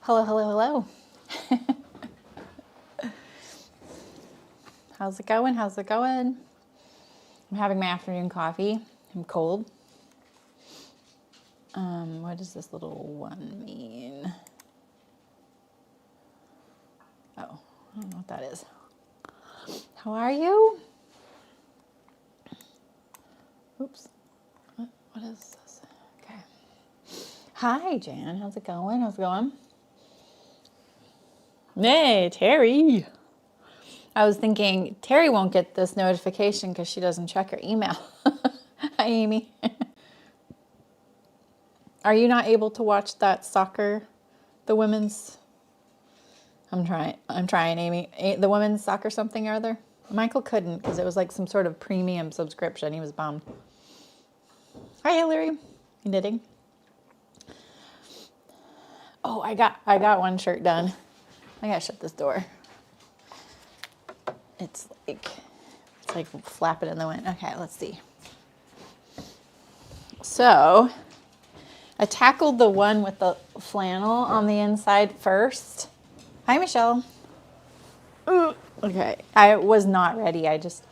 Hello, hello, hello. How's it going? How's it going? I'm having my afternoon coffee. I'm cold. What does this little one mean? Oh, I don't know what that is. How are you? Oops. What is this? Okay. Hi, Jan. How's it going? How's it going? Hey, Terry. I was thinking Terry won't get this notification because she doesn't check her email. Hi, Amy. Are you not able to watch that soccer, the women's? I'm trying, Amy. The women's soccer something or other? Michael couldn't because it was like some sort of premium subscription. He was bummed. Hi, Hillary. You knitting? Oh, I got one shirt done. I gotta shut this door. It's like flapping in the wind. Okay, let's see. So I tackled the one with the flannel on the inside first. Hi, Michelle. Ooh, okay, I was not ready. I just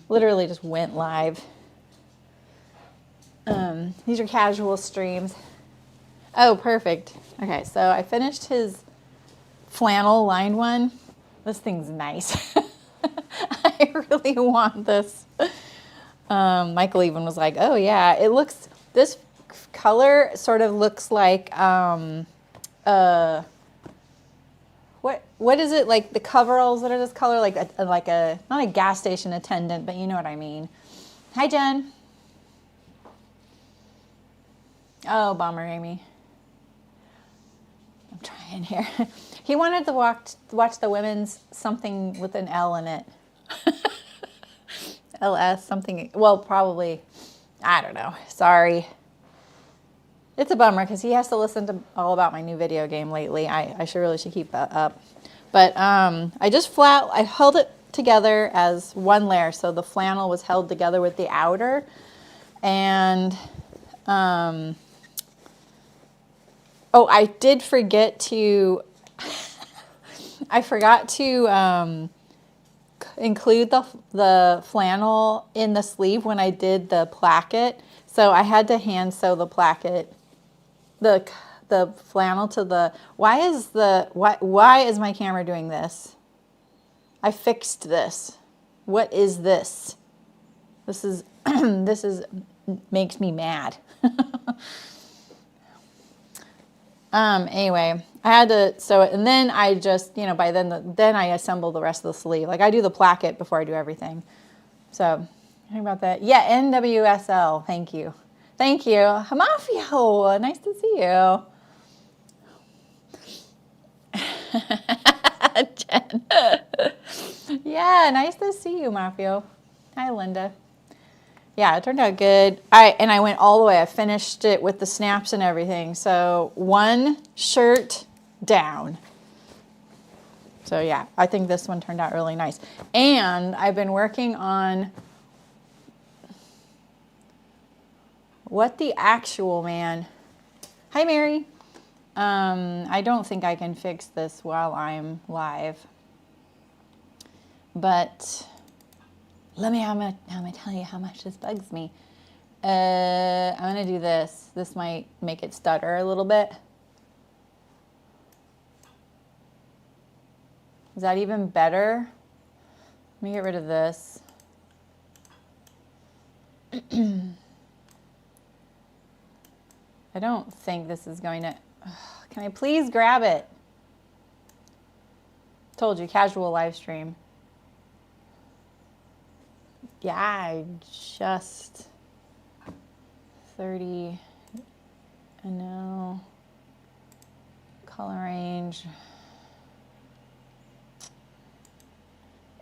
literally just went live. These are casual streams. Oh, perfect. Okay, so I finished his flannel lined one. This thing's nice. I really want this. Michael even was like, oh yeah, this color sort of looks like, what is it, like the coveralls that are this color, like a, not a gas station attendant, but you know what I mean. Hi, Jen. Oh, bummer, Amy. I'm trying here. He wanted to watch the women's something with an L in it. LS something. Well, probably. I don't know. Sorry. It's a bummer because he has to listen to all about my new video game lately. I really should keep that up. But I held it together as one layer. So the flannel was held together with the outer. And oh, I did forget to, I forgot to include the flannel in the sleeve when I did the placket. So I had to hand sew the placket, the flannel to the, why is my camera doing this? I fixed this. What is this? This is, makes me mad. Anyway, I had to sew it, and then I just, by then I assemble the rest of the sleeve. Like I do the placket before I do everything. So, think about that. Yeah, NWSL. Thank you. Thank you. Mafio, nice to see you. Jen. Yeah, nice to see you, Mafio. Hi, Linda. Yeah, it turned out good. I went all the way. I finished it with the snaps and everything. So one shirt down. So yeah, I think this one turned out really nice. And I've been working on what the actual man. Hi, Mary. I don't think I can fix this while I'm live. But I'm gonna tell you how much this bugs me. I'm gonna do this. This might make it stutter a little bit. Is that even better? Let me get rid of this. I don't think this is going to, can I please grab it? Told you, casual live stream. Yeah, I just 30, I know, color range.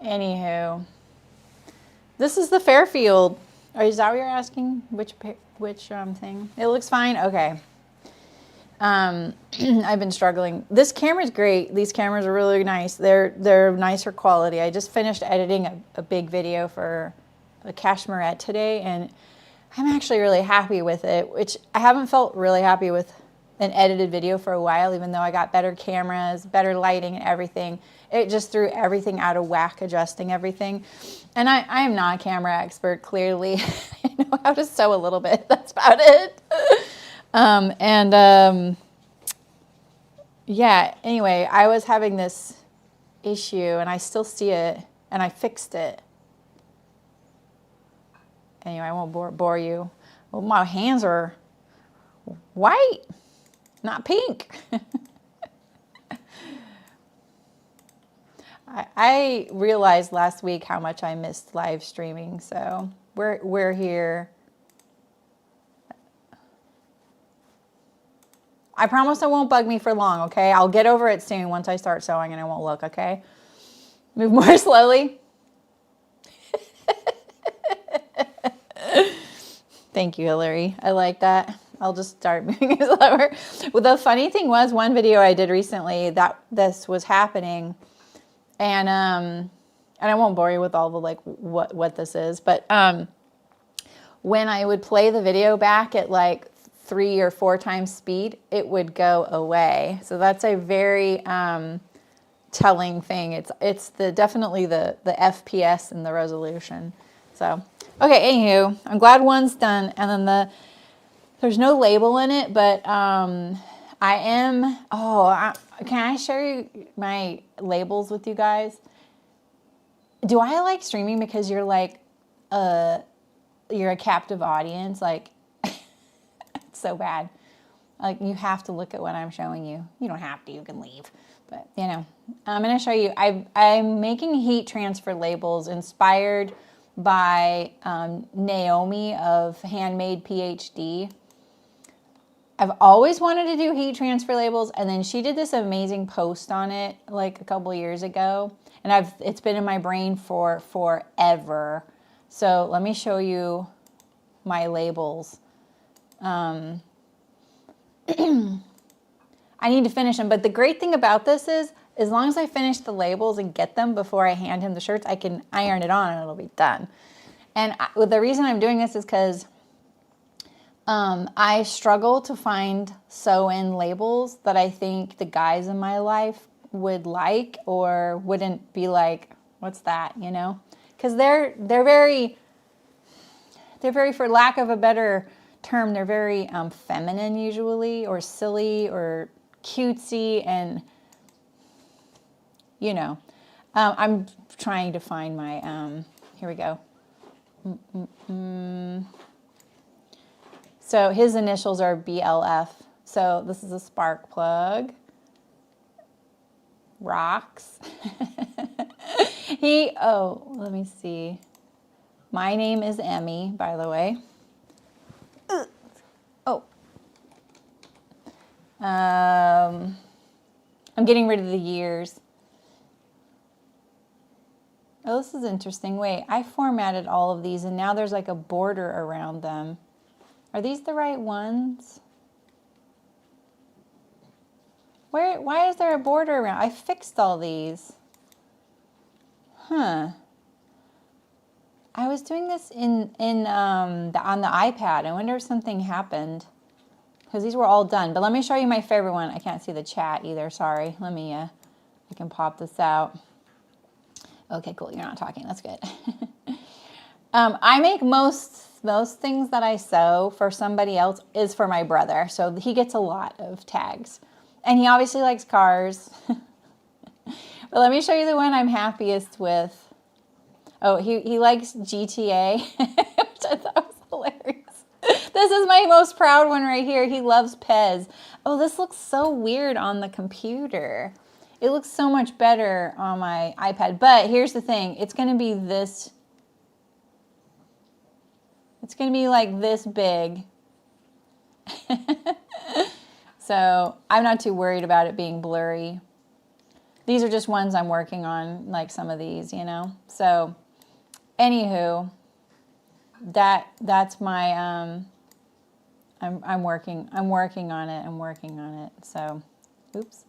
Anywho, this is the Fairfield. Is that what you're asking? Which thing? It looks fine? Okay. I've been struggling. This camera's great. These cameras are really nice. They're nicer quality. I just finished editing a big video for a cashmerette today, and I'm actually really happy with it, which I haven't felt really happy with an edited video for a while, even though I got better cameras, better lighting and everything. It just threw everything out of whack, adjusting everything. And I am not a camera expert, clearly. I know how to sew a little bit. That's about it. Yeah, anyway, I was having this issue and I still see it and I fixed it. Anyway, I won't bore you. Well, my hands are white, not pink. I realized last week how much I missed live streaming, so we're here. I promise it won't bug me for long, okay? I'll get over it soon once I start sewing and I won't look, okay? Move more slowly. Thank you, Hillary. I like that. I'll just start moving it slower. Well, the funny thing was, one video I did recently that this was happening, and I won't bore you with all the like what this is, but when I would play the video back at like 3 or 4 times speed, it would go away. So that's a very telling thing. It's definitely the FPS and the resolution. So okay, anywho, I'm glad one's done, and then there's no label in it, but can I share my labels with you guys? Do I like streaming because you're like you're a captive audience? Like, it's so bad. Like, you have to look at what I'm showing you. You don't have to, you can leave. But, you know, I'm going to show you. I'm making heat transfer labels inspired by Naomi of Handmade PhD. I've always wanted to do heat transfer labels, and then she did this amazing post on it like a couple years ago, and it's been in my brain for forever. So let me show you my labels. I need to finish them, but the great thing about this is, as long as I finish the labels and get them before I hand him the shirts, I can iron it on and it'll be done. And the reason I'm doing this is because I struggle to find sew-in labels that I think the guys in my life would like or wouldn't be like, what's that, you know? Because they're very, for lack of a better term, they're very feminine usually, or silly, or cutesy, and you know. I'm trying to find my, here we go. So his initials are BLF. So this is a spark plug. Rocks. Let me see. My name is Emmy, by the way. I'm getting rid of the years. Oh, this is interesting. Wait, I formatted all of these and now there's like a border around them. Are these the right ones? Why is there a border around? I fixed all these. Huh. I was doing this on the iPad. I wonder if something happened. Because these were all done. But let me show you my favorite one. I can't see the chat either. Sorry. Let me, I can pop this out. Okay, cool. You're not talking. That's good. I make most things that I sew for somebody else is for my brother. So he gets a lot of tags. And he obviously likes cars. But let me show you the one I'm happiest with. Oh, he likes GTA, which I thought was hilarious. This is my most proud one right here. He loves Pez. Oh, this looks so weird on the computer. It looks so much better on my iPad. But here's the thing. It's going to be this. It's going to be like this big. So I'm not too worried about it being blurry. These are just ones I'm working on, like some of these, you know. So, anywho, that's my I'm working on it. I'm working on it. So, oops.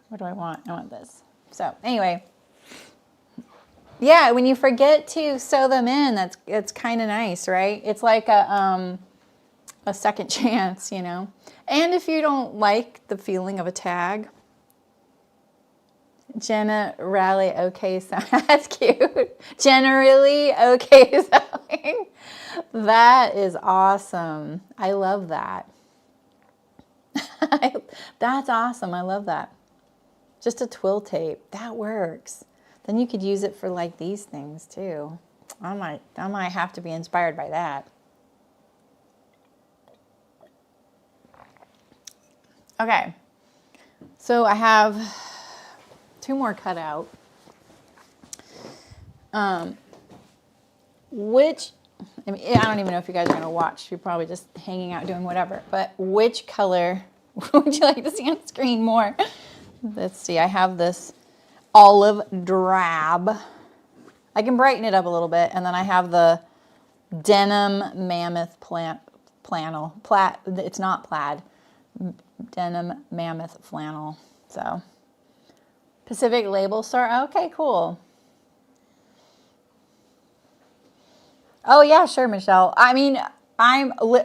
What do I want? I want this. So, anyway. Yeah, when you forget to sew them in, it's kind of nice, right? It's like a a second chance, you know. And if you don't like the feeling of a tag, generally okay sewing. That's cute. Generally okay sewing. That is awesome. I love that. That's awesome. I love that. Just a twill tape. That works. Then you could use it for like these things too. I might have to be inspired by that. Okay. So I have 2 more cut out. Which, I mean, I don't even know if you guys are going to watch. You're probably just hanging out doing whatever. But which color would you like to see on screen more? Let's see. I have this olive drab. I can brighten it up a little bit. And then I have the denim mammoth flannel. It's not plaid. Denim mammoth flannel. So Pacific Label Store. Okay, cool. Oh yeah, sure, Michelle. I mean,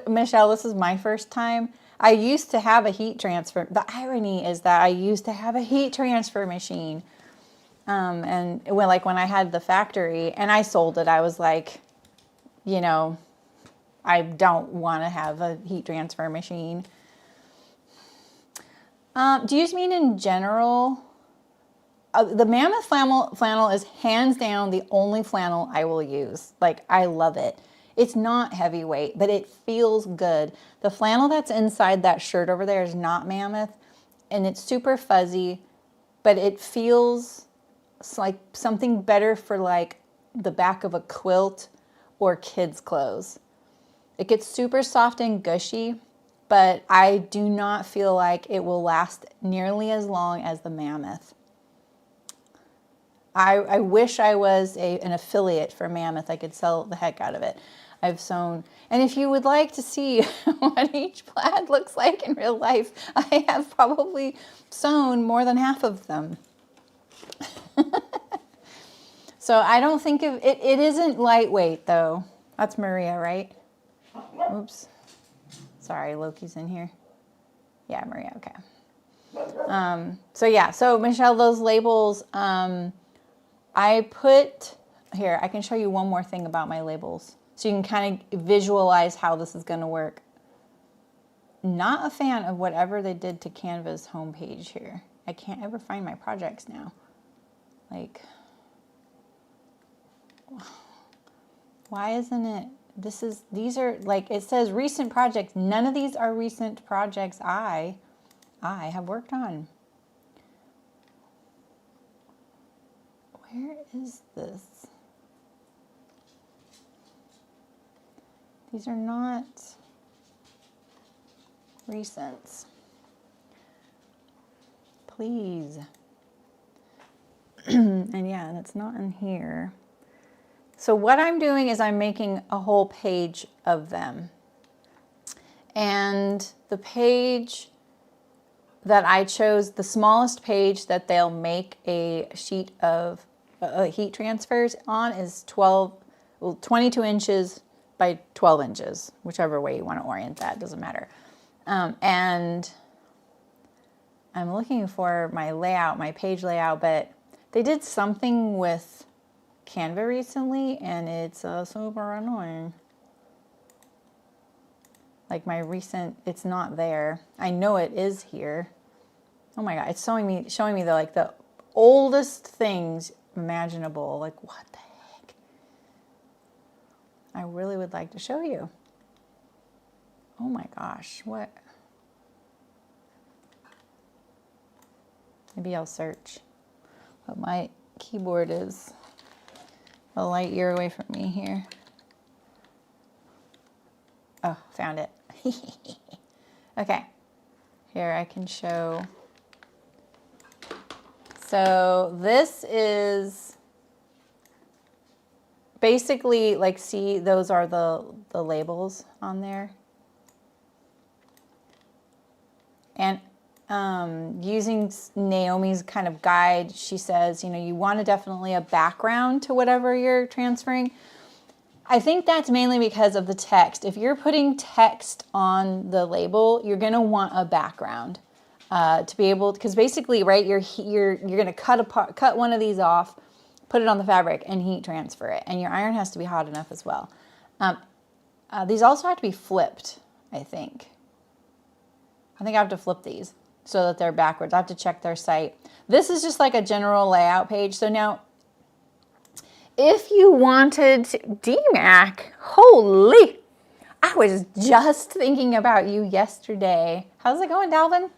Michelle, this is my first time. I used to have a heat transfer. The irony is that I used to have a heat transfer machine. And when I had the factory and I sold it, I was like, you know, I don't want to have a heat transfer machine. Do you just mean in general? The Mammoth flannel is hands down the only flannel I will use. Like, I love it. It's not heavyweight, but it feels good. The flannel that's inside that shirt over there is not Mammoth, and it's super fuzzy, but it feels like something better for like the back of a quilt or kids' clothes. It gets super soft and gushy, but I do not feel like it will last nearly as long as the Mammoth. I wish I was an affiliate for Mammoth. I could sell the heck out of it. I've sewn, and if you would like to see what each plaid looks like in real life, I have probably sewn more than half of them. So I don't think of it. It isn't lightweight though. That's Maria, right? Oops. Sorry, Loki's in here. Yeah, Maria. Okay. So yeah. So Michelle, those labels. I put here. I can show you one more thing about my labels, so you can kind of visualize how this is going to work. Not a fan of whatever they did to Canva's homepage here. I can't ever find my projects now. Like, why isn't it? These are like, it says recent projects. None of these are recent projects I have worked on. Where is this? These are not recents. Please. And yeah, that's not in here. So what I'm doing is I'm making a whole page of them. And the page that I chose, the smallest page that they'll make a sheet of heat transfers on is 22 inches by 12 inches, whichever way you want to orient that, doesn't matter. And I'm looking for my layout, my page layout, but they did something with Canva recently, and it's super annoying. Like my recent, it's not there. I know it is here. Oh my God, it's showing me the oldest things imaginable. Like, what the heck? I really would like to show you. Oh my gosh, what? Maybe I'll search. But my keyboard is a light year away from me here. Oh, found it. Okay, here I can show. So this is basically like, see, those are the labels on there. And using Naomi's kind of guide, she says, you know, you want to definitely a background to whatever you're transferring. I think that's mainly because of the text. If you're putting text on the label, you're going to want a background to be able, because basically, right, you're going to cut one of these off, put it on the fabric, and heat transfer it. And your iron has to be hot enough as well. These also have to be flipped, I think. I have to flip these so that they're backwards. I have to check their site. This is just like a general layout page. So now, if you wanted DMAC, holy, I was just thinking about you yesterday. How's it going, Dalvin?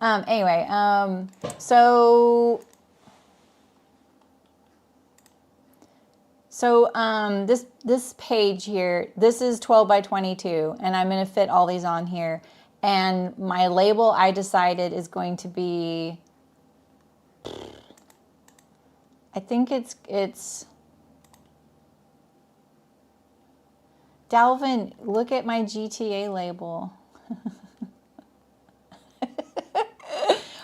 Anyway, this page here, this is 12 by 22, and I'm going to fit all these on here. And my label, I decided, is going to be, I think it's Dalvin, look at my GTA label.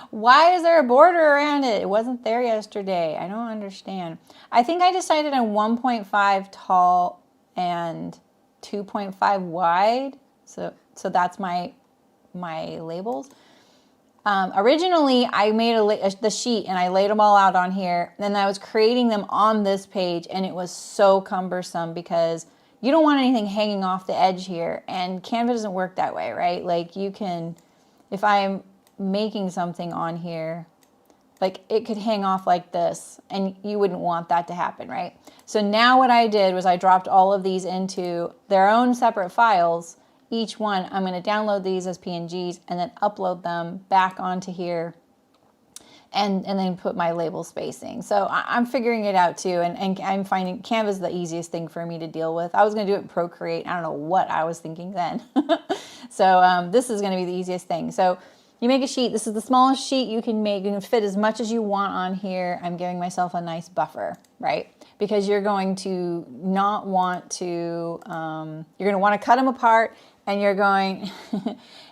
Why is there a border around it? It wasn't there yesterday. I don't understand. I think I decided on 1.5 tall and 2.5 wide. So that's my labels. Originally, I made the sheet and I laid them all out on here. Then I was creating them on this page, and it was so cumbersome because you don't want anything hanging off the edge here. And Canva doesn't work that way, right? Like you can, if I'm making something on here, like it could hang off like this, and you wouldn't want that to happen, right? So now what I did was I dropped all of these into their own separate files. Each one, I'm going to download these as PNGs and then upload them back onto here and then put my label spacing. So I'm figuring it out too, and I'm finding Canva's the easiest thing for me to deal with. I was going to do it in Procreate. I don't know what I was thinking then. So this is going to be the easiest thing. So you make a sheet. This is the smallest sheet you can make. You can fit as much as you want on here. I'm giving myself a nice buffer, right? Because you're going to not want to, you're going to want to cut them apart, and you're going,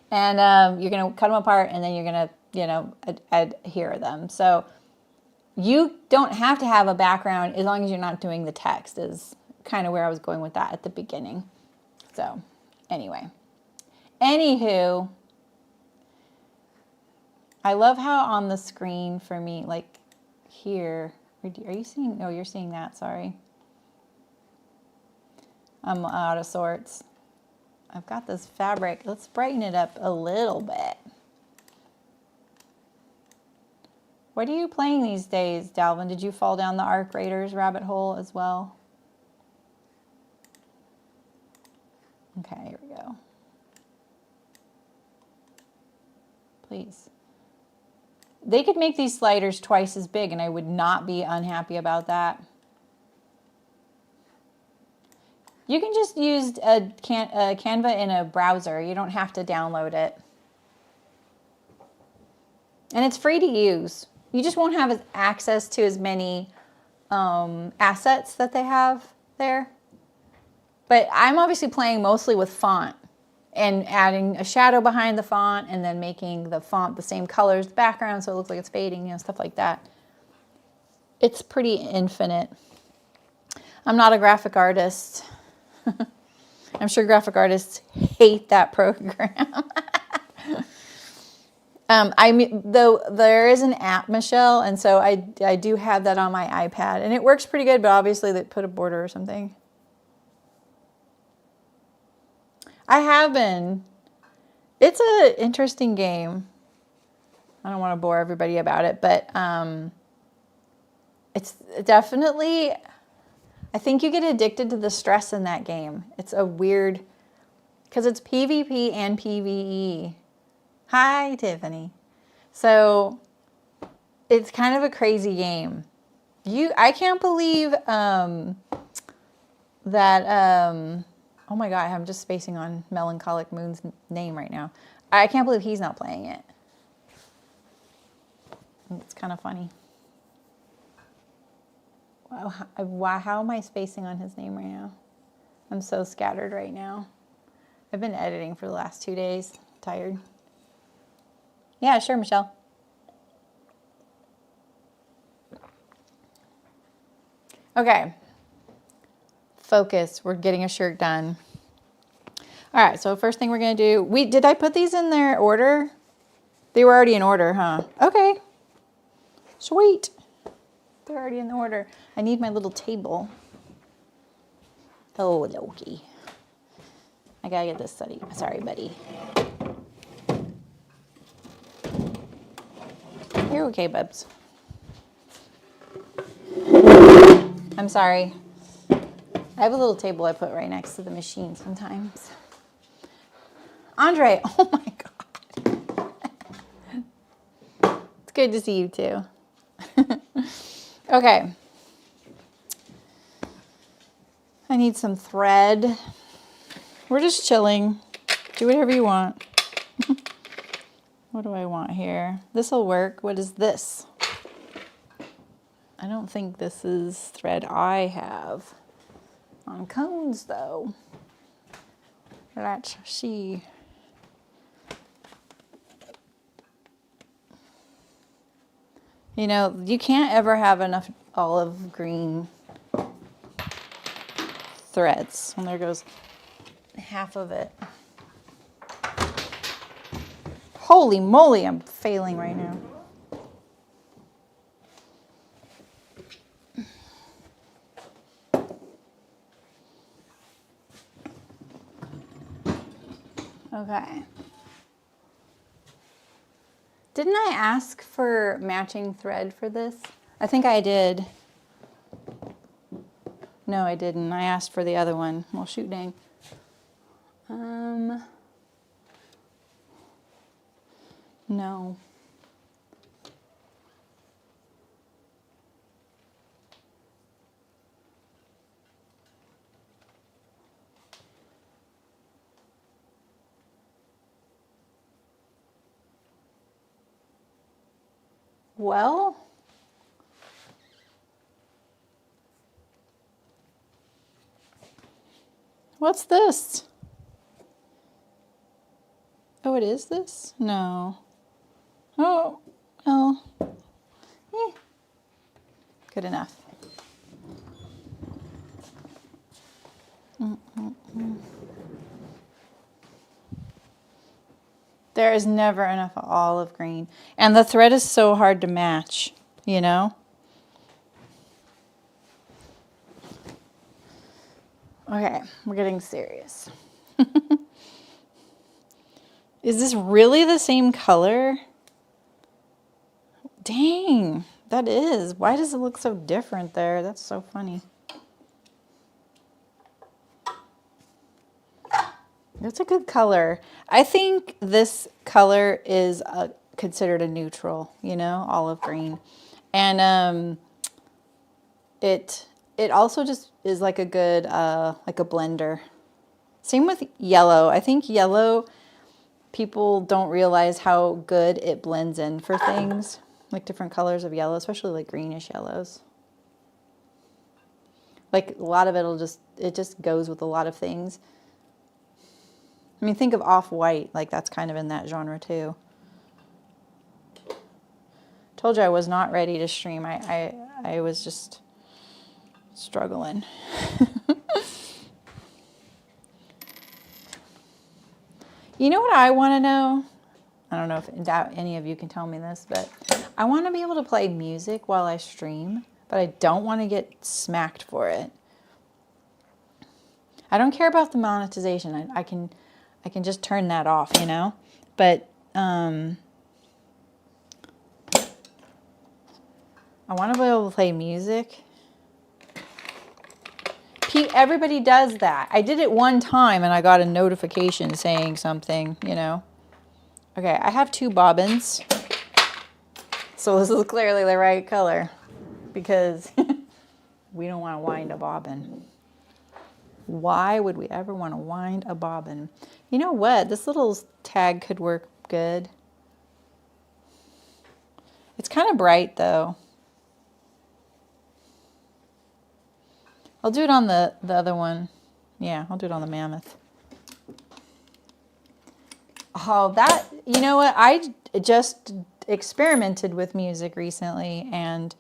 and you're going to cut them apart, and then you're going to, adhere them. So you don't have to have a background as long as you're not doing the text, is kind of where I was going with that at the beginning. So anyway, anywho, I love how on the screen for me, like here, are you seeing, oh, you're seeing that, sorry. I'm out of sorts. I've got this fabric. Let's brighten it up a little bit. What are you playing these days, Dalvin? Did you fall down the Arc Raiders rabbit hole as well? Okay, here we go. Please. They could make these sliders twice as big, and I would not be unhappy about that. You can just use a Canva in a browser. You don't have to download it. And it's free to use. You just won't have access to as many assets that they have there. But I'm obviously playing mostly with font and adding a shadow behind the font and then making the font the same color as the background so it looks like it's fading, stuff like that. It's pretty infinite. I'm not a graphic artist. I'm sure graphic artists hate that program. Though there is an app, Michelle, and so I do have that on my iPad, and it works pretty good, but obviously they put a border or something. I have been. It's an interesting game. I don't want to bore everybody about it, but it's definitely, I think you get addicted to the stress in that game. It's a weird, because it's PvP and PvE. Hi, Tiffany. So it's kind of a crazy game. I can't believe that, oh my God, I'm just spacing on Melancholic Moon's name right now. I can't believe he's not playing it. It's kind of funny. Wow, how am I spacing on his name right now? I'm so scattered right now. I've been editing for the last 2 days. Tired. Yeah, sure, Michelle. Okay. Focus. We're getting a shirt done. All right, so first thing we're going to do, did I put these in their order? They were already in order, huh? Okay. Sweet. They're already in the order. I need my little table. Oh, Loki. I gotta get this study. Sorry, buddy. You're okay, bubs. I'm sorry. I have a little table I put right next to the machine sometimes. Andre, oh my God. It's good to see you too. Okay. I need some thread. We're just chilling. Do whatever you want. What do I want here? This'll work. What is this? I don't think this is thread I have on cones though. Let's see. You know, you can't ever have enough olive green threads. And there goes half of it. Holy moly, I'm failing right now. Okay. Didn't I ask for matching thread for this? I think I did. No, I didn't. I asked for the other one. Well, shoot dang. No. Well, what's this? Oh, it is this? No. Oh, well, good enough. There is never enough olive green. And the thread is so hard to match, you know? Okay, we're getting serious. Is this really the same color? Dang, that is. Why does it look so different there? That's so funny. That's a good color. I think this color is considered a neutral, you know, olive green. And it also just is like a good, like a blender. Same with yellow. I think yellow, people don't realize how good it blends in for things. Like different colors of yellow, especially like greenish yellows. Like a lot of it just goes with a lot of things. I mean, think of off-white, like that's kind of in that genre too. Told you I was not ready to stream. I was just struggling. You know what I want to know? I don't know if any of you can tell me this, but I want to be able to play music while I stream, but I don't want to get smacked for it. I don't care about the monetization. I can just turn that off, you know? But I want to be able to play music. Everybody does that. I did it one time and I got a notification saying something, you know? Okay, I have 2 bobbins. So this is clearly the right color because we don't want to wind a bobbin. Why would we ever want to wind a bobbin? You know what? This little tag could work good. It's kind of bright though. I'll do it on the other one. Yeah, I'll do it on the mammoth. Oh, you know what? I just experimented with music recently and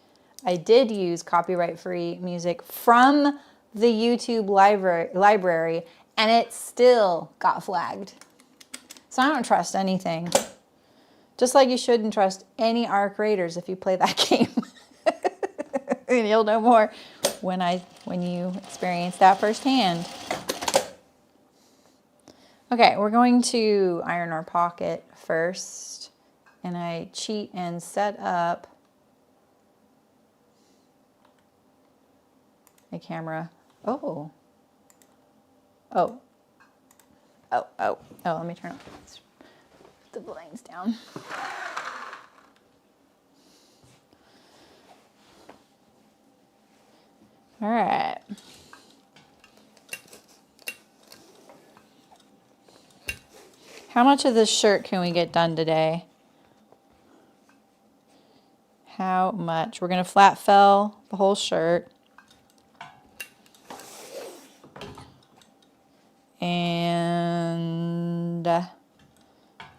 I did use copyright-free music from the YouTube library, and it still got flagged. So I don't trust anything. Just like you shouldn't trust any ARC Raiders if you play that game. And you'll know more when you experience that firsthand. Okay, we're going to iron our pocket first. And I cheat and set up my camera. Oh, let me turn up. Let's put the blinds down. All right. How much of this shirt can we get done today? How much? We're going to flat fell the whole shirt. And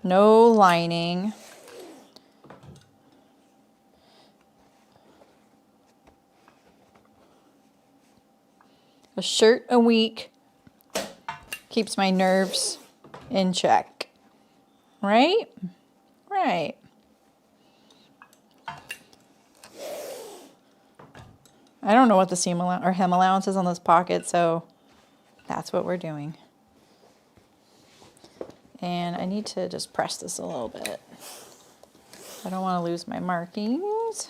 no lining. A shirt a week keeps my nerves in check. Right? Right. I don't know what the seam or hem allowance is on this pocket, so that's what we're doing. And I need to just press this a little bit. I don't want to lose my markings.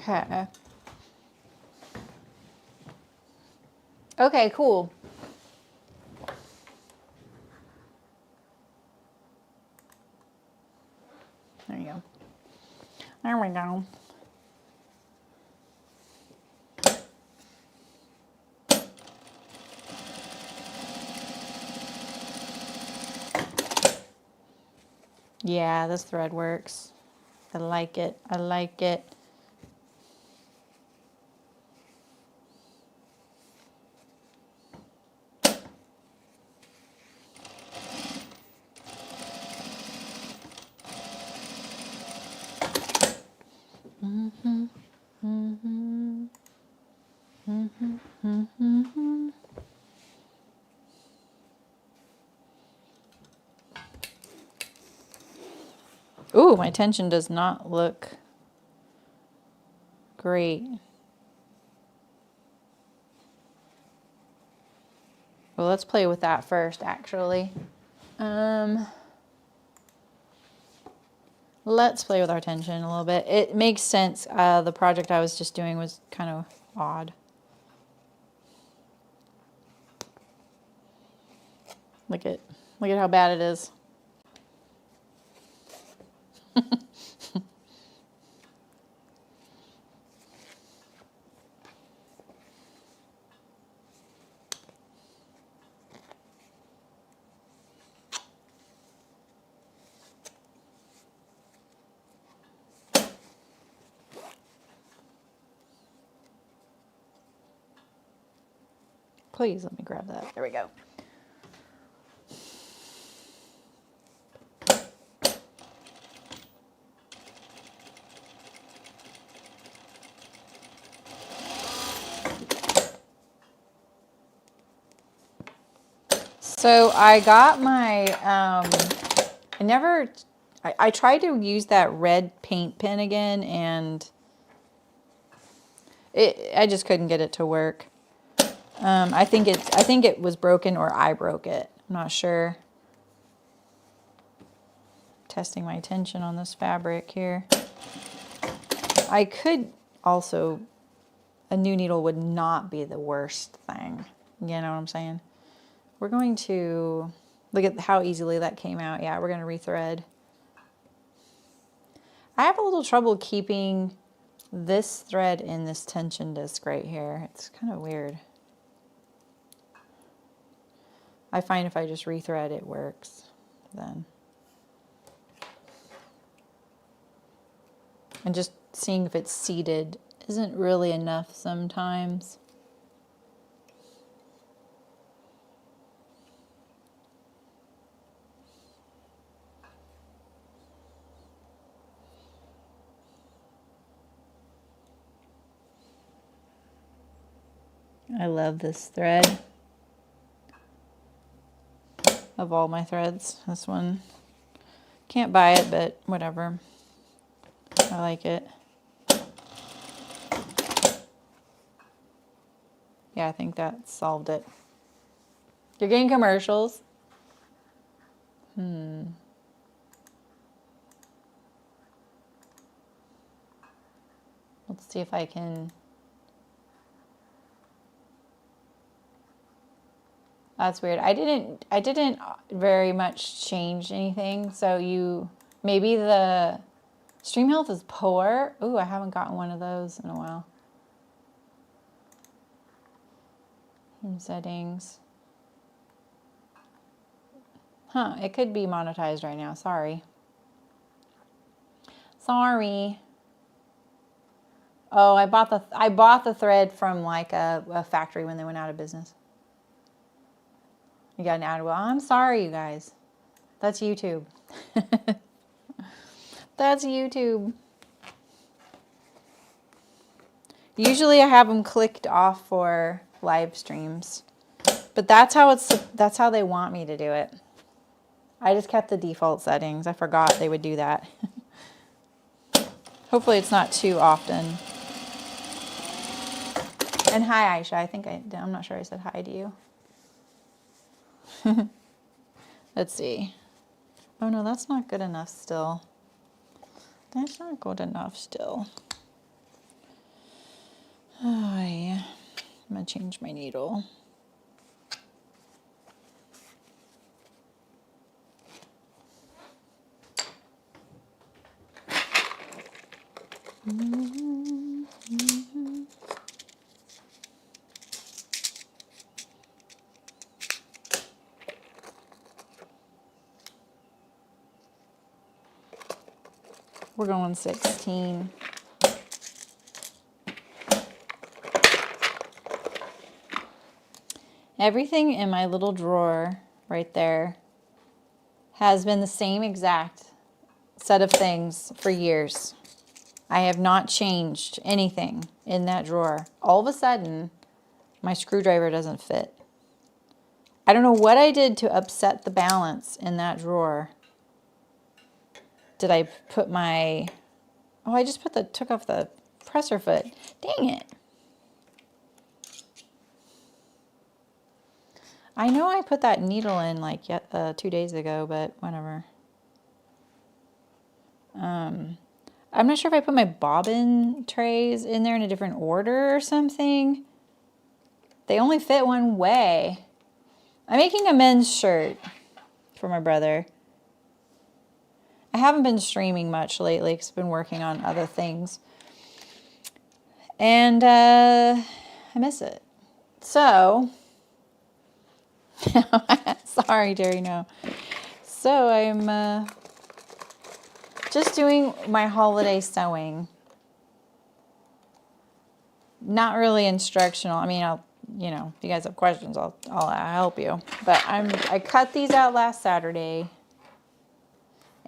Okay. Okay, cool. There you go. There we go. Yeah, this thread works. I like it. I like it. Ooh, my tension does not look great. Well, let's play with that first, actually. Let's play with our tension a little bit. It makes sense. The project I was just doing was kind of odd. Look at how bad it is. Please let me grab that. There we go. So I got my, I tried to use that red paint pen again, and I just couldn't get it to work. I think it was broken, or I broke it. I'm not sure. Testing my tension on this fabric here. I could also, a new needle would not be the worst thing. You know what I'm saying? We're going to look at how easily that came out. Yeah, we're going to rethread. I have a little trouble keeping this thread in this tension disc right here. It's kind of weird. I find if I just rethread, it works then. And just seeing if it's seated isn't really enough sometimes. I love this thread. Of all my threads, this one. Can't buy it, but whatever. I like it. Yeah, I think that solved it. You're getting commercials. Let's see if I can. That's weird. I didn't very much change anything. So maybe the stream health is poor. Ooh, I haven't gotten one of those in a while. In settings. Huh, it could be monetized right now. Sorry. Sorry. Oh, I bought the thread from like a factory when they went out of business. You got an ad. Well, I'm sorry, you guys. That's YouTube. That's YouTube. Usually I have them clicked off for live streams, but that's how they want me to do it. I just kept the default settings. I forgot they would do that. Hopefully it's not too often. And hi, Aisha. I'm not sure I said hi to you. Let's see. Oh no, that's not good enough still. That's not good enough still. Oh, yeah. I'm going to change my needle. We're going 16. Everything in my little drawer right there has been the same exact set of things for years. I have not changed anything in that drawer. All of a sudden, my screwdriver doesn't fit. I don't know what I did to upset the balance in that drawer. Did I put my... Oh, I just took off the presser foot. Dang it. I know I put that needle in like 2 days ago, but whatever. I'm not sure if I put my bobbin trays in there in a different order or something. They only fit one way. I'm making a men's shirt for my brother. I haven't been streaming much lately because I've been working on other things. And I miss it. So, sorry, Jerry, no. So I'm just doing my holiday sewing. Not really instructional. I mean, if you guys have questions, I'll help you. But I cut these out last Saturday.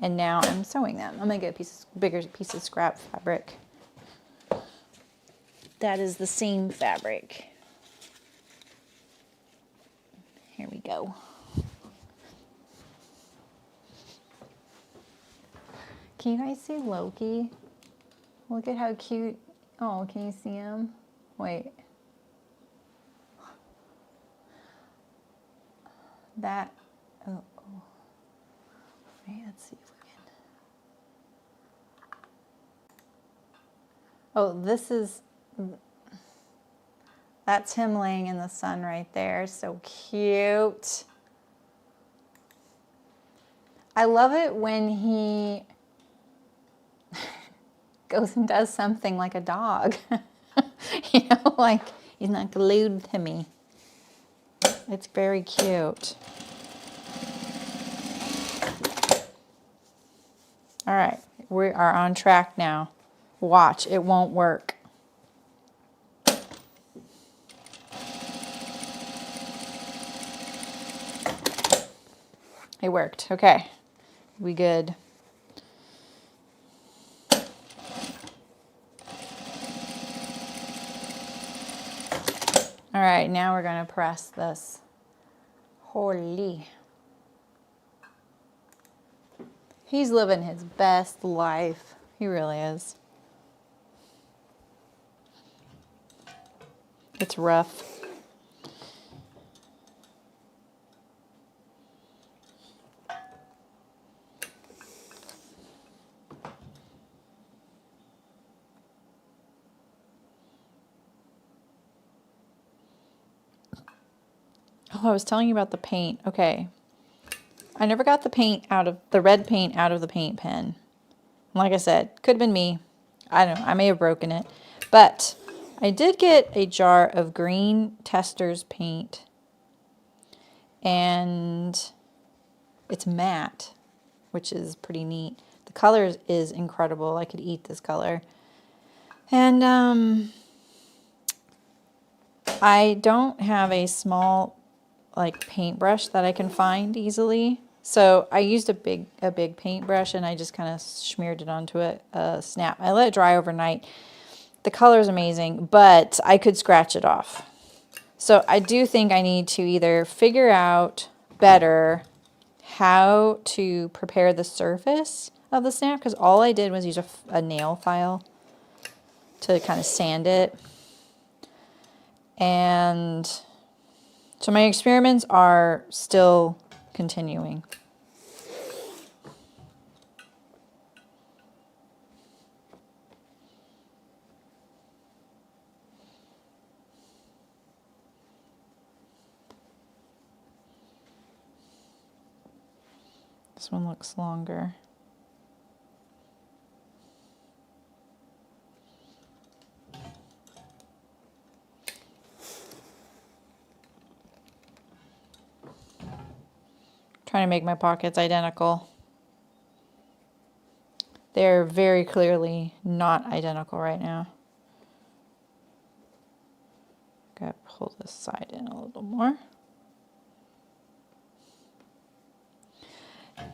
And now I'm sewing them. I'm going to get a bigger piece of scrap fabric. That is the seam fabric. Here we go. Can you guys see Loki? Look at how cute. Oh, can you see him? Wait. That. Oh. Wait, let's see if we can. Oh, that's him laying in the sun right there. So cute. I love it when he goes and does something like a dog. Like he's not glued to me. It's very cute. All right, we are on track now. Watch, it won't work. It worked. Okay. We good. All right, now we're going to press this. Holy. He's living his best life. He really is. It's rough. Oh, I was telling you about the paint. Okay. I never got the paint out of the red paint out of the paint pen. Like I said, could have been me. I don't know. I may have broken it. But I did get a jar of green Testors paint. And it's matte, which is pretty neat. The color is incredible. I could eat this color. And I don't have a small like paintbrush that I can find easily. So I used a big paintbrush and I just kind of smeared it onto a snap. I let it dry overnight. The color is amazing, but I could scratch it off. So I do think I need to either figure out better how to prepare the surface of the snap, because all I did was use a nail file to kind of sand it. And so my experiments are still continuing. This one looks longer. Trying to make my pockets identical. They're very clearly not identical right now. Gotta pull this side in a little more.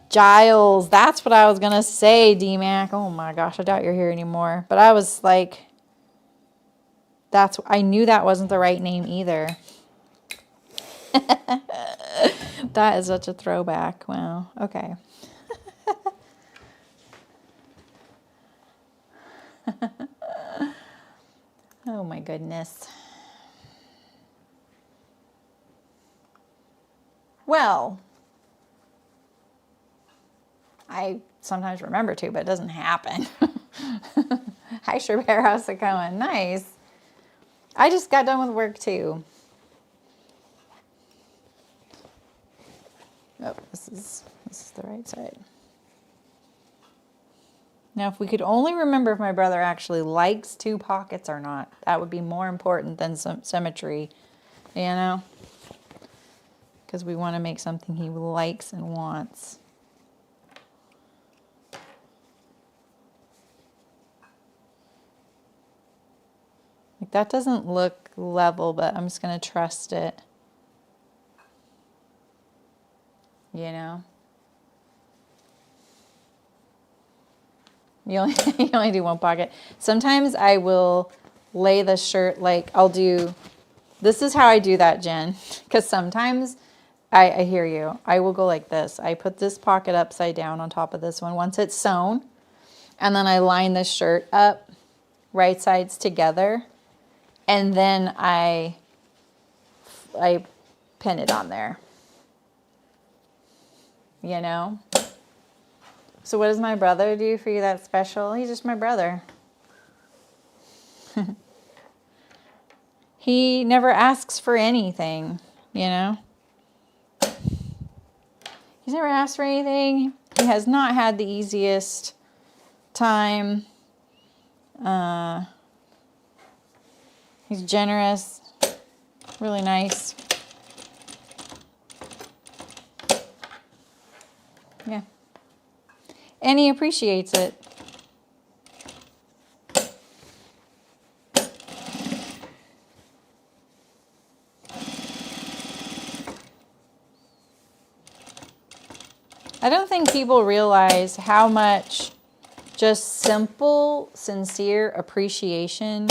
Giles, that's what I was gonna say, D-Mac. Oh my gosh, I doubt you're here anymore. But I was like, I knew that wasn't the right name either. That is such a throwback. Wow. Okay. Oh my goodness. Well, I sometimes remember to, but it doesn't happen. Hi, Sherbear. How's it going? Nice. I just got done with work too. Oh, this is the right side. Now, if we could only remember if my brother actually likes two pockets or not, that would be more important than some symmetry, you know? Because we want to make something he likes and wants. Like, that doesn't look level, but I'm just going to trust it. You know? You only do one pocket. Sometimes I will lay the shirt, like I'll do, this is how I do that, Jen. Because sometimes, I hear you, I will go like this. I put this pocket upside down on top of this one once it's sewn. And then I line this shirt up, right sides together. And then I pin it on there. You know? So what does my brother do for you that's special? He's just my brother. He never asks for anything, you know? He's never asked for anything. He has not had the easiest time. He's generous, really nice. Yeah. And he appreciates it. I don't think people realize how much just simple, sincere appreciation,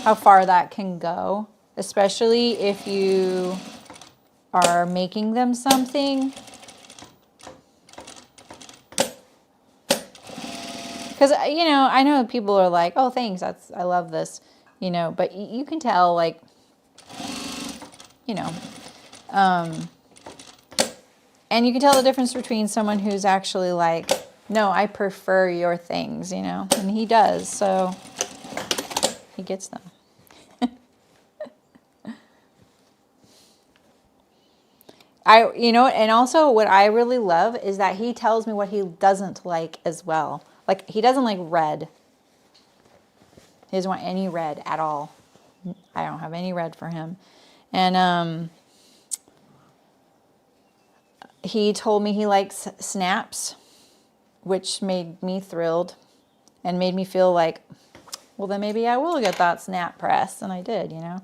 how far that can go, especially if you are making them something. Because, you know, I know people are like, oh, thanks, I love this, you know, but you can tell, like, you know, and you can tell the difference between someone who's actually like, no, I prefer your things, you know, and he does, so he gets them. You know, and also what I really love is that he tells me what he doesn't like as well. Like, he doesn't like red. He doesn't want any red at all. I don't have any red for him. And he told me he likes snaps, which made me thrilled and made me feel like, well, then maybe I will get that snap press. And I did, you know.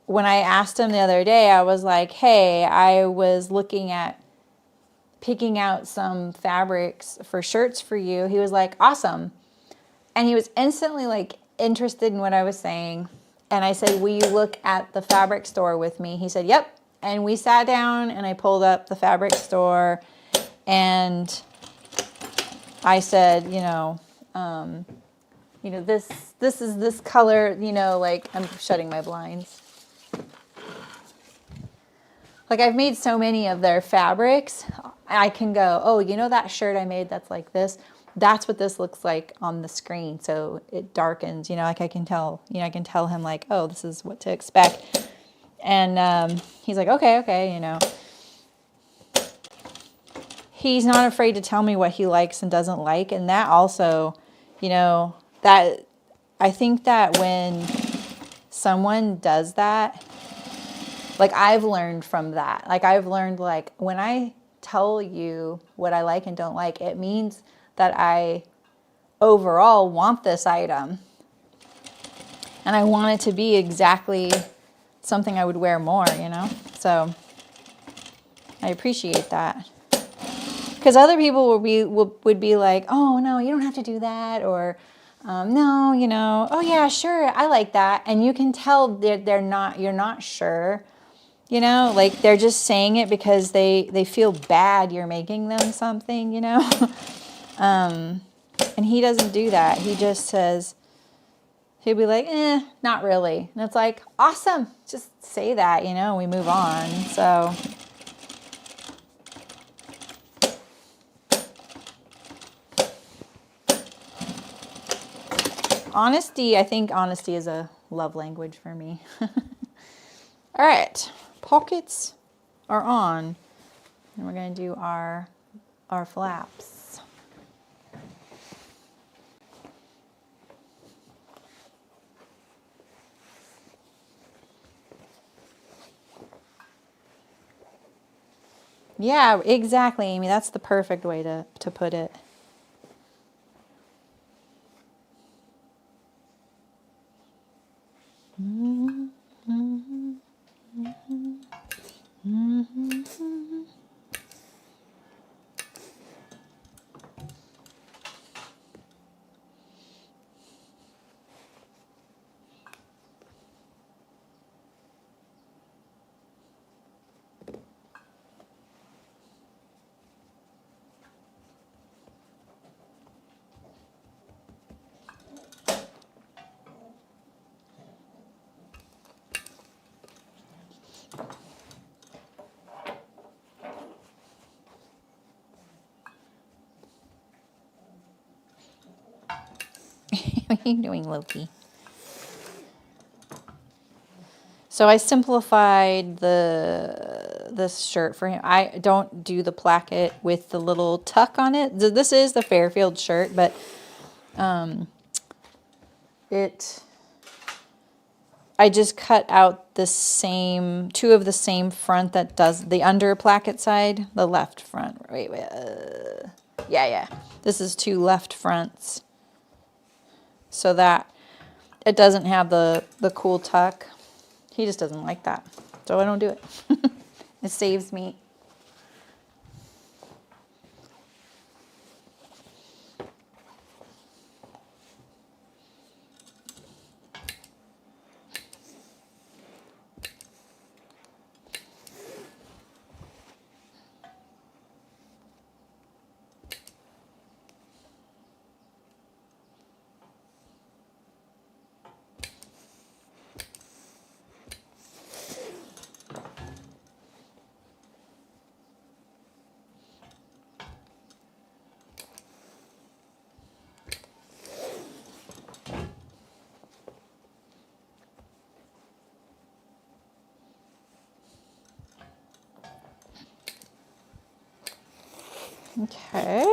When I asked him the other day, I was like, hey, I was looking at picking out some fabrics for shirts for you. He was like, awesome. And he was instantly like interested in what I was saying. And I said, will you look at the fabric store with me? He said, yep. And we sat down and I pulled up the fabric store and I said, this is this color, you know, like I'm shutting my blinds. Like, I've made so many of their fabrics, I can go, oh, you know that shirt I made that's like this? That's what this looks like on the screen. So it darkens, you know, like I can tell him like, oh, this is what to expect. And he's like, okay, you know. He's not afraid to tell me what he likes and doesn't like. And that also, you know, that I think that when someone does that, like I've learned from that. Like I've learned, like, when I tell you what I like and don't like, it means that I overall want this item. And I want it to be exactly something I would wear more, you know? So I appreciate that. Because other people would be like, oh, no, you don't have to do that. Or, no, you know, oh, yeah, sure, I like that. And you can tell you're not sure. You know, like they're just saying it because they feel bad you're making them something, you know. And he doesn't do that. He just says, he'll be like, not really. And it's like, awesome. Just say that, you know, we move on. So honesty, I think honesty is a love language for me. All right. Pockets are on, and we're going to do our flaps. Yeah, exactly, Amy. That's the perfect way to put it. What are you doing, Loki? So I simplified this shirt for him. I don't do the placket with the little tuck on it. This is the Fairfield shirt, but I just cut out two of the same front that does the under placket side, the left front. Wait. Yeah. This is two left fronts, so that it doesn't have the cool tuck. He just doesn't like that, so I don't do it. It saves me. Okay.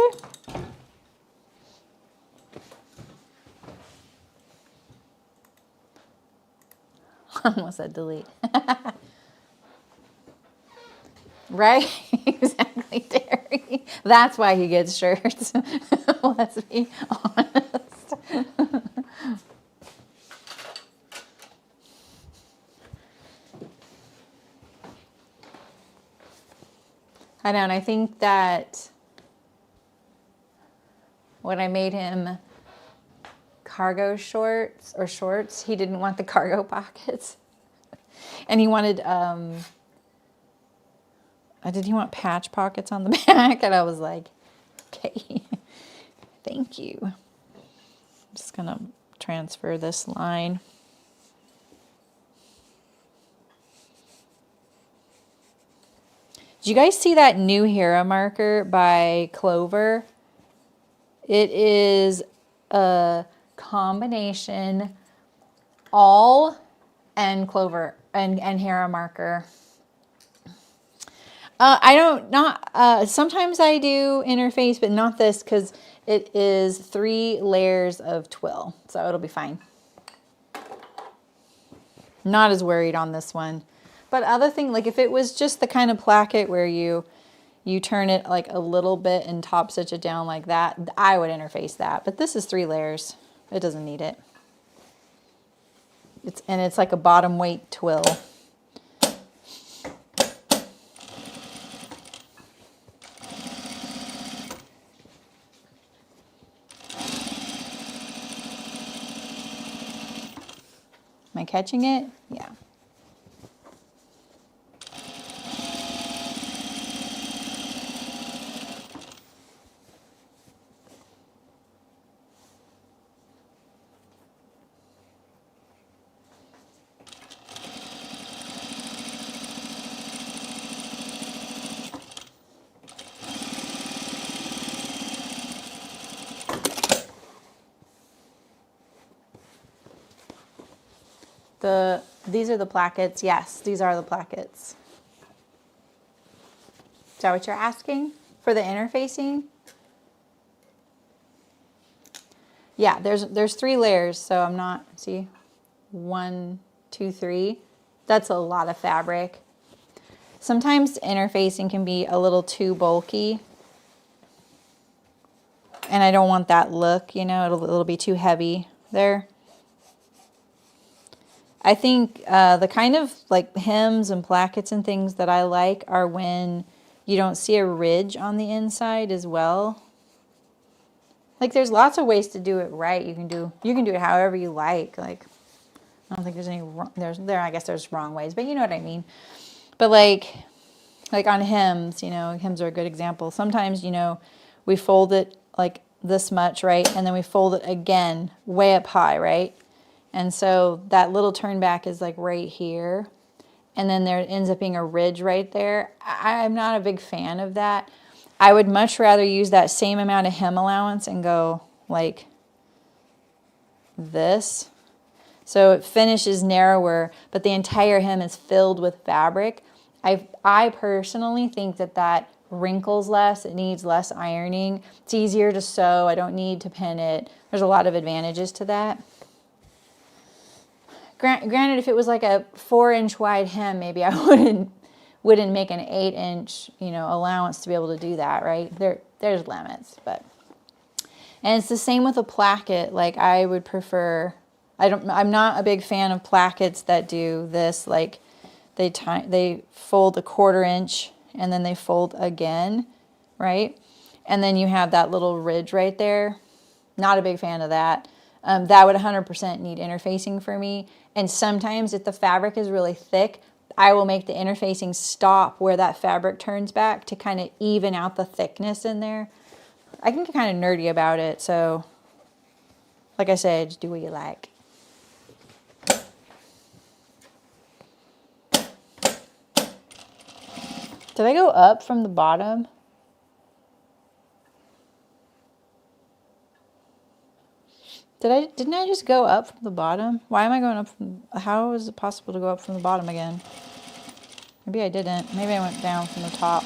Almost said delete. Right? Exactly, Terry. That's why he gets shirts. Let's be honest. I know, and I think that when I made him cargo shorts, he didn't want the cargo pockets. And he wanted, did he want patch pockets on the back? And I was like, okay, thank you. I'm just gonna transfer this line. Did you guys see that new Hera marker by Clover? It is a combination all and Clover and Hera marker. Sometimes I do interface, but not this because it is 3 layers of twill. So it'll be fine. Not as worried on this one. But other thing, like if it was just the kind of placket where you turn it like a little bit and top stitch it down like that, I would interface that. But this is 3 layers. It doesn't need it. It's like a bottom weight twill. Am I catching it? Yeah. These are the plackets. Yes, these are the plackets. Is that what you're asking for the interfacing? Yeah, there's 3 layers, so I'm not, see, 1, 2, 3. That's a lot of fabric. Sometimes interfacing can be a little too bulky. And I don't want that look, you know, it'll be too heavy there. I think the kind of like hems and plackets and things that I like are when you don't see a ridge on the inside as well. Like there's lots of ways to do it right. You can do it however you like. Like I don't think there's any wrong, I guess there's wrong ways, but you know what I mean. But like on hems, you know, hems are a good example. Sometimes, you know, we fold it like this much, right? And then we fold it again way up high, right? And so that little turn back is like right here. And then there ends up being a ridge right there. I'm not a big fan of that. I would much rather use that same amount of hem allowance and go like this. So it finishes narrower, but the entire hem is filled with fabric. I personally think that wrinkles less. It needs less ironing. It's easier to sew. I don't need to pin it. There's a lot of advantages to that. Granted, if it was like a 4-inch wide hem, maybe I wouldn't make an 8-inch, you know, allowance to be able to do that, right? There's limits, but. And it's the same with a placket. Like I would prefer, I'm not a big fan of plackets that do this, like they fold a 1/4 inch and then they fold again, right? And then you have that little ridge right there. Not a big fan of that. That would 100% need interfacing for me. And sometimes if the fabric is really thick, I will make the interfacing stop where that fabric turns back to kind of even out the thickness in there. I can get kind of nerdy about it, so like I said, just do what you like. Did I go up from the bottom? Didn't I just go up from the bottom? Why am I going up from, how is it possible to go up from the bottom again? Maybe I didn't. Maybe I went down from the top.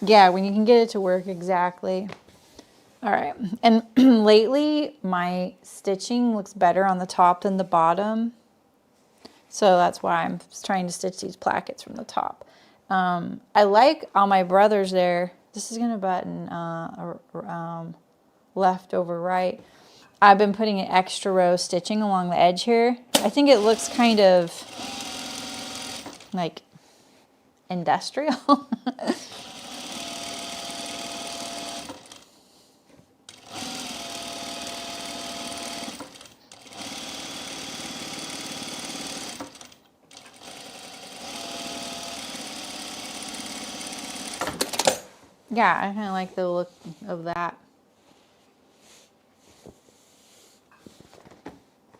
Yeah, when you can get it to work exactly. All right, and lately my stitching looks better on the top than the bottom. So that's why I'm trying to stitch these plackets from the top. I like on my brother's there, this is gonna button left over right. I've been putting an extra row stitching along the edge here. I think it looks kind of like industrial. Yeah, I kind of like the look of that.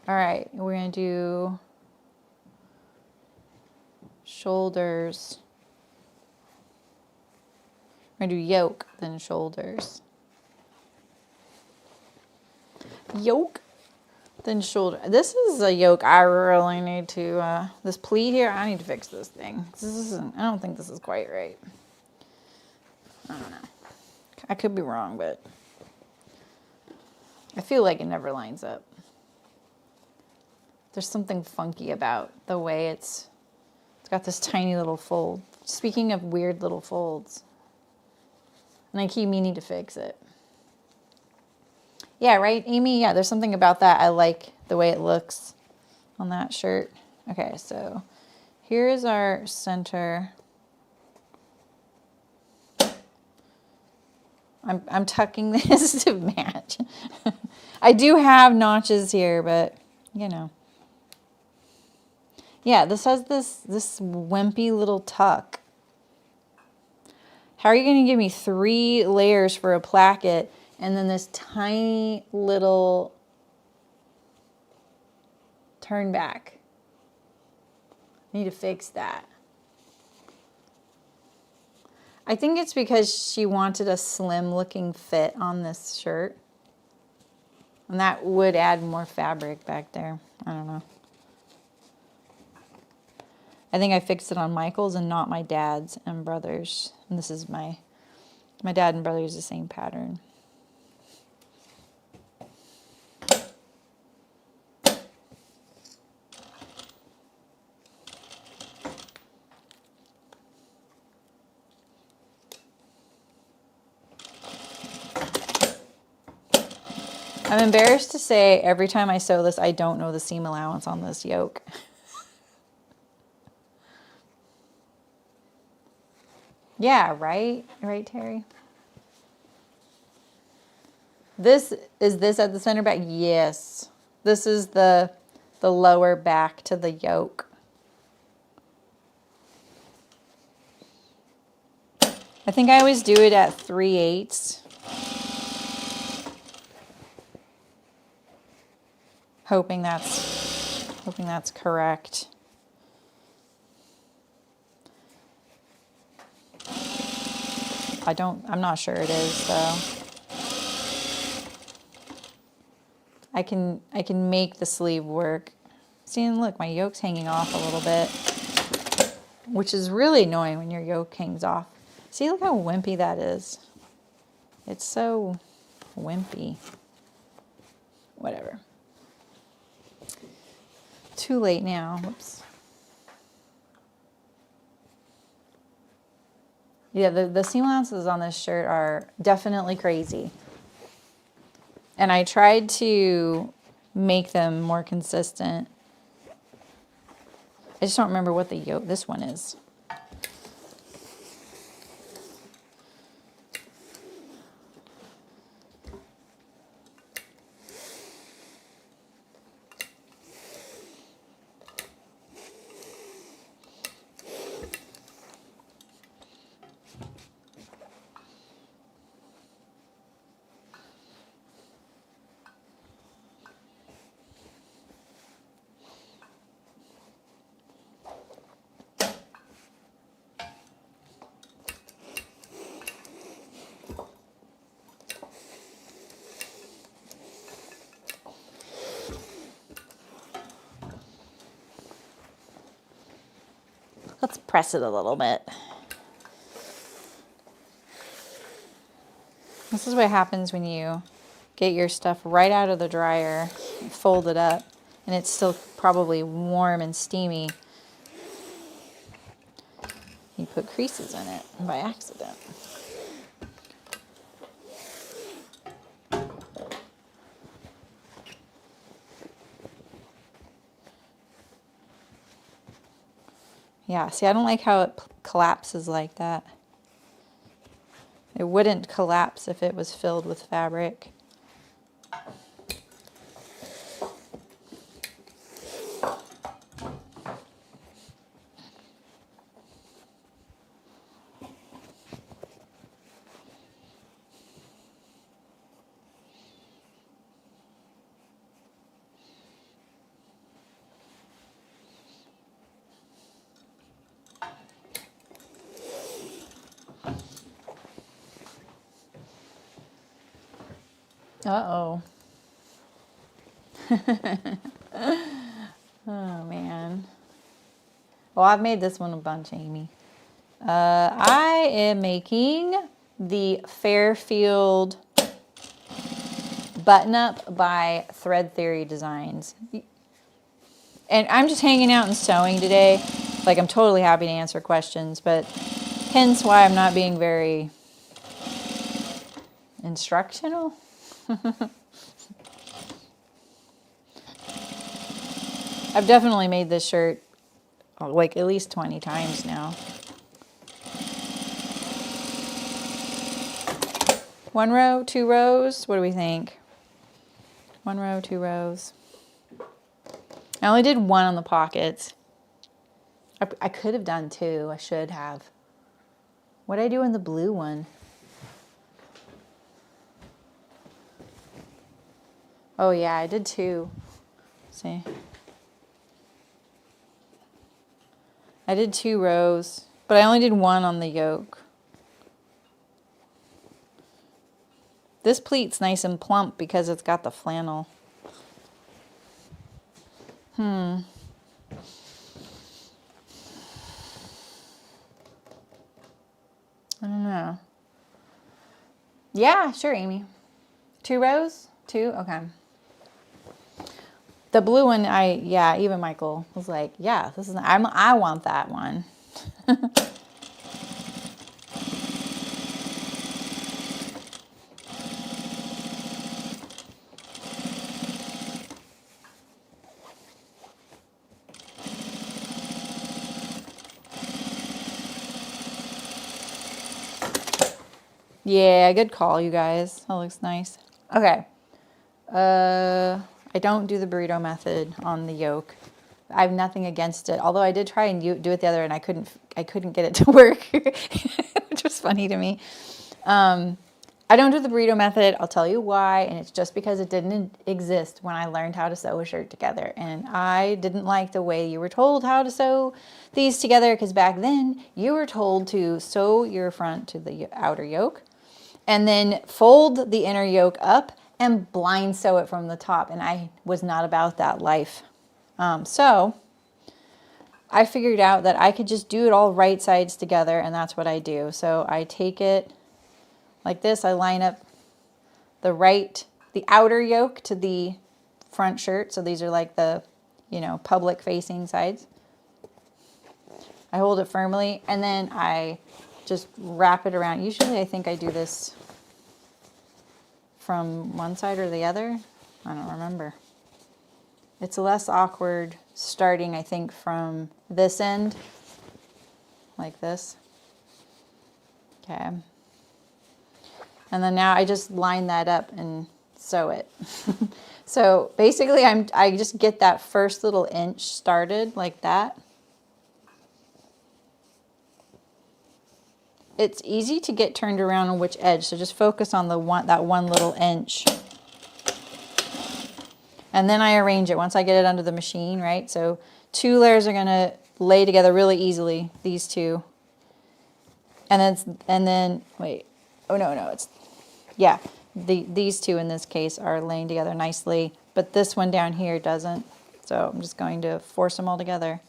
All right, we're going to do shoulders. We're going to do yoke, then shoulders. Yoke, then shoulder. This is a yoke I really need to, this pleat here, I need to fix this thing. This isn't, I don't think this is quite right. I don't know. I could be wrong, but I feel like it never lines up. There's something funky about the way it's got this tiny little fold. Speaking of weird little folds, and I keep meaning to fix it. Yeah, right, Amy? Yeah, there's something about that. I like the way it looks on that shirt. Okay, so here's our center. I'm tucking this to match. I do have notches here, but you know. Yeah, this has this wimpy little tuck. How are you going to give me 3 layers for a placket and then this tiny little turn back? I need to fix that. I think it's because she wanted a slim looking fit on this shirt. And that would add more fabric back there. I don't know. I think I fixed it on Michael's and not my dad's and brother's. And this is my dad and brother's the same pattern. I'm embarrassed to say every time I sew this, I don't know the seam allowance on this yoke. Yeah, right? Right, Terry? Is this at the center back? Yes. This is the lower back to the yoke. I think I always do it at 3/8. Hoping that's correct. I'm not sure it is though. I can make the sleeve work. See, and look, my yoke's hanging off a little bit, which is really annoying when your yoke hangs off. See, look how wimpy that is. It's so wimpy. whatever. Too late now. Whoops. Yeah, the seam allowances on this shirt are definitely crazy. And I tried to make them more consistent. I just don't remember what the yoke, this one is. Let's press it a little bit. This is what happens when you get your stuff right out of the dryer, fold it up, and it's still probably warm and steamy. You put creases in it by accident. Yeah, see, I don't like how it collapses like that. It wouldn't collapse if it was filled with fabric. Uh-oh. Oh, man. Well, I've made this one a bunch, Amy. I am making the Fairfield button-up by Thread Theory Designs. And I'm just hanging out and sewing today. Like, I'm totally happy to answer questions, but hence why I'm not being very instructional. I've definitely made this shirt like at least 20 times now. One row, 2 rows, what do we think? 1 row, 2 rows. I only did 1 on the pockets. I could have done 2, I should have. What did I do in the blue one? Oh yeah, I did 2. See? I did 2 rows, but I only did 1 on the yoke. This pleat's nice and plump because it's got the flannel. I don't know. Yeah, sure, Amy. 2 rows? 2? Okay. The blue one, yeah, even Michael was like, yeah, this is, I want that one. Yeah, good call, you guys. That looks nice. Okay. I don't do the burrito method on the yoke. I have nothing against it. Although I did try and do it the other, and I couldn't get it to work, which was funny to me. I don't do the burrito method. I'll tell you why, and it's just because it didn't exist when I learned how to sew a shirt together, and I didn't like the way you were told how to sew these together, because back then you were told to sew your front to the outer yoke, and then fold the inner yoke up and blind sew it from the top, and I was not about that life. So I figured out that I could just do it all right sides together, and that's what I do. So I take it like this. I line up the outer yoke to the front shirt. So these are like the, you know, public facing sides. I hold it firmly and then I just wrap it around. Usually I think I do this from one side or the other. I don't remember. It's less awkward starting, I think, from this end, like this. Okay. And then now I just line that up and sew it. So basically I just get that first little inch started like that. It's easy to get turned around on which edge, so just focus on that one little inch. And then I arrange it once I get it under the machine, right? So 2 layers are gonna lay together really easily, these two. And then wait, oh no, it's, yeah, these two in this case are laying together nicely, but this one down here doesn't. So I'm just going to force them all together.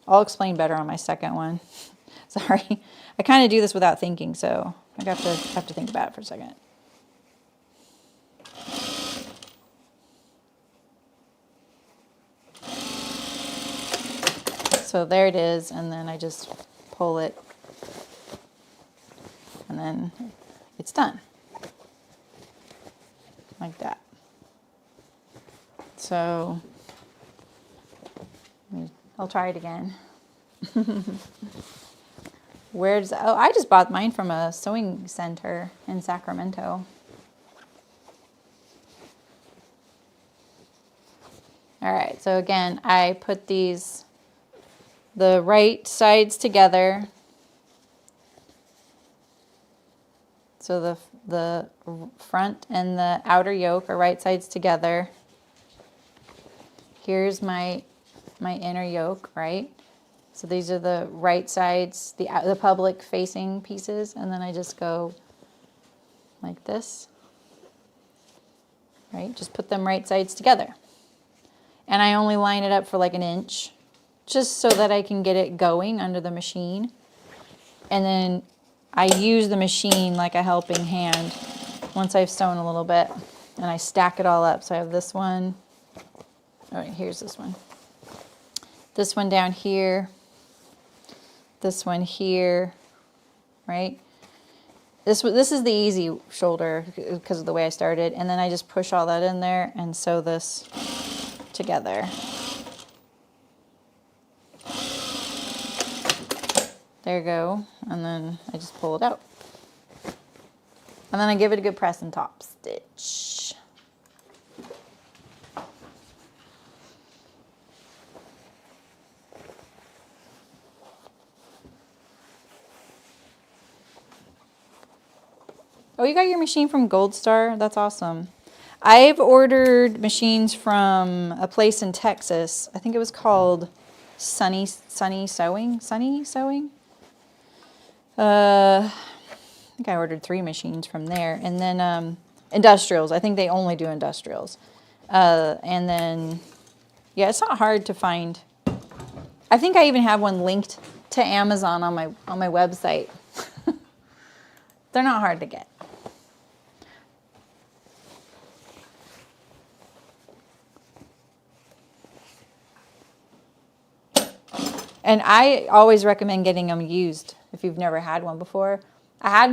I'll explain better on my second one. Sorry, I kind of do this without thinking, so I have to think about it for a second. So there it is, and then I just pull it, and then it's done. Like that. So I'll try it again. Oh, I just bought mine from a sewing center in Sacramento. All right, so again, I put the right sides together. So the front and the outer yoke are right sides together. Here's my inner yoke, right? So these are the right sides, the public facing pieces, and then I just go like this, right? Just put them right sides together. And I only line it up for like an inch, just so that I can get it going under the machine. And then I use the machine like a helping hand once I've sewn a little bit, and I stack it all up. So I have this one. All right, here's this one. This one down here. This one here, right? This is the easy shoulder because of the way I started. And then I just push all that in there and sew this together. There you go. And then I just pull it out. And then I give it a good press and top stitch. Oh, you got your machine from Gold Star? That's awesome. I've ordered machines from a place in Texas. I think it was called Sunny Sewing. I think I ordered 3 machines from there. And then industrials. I think they only do industrials. And then, yeah, it's not hard to find. I think I even have one linked to Amazon on my website. They're not hard to get. And I always recommend getting them used if you've never had one before. I had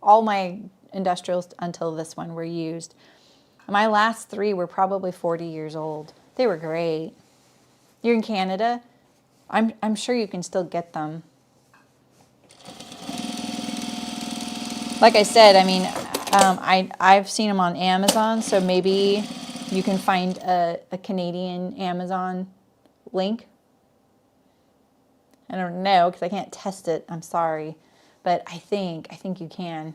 all my industrials until this one were used. My last 3 were probably 40 years old. They were great. You're in Canada? I'm sure you can still get them. Like I said, I mean, I've seen them on Amazon, so maybe you can find a Canadian Amazon link. I don't know because I can't test it. I'm sorry, but I think you can.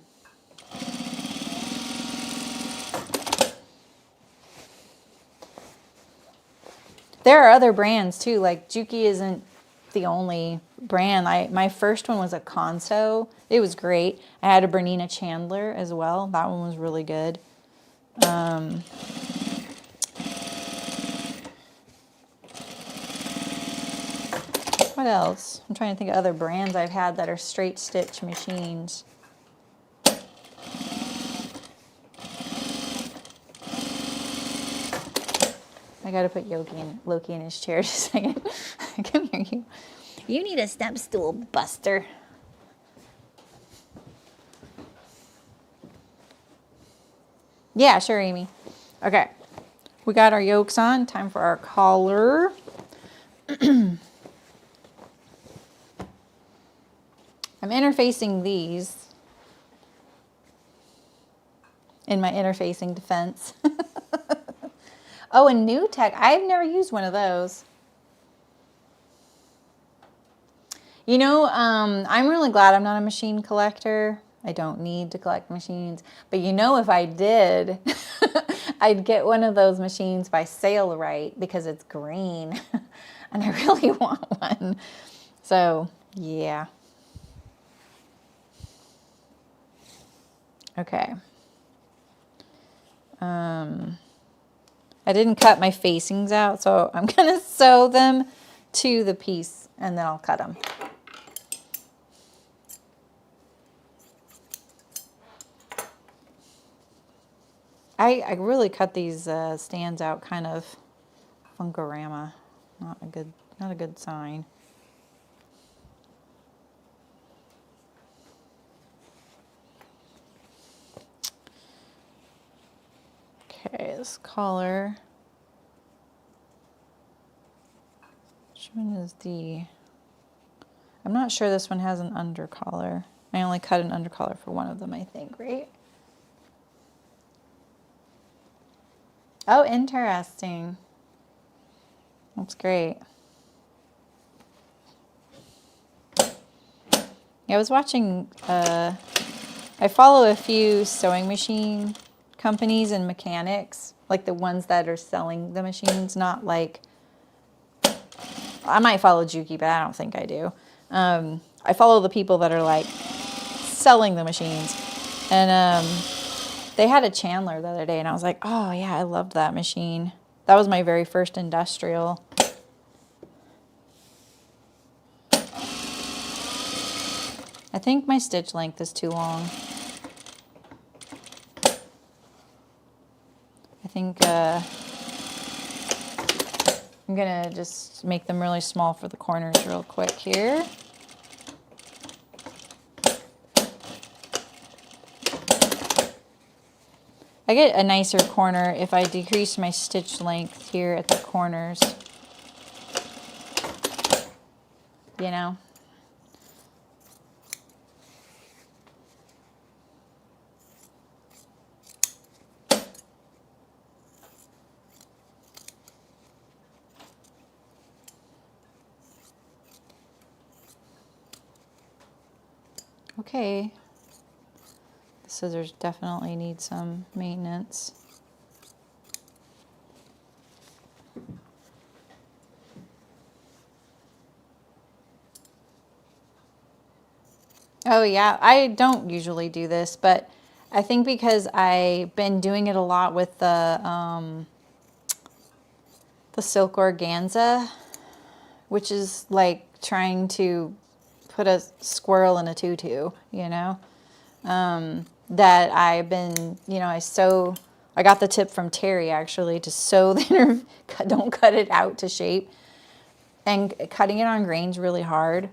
There are other brands too. Like Juki isn't the only brand. My first one was a Conso. It was great. I had a Bernina Chandler as well. That one was really good. What else? I'm trying to think of other brands I've had that are straight stitch machines. I gotta put Loki in his chair just a second. Come here, you. You need a step stool, Buster. Yeah, sure, Amy. Okay. We got our yolks on. Time for our collar. I'm interfacing these in my interfacing defense. Oh, and new tech. I've never used one of those. You know, I'm really glad I'm not a machine collector. I don't need to collect machines. But you know, if I did, I'd get one of those machines by Saremy because it's green. And I really want one. So, yeah. Okay. I didn't cut my facings out, so I'm going to sew them to the piece and then I'll cut them. I really cut these stands out kind of funkorama. Not a good sign. Okay, this collar. Which one is the... I'm not sure this one has an under collar. I only cut an under collar for one of them, I think, right? Oh, interesting. That's great. Yeah, I was watching, I follow a few sewing machine companies and mechanics, like the ones that are selling the machines, not like, I might follow Juki, but I don't think I do. I follow the people that are like selling the machines. And they had a Chandler the other day and I was like, oh yeah, I loved that machine. That was my very first industrial. I think my stitch length is too long. I think I'm gonna just make them really small for the corners real quick here. I get a nicer corner if I decrease my stitch length here at the corners. You know? Okay. The scissors definitely need some maintenance. Oh yeah, I don't usually do this, but I think because I've been doing it a lot with the silk organza, which is like trying to put a squirrel in a tutu, you know, that I've been, you know, I got the tip from Terry actually to sew the don't cut it out to shape, and cutting it on grain's really hard.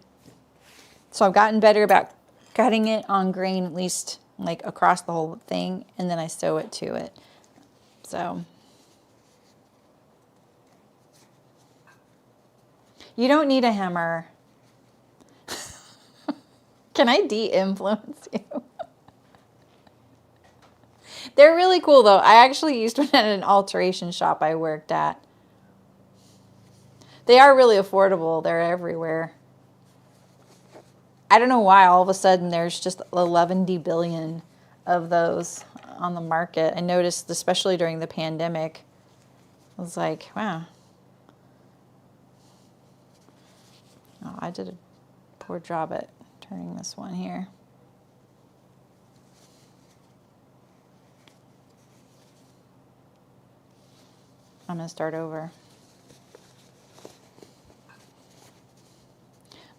So I've gotten better about cutting it on grain, at least like across the whole thing, and then I sew it to it. So you don't need a hammer. Can I de-influence you? They're really cool though. I actually used one at an alteration shop I worked at. They are really affordable. They're everywhere. I don't know why all of a sudden there's just 11 billion of those on the market. I noticed, especially during the pandemic, I was like, wow. Oh, I did a poor job at turning this one here. I'm going to start over.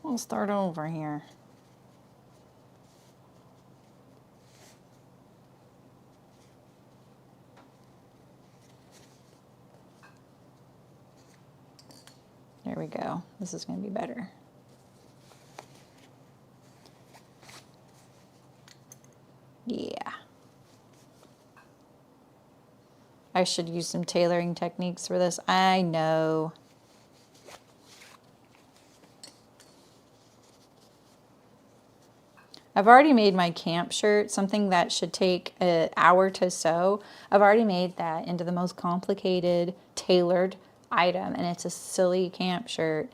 We'll start over here. There we go. This is going to be better. Yeah. I should use some tailoring techniques for this. I know. I've already made my camp shirt, something that should take an hour to sew. I've already made that into the most complicated, tailored item, and it's a silly camp shirt.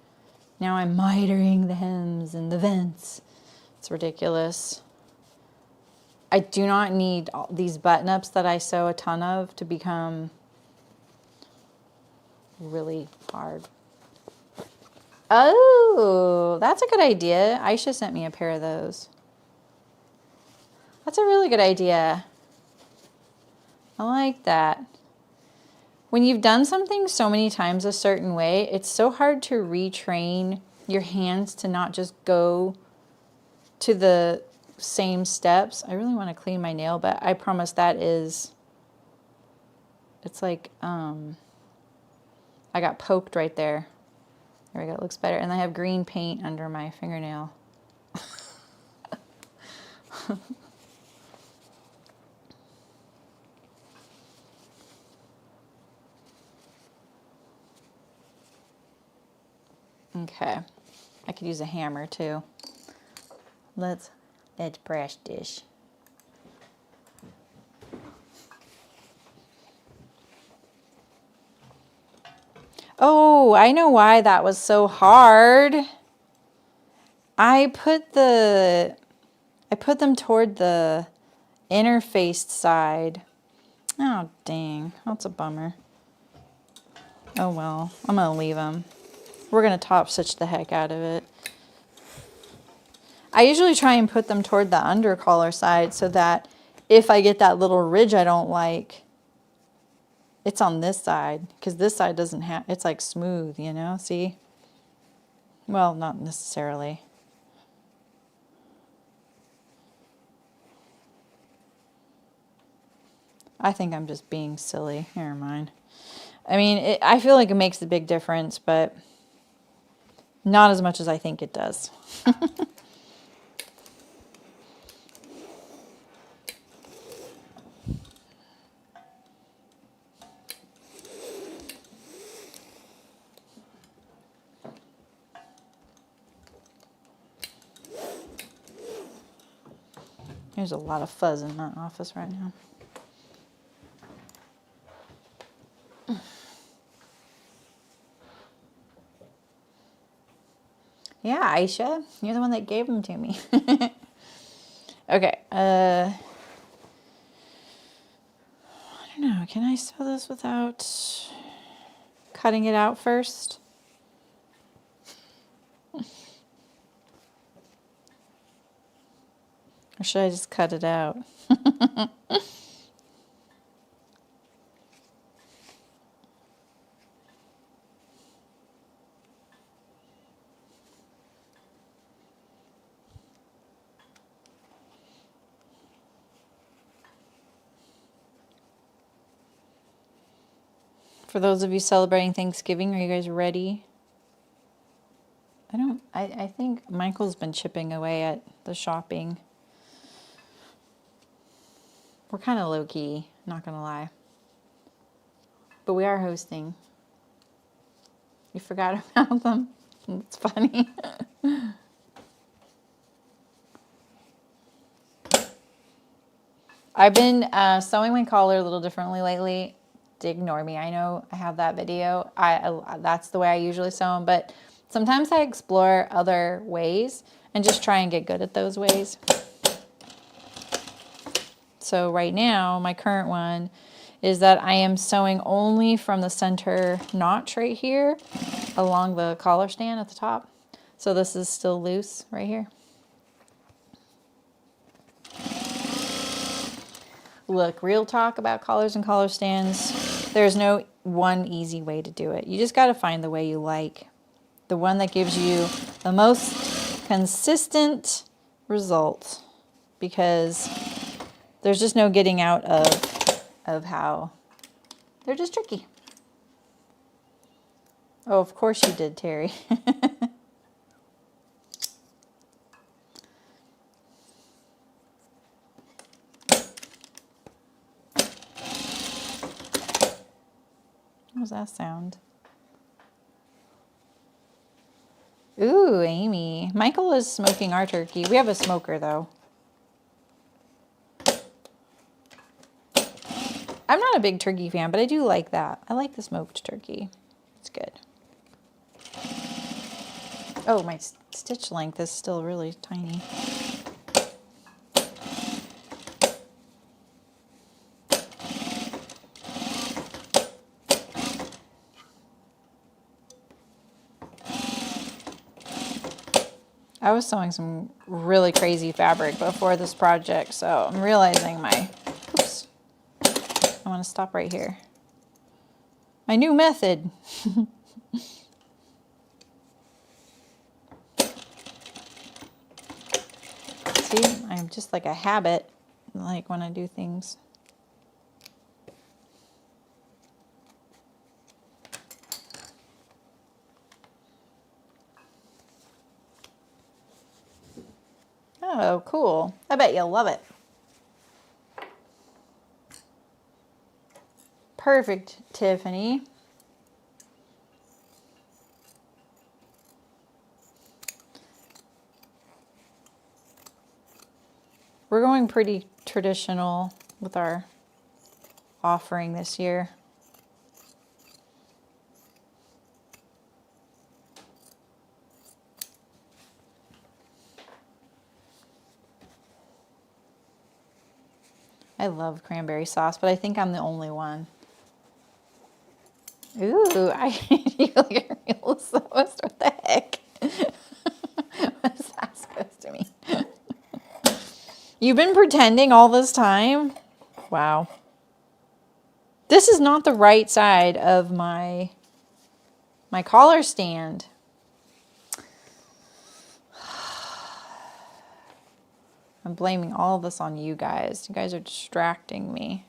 Now I'm mitering the hems and the vents. It's ridiculous. I do not need all these button-ups that I sew a ton of to become really hard. Oh, that's a good idea. Aisha sent me a pair of those. That's a really good idea. I like that. When you've done something so many times a certain way, it's so hard to retrain your hands to not just go to the same steps. I really want to clean my nail, but I promise that is, it's like, I got poked right there. There we go, it looks better. And I have green paint under my fingernail. Okay, I could use a hammer too. Let's practice. Oh, I know why that was so hard. I put them toward the interfaced side. Oh, dang, that's a bummer. Oh well, I'm gonna leave them. We're going to top stitch the heck out of it. I usually try and put them toward the under collar side so that if I get that little ridge I don't like, it's on this side, because this side doesn't have, it's like smooth, you know, see? Well, not necessarily. I think I'm just being silly. Never mind. I mean, I feel like it makes a big difference, but not as much as I think it does. There's a lot of fuzz in that office right now. Yeah, Aisha, you're the one that gave them to me. Okay, I don't know, can I sew this without cutting it out first? Or should I just cut it out? For those of you celebrating Thanksgiving, are you guys ready? I think Michael's been chipping away at the shopping. We're kind of low-key, not gonna lie. But we are hosting. You forgot about them? It's funny. I've been sewing my collar a little differently lately. Ignore me. I know I have that video. That's the way I usually sew them, but sometimes I explore other ways and just try and get good at those ways. So right now, my current one is that I am sewing only from the center notch right here along the collar stand at the top. So this is still loose right here. Look, real talk about collars and collar stands. There's no one easy way to do it. You just got to find the way you like. The one that gives you the most consistent result, because there's just no getting out of how they're just tricky. Oh, of course you did, Terry. What was that sound? Ooh, Amy. Michael is smoking our turkey. We have a smoker, though. I'm not a big turkey fan, but I do like that. I like the smoked turkey. It's good. Oh, my stitch length is still really tiny. I was sewing some really crazy fabric before this project, so I'm realizing oops, I want to stop right here. My new method. See, I'm just like a habit, like when I do things. Oh, cool. I bet you'll love it. Perfect, Tiffany. We're going pretty traditional with our offering this year. I love cranberry sauce, but I think I'm the only one. Ooh, you look at real sauce. What the heck? What's that supposed to mean? You've been pretending all this time? Wow. This is not the right side of my collar stand. I'm blaming all of this on you guys. You guys are distracting me.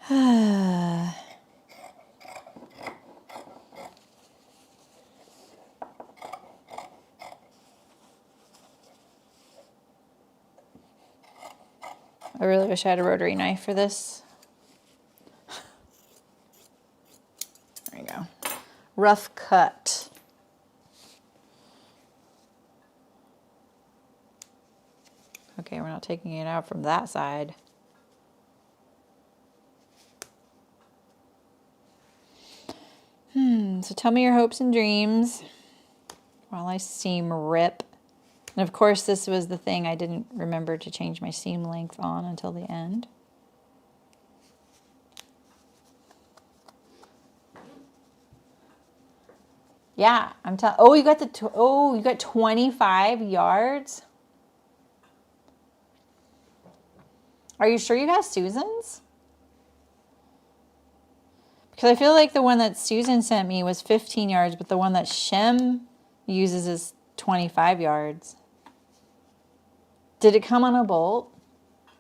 I really wish I had a rotary knife for this. There you go. Rough cut. Okay, we're not taking it out from that side. So tell me your hopes and dreams while I seam rip. And of course, this was the thing I didn't remember to change my seam length on until the end. Yeah, I'm telling. Oh, you got you got 25 yards. Are you sure you got Susan's? Because I feel like the one that Susan sent me was 15 yards, but the one that Shem uses is 25 yards. Did it come on a bolt?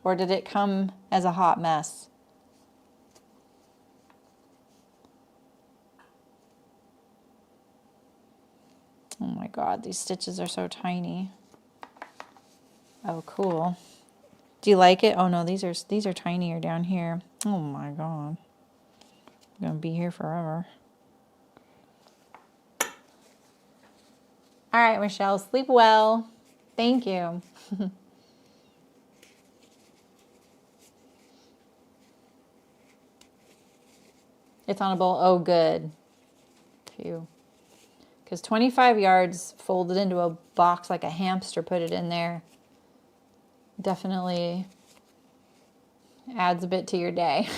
Or did it come as a hot mess? Oh my God, these stitches are so tiny. Oh, cool. Do you like it? Oh no, these are tinier down here. Oh my God. I'm gonna be here forever. All right, Michelle, sleep well. Thank you. It's on a bowl. Oh, good. Phew. Because 25 yards folded into a box like a hamster, put it in there. Definitely adds a bit to your day.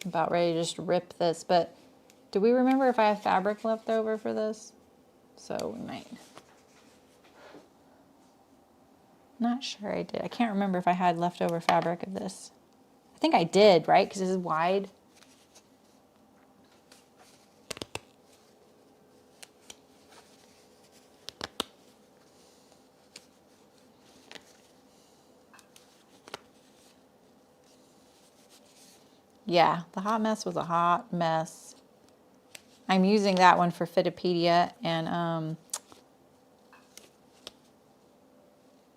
About ready to just rip this, but do we remember if I have fabric left over for this? So we might. Not sure I did. I can't remember if I had leftover fabric of this. I think I did, right? Because this is wide. Yeah, the hot mess was a hot mess. I'm using that one for Fittopedia, and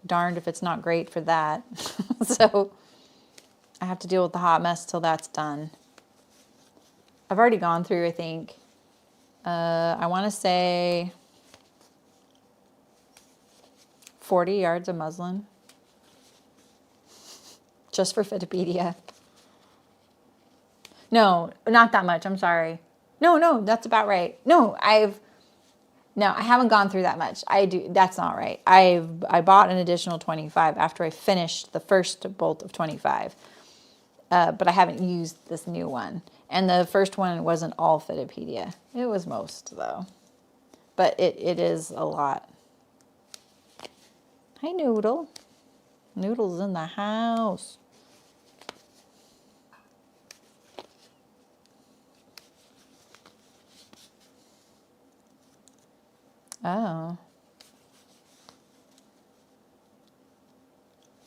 darned if it's not great for that. So I have to deal with the hot mess till that's done. I've already gone through, I think, I want to say 40 yards of muslin just for Fittopedia. No, not that much. I'm sorry. No, that's about right. No, I haven't gone through that much. That's not right. I bought an additional 25 after I finished the first bolt of 25. But I haven't used this new one. And the first one wasn't all Fittopedia. It was most, though. But it is a lot. Hi, Noodle. Noodle's in the house. Oh.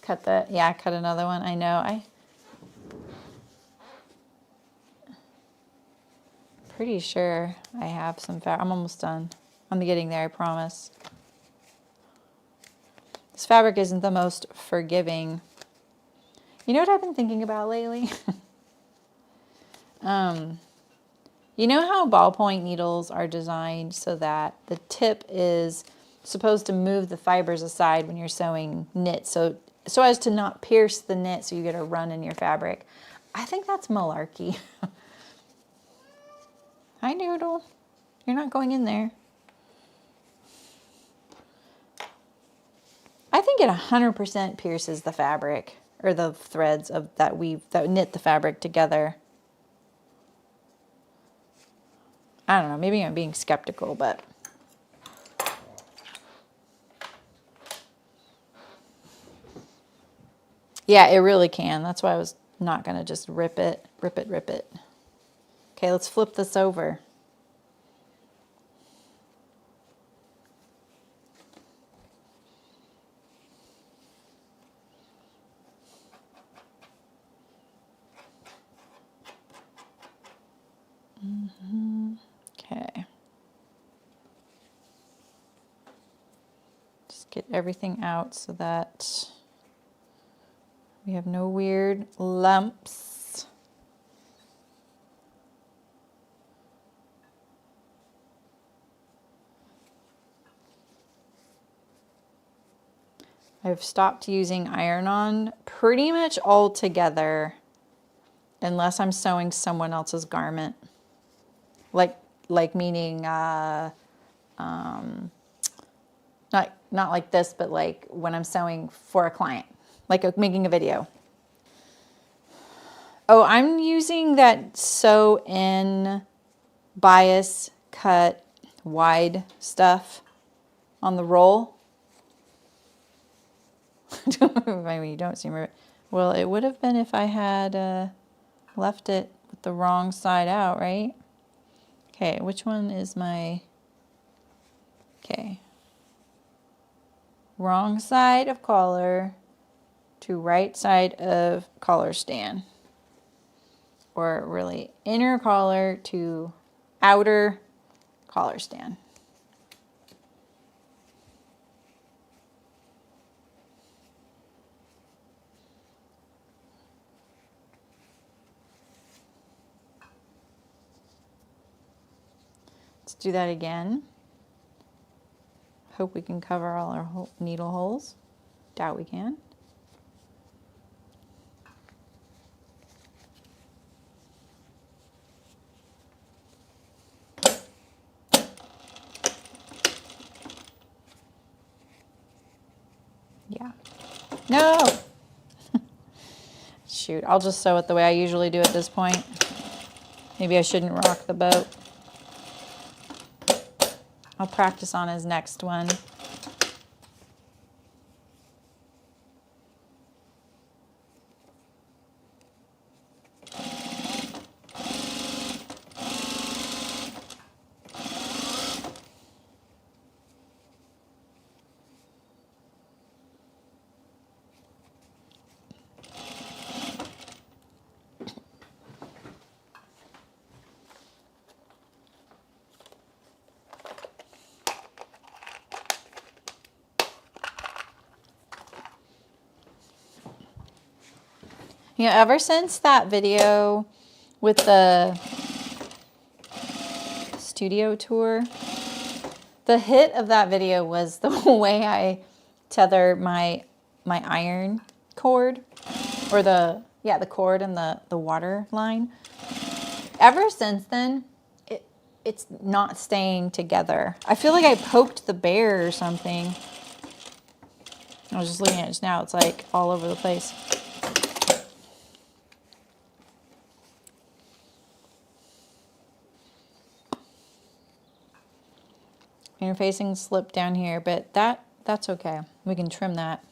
Cut another one. I know. Pretty sure I have some fabric. I'm almost done. I'm getting there, I promise. This fabric isn't the most forgiving. You know what I've been thinking about lately? You know how ballpoint needles are designed so that the tip is supposed to move the fibers aside when you're sewing knit, so as to not pierce the knit so you get a run in your fabric. I think that's malarkey. Hi, Noodle. You're not going in there. I think it 100% pierces the fabric, or the threads of that knit the fabric together. I don't know, maybe I'm being skeptical, but yeah, it really can. That's why I was not going to just rip it. Okay, let's flip this over. Okay. Just get everything out so that we have no weird lumps. I've stopped using iron-on pretty much altogether unless I'm sewing someone else's garment. Like meaning not like this, but like when I'm sewing for a client, like making a video. Oh, I'm using that sew in bias cut wide stuff on the roll. I mean, you don't seem right. Well, it would have been if I had left it with the wrong side out, right? Okay, which one is my... Okay. Wrong side of collar to right side of collar stand. Or really inner collar to outer collar stand. Let's do that again. Hope we can cover all our needle holes. Doubt we can. Yeah. No! Shoot, I'll just sew it the way I usually do at this point. Maybe I shouldn't rock the boat. I'll practice on his next one. You know, ever since that video with the studio tour, the hit of that video was the way I tether my iron cord, or the cord and the water line. Ever since then, it's not staying together. I feel like I poked the bear or something. I was just looking at it just now. It's like all over the place. Interfacing slipped down here, but that's okay. We can trim that.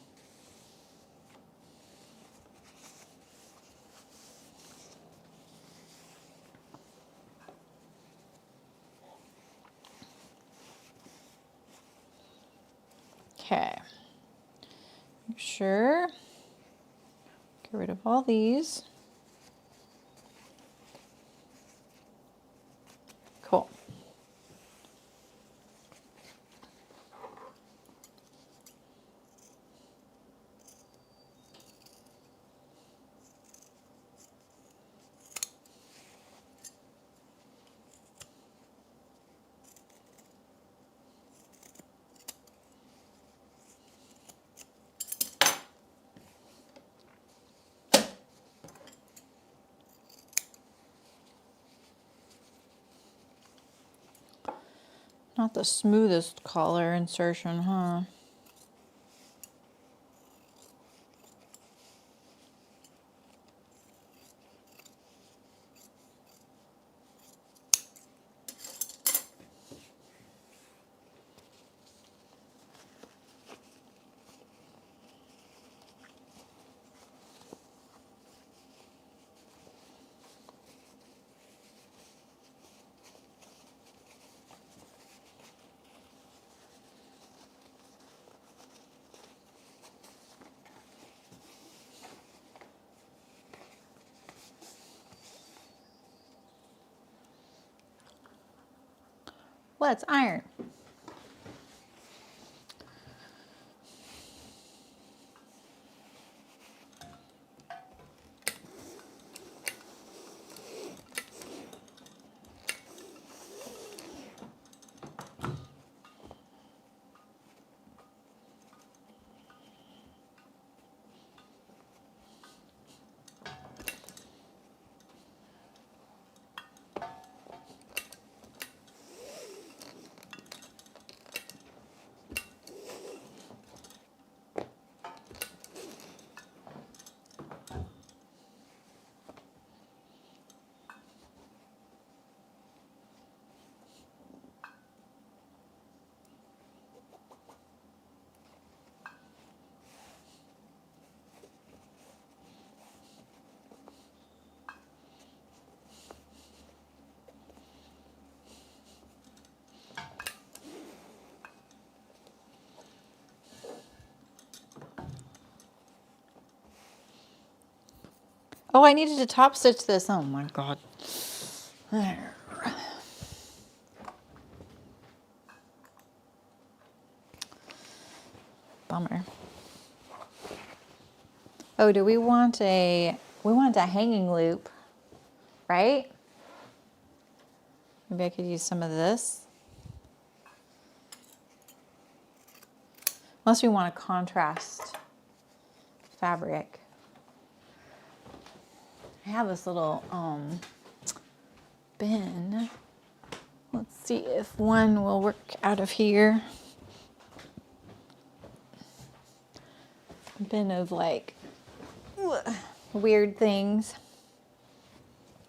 Okay. Make sure. Get rid of all these. Cool. Not the smoothest collar insertion, huh? Let's iron. Oh, I needed to top stitch this. Oh my God. There. Bummer. Oh, do we want a hanging loop, right? Maybe I could use some of this. Unless we want a contrast fabric. I have this little bin. Let's see if one will work out of here. A bin of like weird things.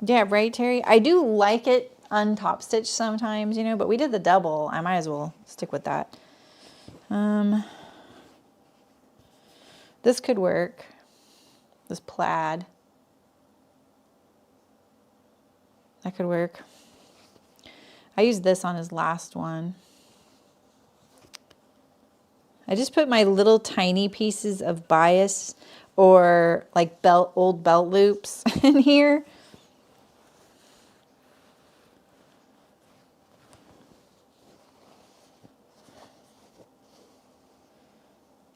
Yeah, right, Terry? I do like it untop stitched sometimes, you know, but we did the double. I might as well stick with that. This could work. This plaid. That could work. I used this on his last one. I just put my little tiny pieces of bias or like old belt loops in here.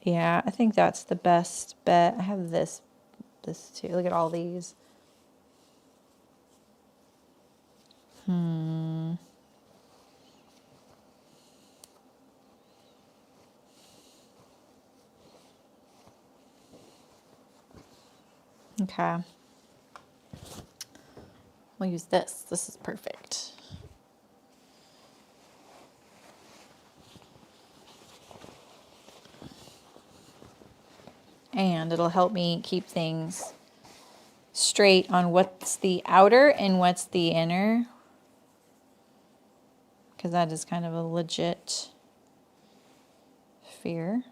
Yeah, I think that's the best bet. I have this this too. Look at all these. Okay. We'll use this. This is perfect. And it'll help me keep things straight on what's the outer and what's the inner, because that is kind of a legit fear.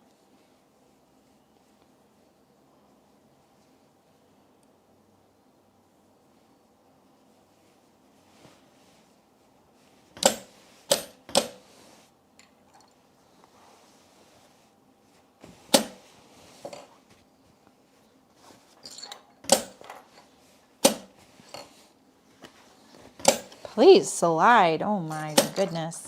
Please slide. Oh my goodness.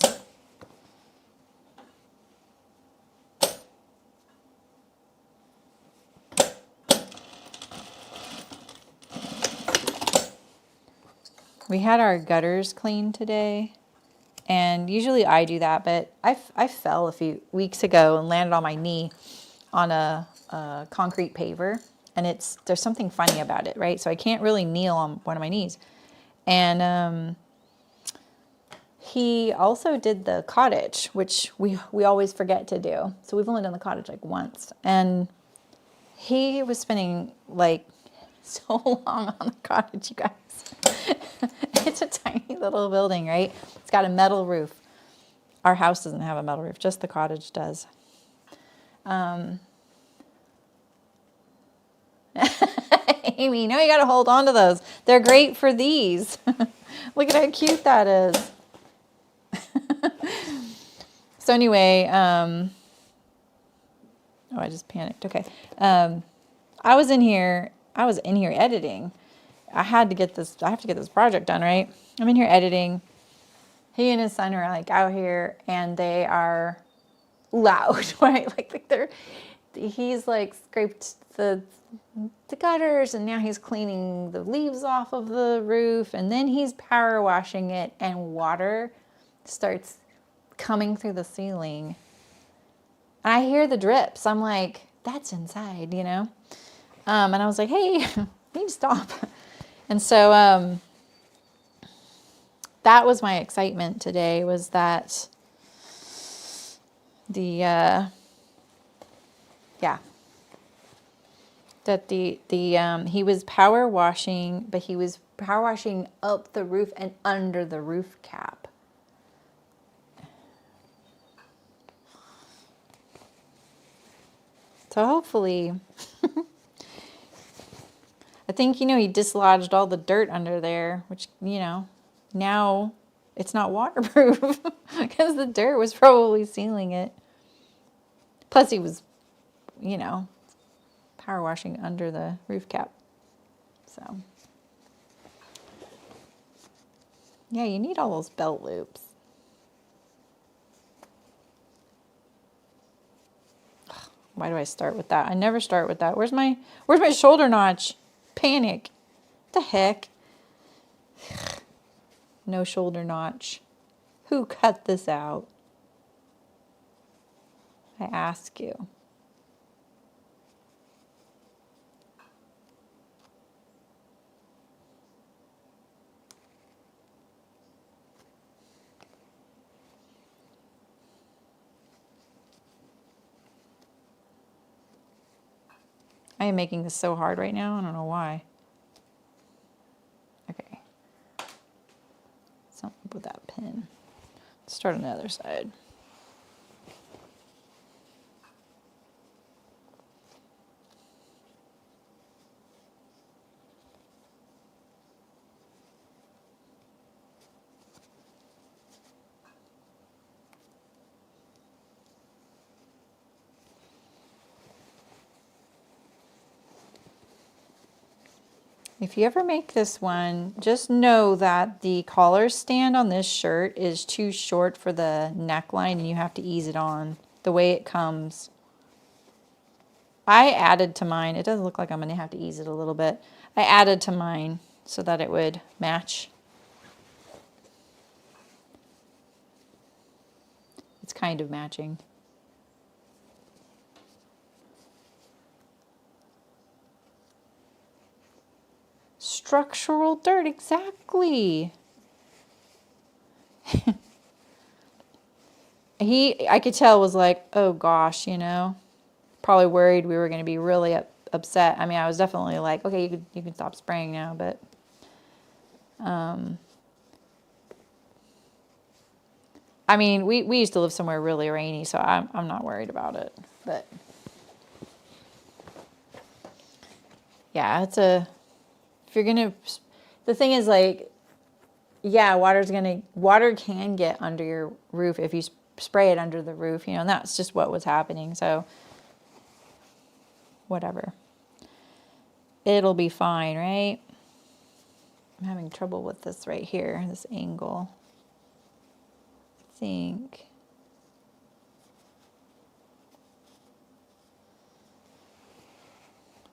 We had our gutters cleaned today, and usually I do that, but I fell a few weeks ago and landed on my knee on a concrete paver, and there's something funny about it, right? So I can't really kneel on one of my knees. And he also did the cottage, which we always forget to do. So we've only done the cottage like once, and he was spending like so long on the cottage, you guys. It's a tiny little building, right? It's got a metal roof. Our house doesn't have a metal roof, just the cottage does. Amy, no, you got to hold on to those. They're great for these. Look at how cute that is. So anyway, oh, I just panicked. Okay. I was in here editing. I have to get this project done, right? I'm in here editing. He and his son are like out here, and they are loud, right? He's like scraped the gutters, and now he's cleaning the leaves off of the roof, and then he's power washing it, and water starts coming through the ceiling. And I hear the drips. I'm like, that's inside, you know? And I was like, hey, you need to stop. And so that was my excitement today, was that he was power washing, but he was power washing up the roof and under the roof cap. So hopefully, I think, he dislodged all the dirt under there, which, now it's not waterproof because the dirt was probably sealing it. Plus he was, power washing under the roof cap. So, yeah, you need all those belt loops. Why do I start with that? I never start with that. Where's my shoulder notch? Panic. What the heck? No shoulder notch. Who cut this out? I ask you. I am making this so hard right now. I don't know why. Okay. Something with that pin. Let's start on the other side. If you ever make this one, just know that the collar stand on this shirt is too short for the neckline, and you have to ease it on the way it comes. I added to mine. It does look like I'm going to have to ease it a little bit. I added to mine so that it would match. It's kind of matching. Structural dirt, exactly. I could tell was like, oh gosh, you know, probably worried we were going to be really upset. I mean, I was definitely like, okay, you can stop spraying now, but I mean, we used to live somewhere really rainy, so I'm not worried about it. But yeah, if you're gonna, the thing is like, yeah, water can get under your roof if you spray it under the roof, you know, and that's just what was happening. So whatever, it'll be fine, right? I'm having trouble with this right here, this angle. I think.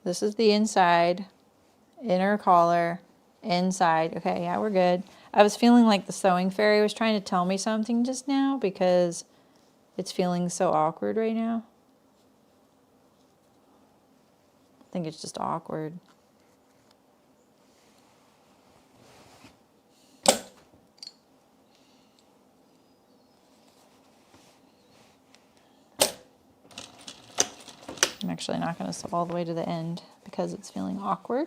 This is the inside, inner collar, inside. Okay, yeah, we're good. I was feeling like the sewing fairy was trying to tell me something just now because it's feeling so awkward right now. I think it's just awkward. I'm actually not going to sew all the way to the end because it's feeling awkward.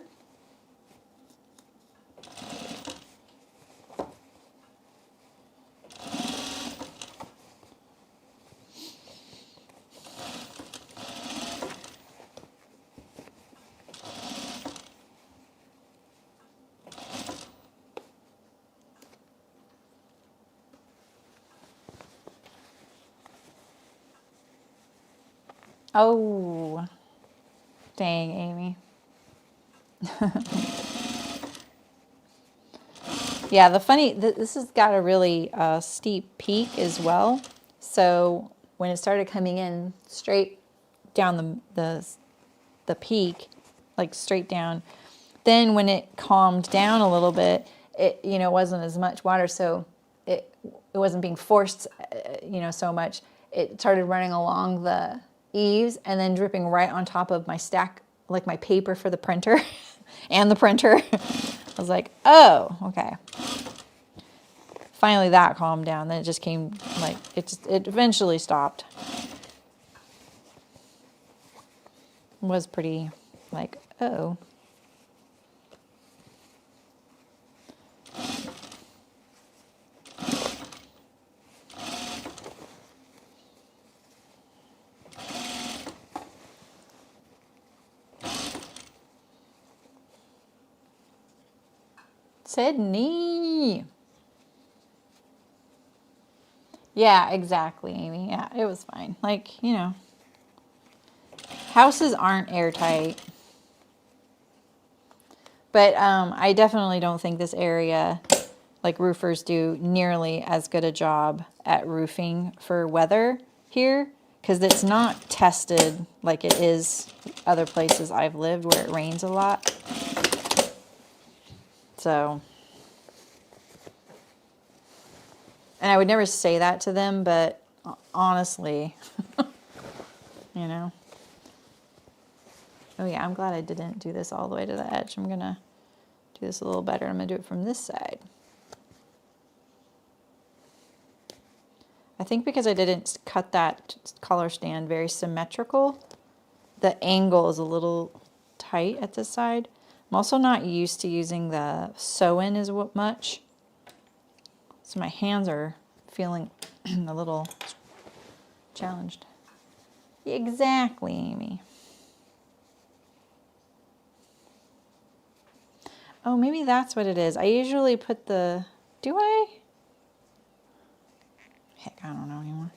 Oh, dang, Amy. Yeah, this has got a really steep peak as well. So when it started coming in straight down the peak, like straight down, then when it calmed down a little bit, it, you know, wasn't as much water, so it wasn't being forced, you know, so much. It started running along the eaves and then dripping right on top of my stack, like my paper for the printer and the printer. I was like, oh, okay. Finally that calmed down. Then it just came, like, it eventually stopped. It was pretty, like, oh. Sydney. Yeah, exactly, Amy. Yeah, it was fine. Like, you know, houses aren't airtight. But I definitely don't think this area, like roofers do nearly as good a job at roofing for weather here, because it's not tested like it is other places I've lived where it rains a lot. So, and I would never say that to them, but honestly, you know. Oh yeah, I'm glad I didn't do this all the way to the edge. I'm gonna do this a little better. I'm gonna do it from this side. I think because I didn't cut that collar stand very symmetrical, the angle is a little tight at this side. I'm also not used to using the sew-in as much, so my hands are feeling a little challenged. Exactly, Amy. Oh, maybe that's what it is. I usually put the, do I? Heck, I don't know anymore.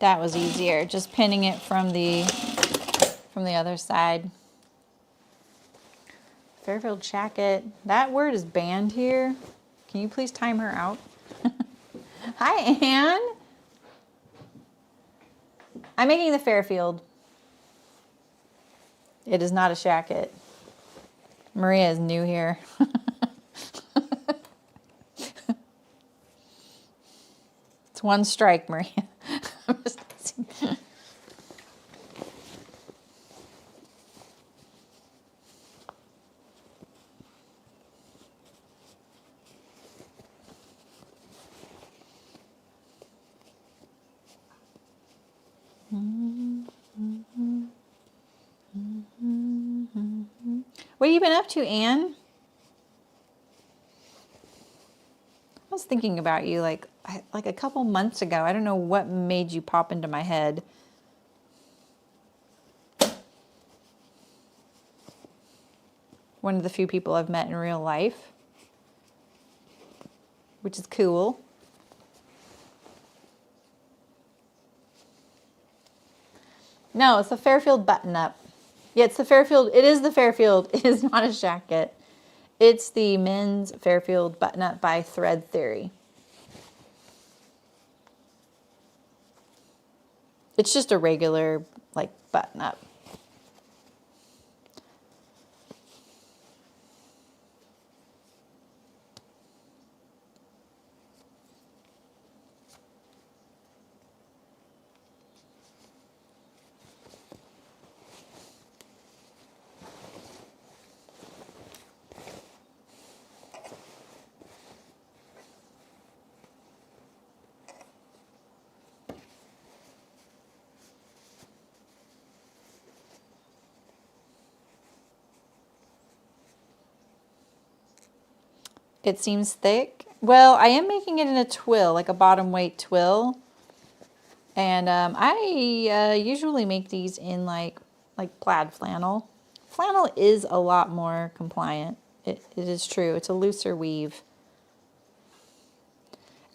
That was easier, just pinning it from the other side. Fairfield Shacket. That word is banned here. Can you please time her out? Hi, Anne. I'm making the Fairfield. It is not a shacket. Maria is new here. It's one strike, Maria. I'm just kidding. What have you been up to, Anne? I was thinking about you like a couple months ago. I don't know what made you pop into my head. One of the few people I've met in real life, which is cool. No, it's the Fairfield button-up. Yeah, it's the Fairfield. It is the Fairfield. It is not a jacket. It's the men's Fairfield button-up by Thread Theory. It's just a regular, like, button-up. It seems thick. Well, I am making it in a twill, like a bottom weight twill. And I usually make these in like plaid flannel. Flannel is a lot more compliant. It is true. It's a looser weave.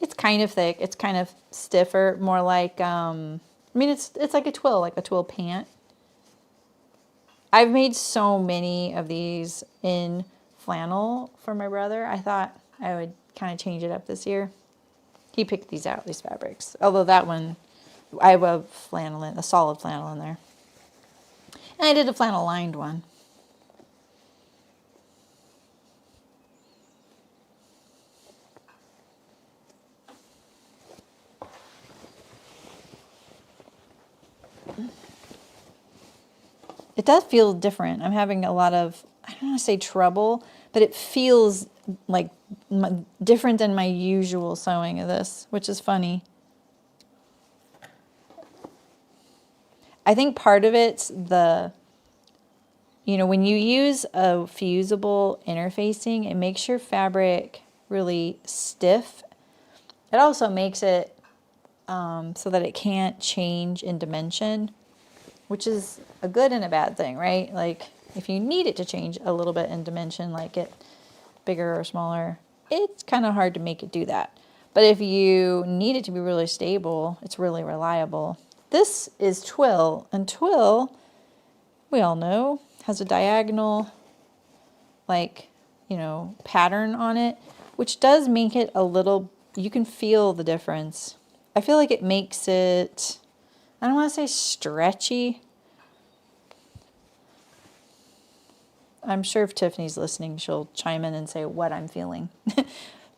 It's kind of thick. It's kind of stiffer, more like, I mean, it's like a twill pant. I've made so many of these in flannel for my brother. I thought I would kind of change it up this year. He picked these out, these fabrics. Although that one, I have a flannel, a solid flannel in there. And I did a flannel lined one. It does feel different. I'm having a lot of, I don't want to say trouble, but it feels like different than my usual sewing of this, which is funny. I think part of it's the, you know, when you use a fusible interfacing, it makes your fabric really stiff. It also makes it so that it can't change in dimension, which is a good and a bad thing, right? Like if you need it to change a little bit in dimension, like get bigger or smaller, it's kind of hard to make it do that. But if you need it to be really stable, it's really reliable. This is twill, and twill, we all know, has a diagonal, like, you know, pattern on it, which does make it a little, you can feel the difference. I feel like it makes it, I don't want to say stretchy. I'm sure if Tiffany's listening, she'll chime in and say what I'm feeling.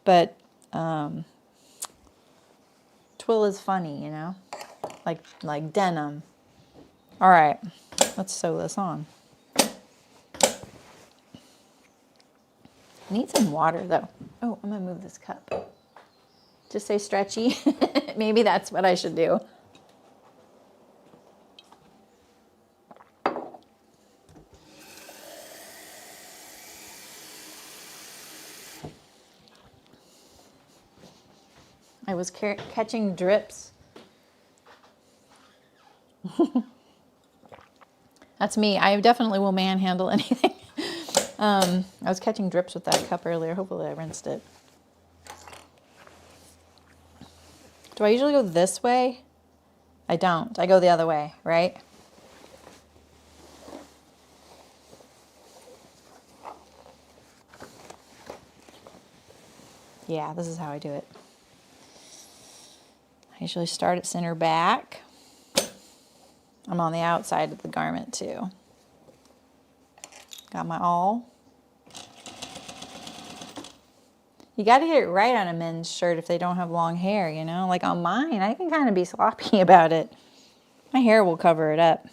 But twill is funny, you know, like denim. All right, let's sew this on. I need some water though. Oh, I'm gonna move this cup. Just say stretchy. Maybe that's what I should do. I was catching drips. That's me. I definitely will manhandle anything. I was catching drips with that cup earlier. Hopefully I rinsed it. Do I usually go this way? I don't. I go the other way, right? Yeah, this is how I do it. I usually start at center back. I'm on the outside of the garment too. Got my awl. You got to get it right on a men's shirt if they don't have long hair, you know? Like on mine, I can kind of be sloppy about it. My hair will cover it up.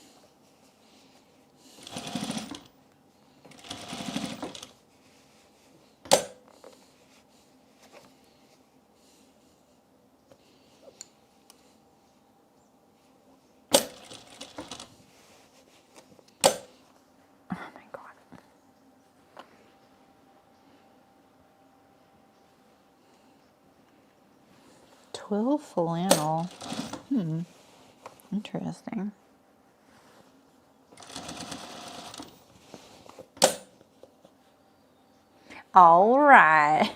Oh my God. Twill flannel. Interesting. All right.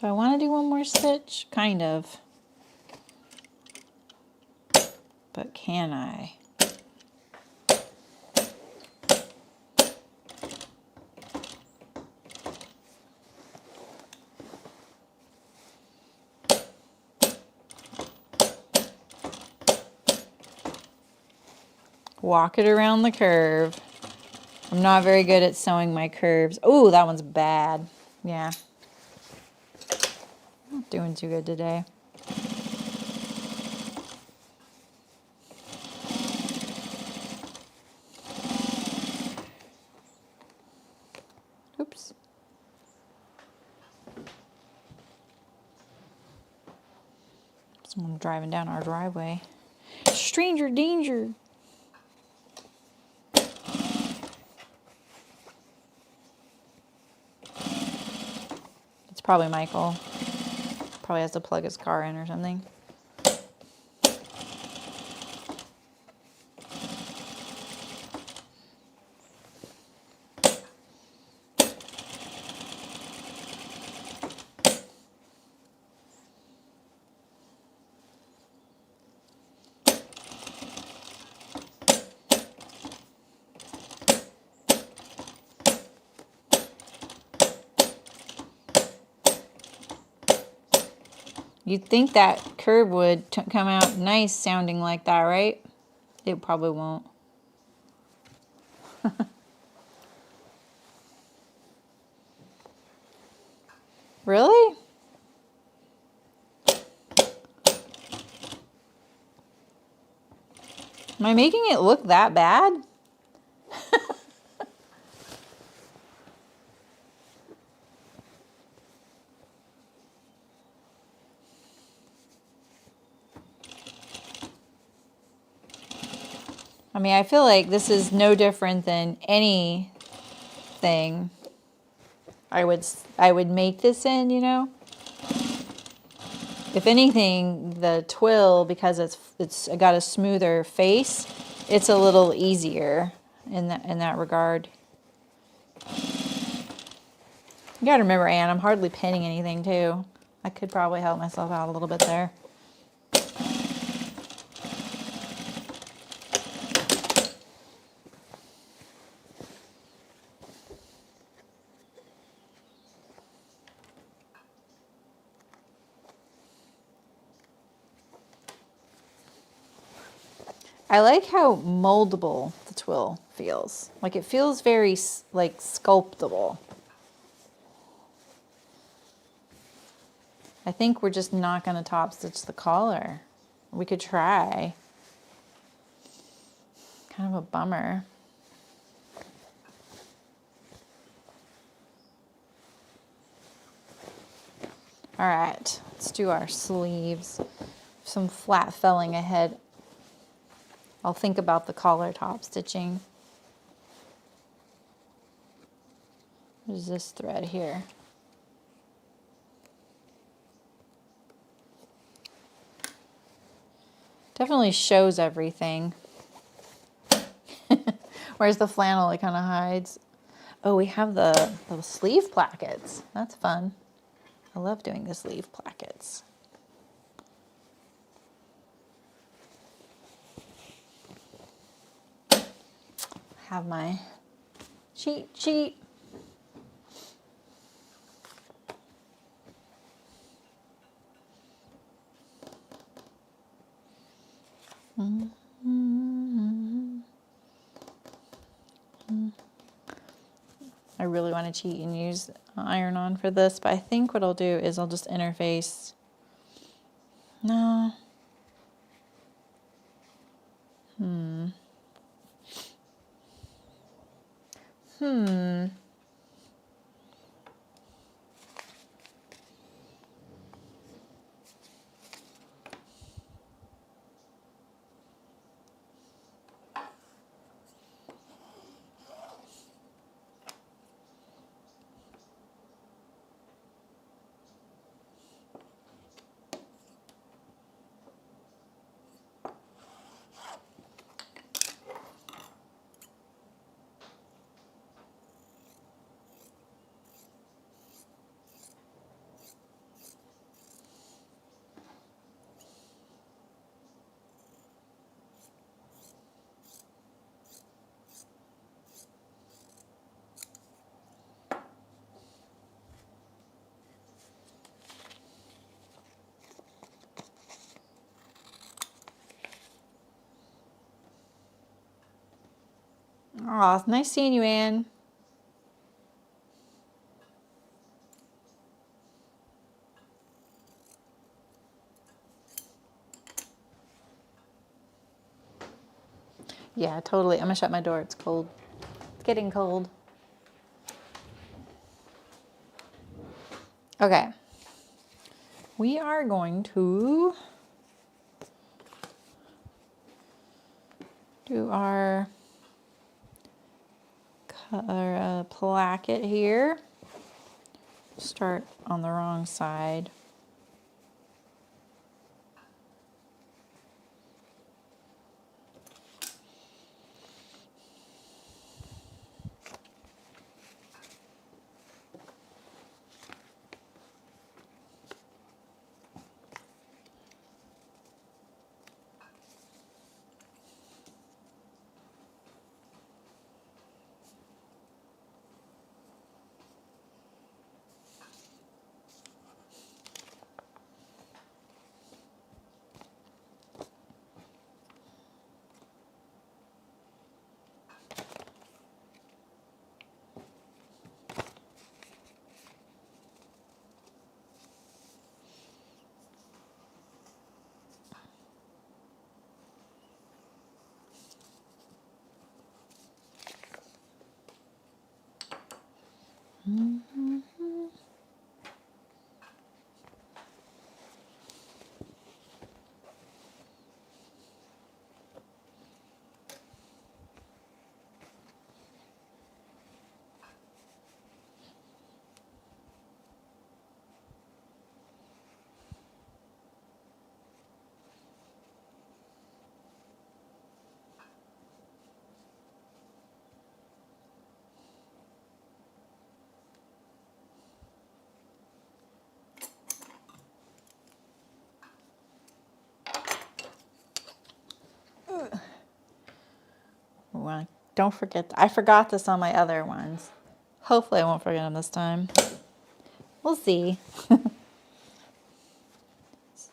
Do I want to do one more stitch? Kind of. But can I? Walk it around the curve. I'm not very good at sewing my curves. Oh, that one's bad. Yeah. Not doing too good today. Oops. Someone driving down our driveway. Stranger danger. It's probably Michael. Probably has to plug his car in or something. You'd think that curve would come out nice sounding like that, right? It probably won't. Really? Am I making it look that bad? I mean, I feel like this is no different than anything I would make this in, you know? If anything, the twill, because it's got a smoother face, it's a little easier in that regard. You gotta remember, Anne, I'm hardly pinning anything too. I could probably help myself out a little bit there. I like how moldable the twill feels. Like it feels very like sculptable. I think we're just not going to top stitch the collar. We could try. Kind of a bummer. All right, let's do our sleeves. Some flat felling ahead. I'll think about the collar top stitching. What is this thread here? Definitely shows everything. Whereas the flannel, it kind of hides. Oh, we have the sleeve plackets. That's fun. I love doing the sleeve plackets. Have my cheat sheet. I really want to cheat and use iron-on for this, but I think what I'll do is I'll just interface. No. Aw, it's nice seeing you, Anne. Yeah, totally. I'm gonna shut my door. It's cold. It's getting cold. Okay. We are going to do our placket here. Start on the wrong side. Well, don't forget. I forgot this on my other ones. Hopefully I won't forget them this time. We'll see. So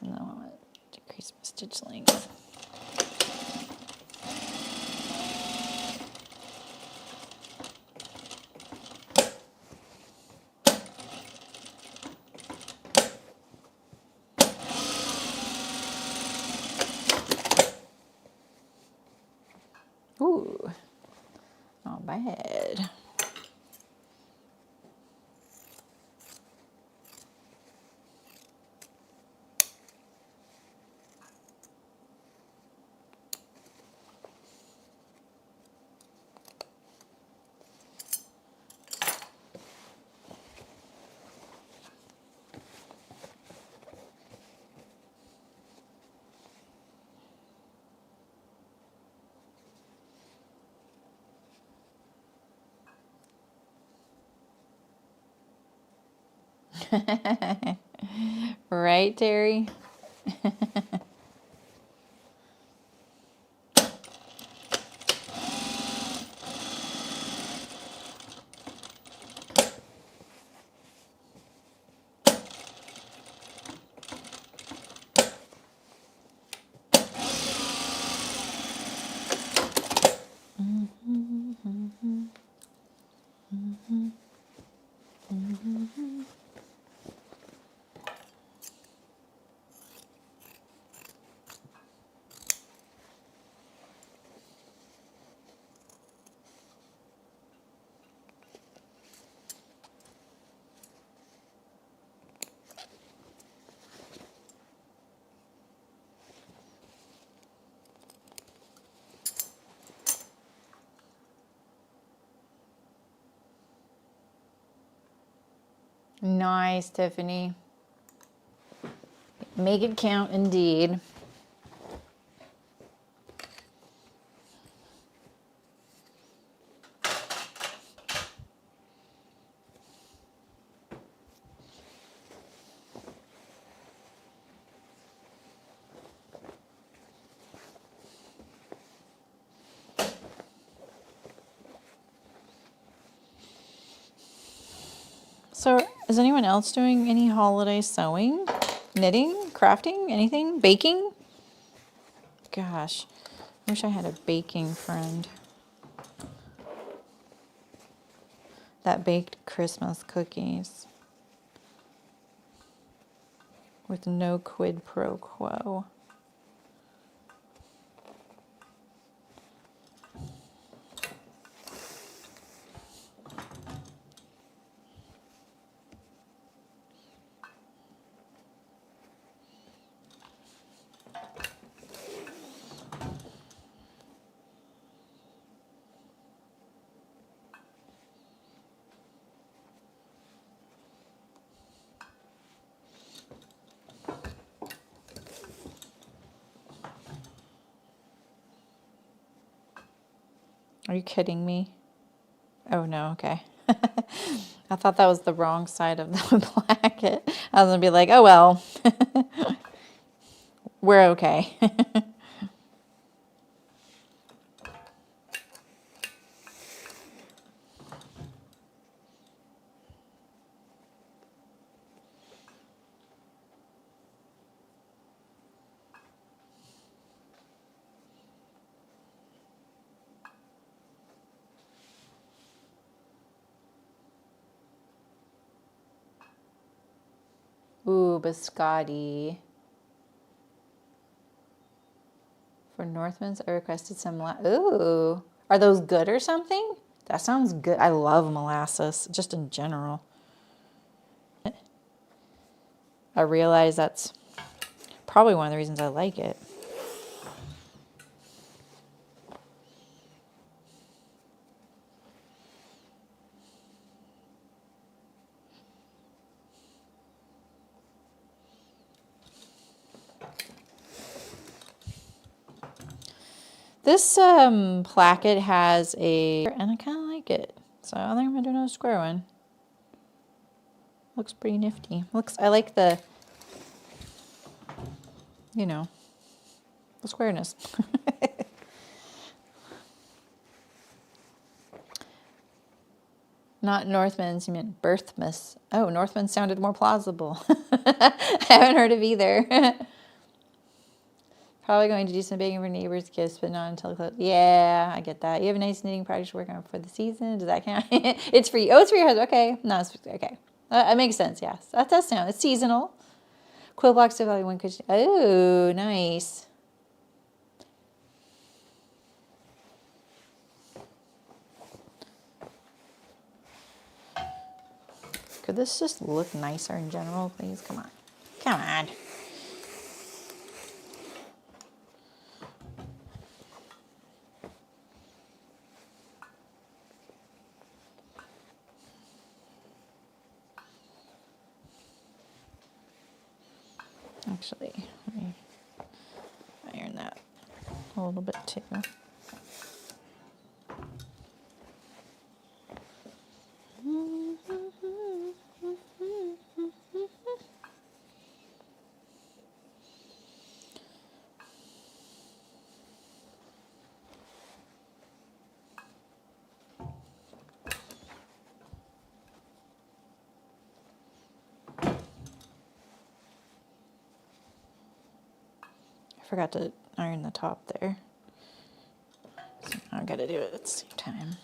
now I want to decrease my stitch length. Ooh, not bad. Right, Terry? Nice, Tiffany. Make it count indeed. So, is anyone else doing any holiday sewing, knitting, crafting, anything, baking? Gosh, I wish I had a baking friend that baked Christmas cookies with no quid pro quo. Are you kidding me? Oh no, okay. I thought that was the wrong side of the blanket. I was gonna be like, oh well, we're okay. Ooh, biscotti. For Northman's, I requested some. Ooh, are those good or something? That sounds good. I love molasses, just in general. I realize that's probably one of the reasons I like it. This placket has a, and I kind of like it. So I think I'm gonna do another square one. Looks pretty nifty. I like the, you know, the squareness. Not Northman's, you meant Birthmas. Oh, Northman sounded more plausible. I haven't heard of either. Probably going to do some baking for neighbors' gifts, but not until close. Yeah, I get that. You have a nice knitting project working on for the season. Does that count? It's for you. Oh, it's for your husband. Okay. No, it's okay. It makes sense. Yes, that does sound. It's seasonal. Quill blocks to value one cushion. Oh, nice. Could this just look nicer in general, please? Come on. Come on. Actually, let me iron that a little bit too. forgot to iron the top there. So I gotta do it at the same time.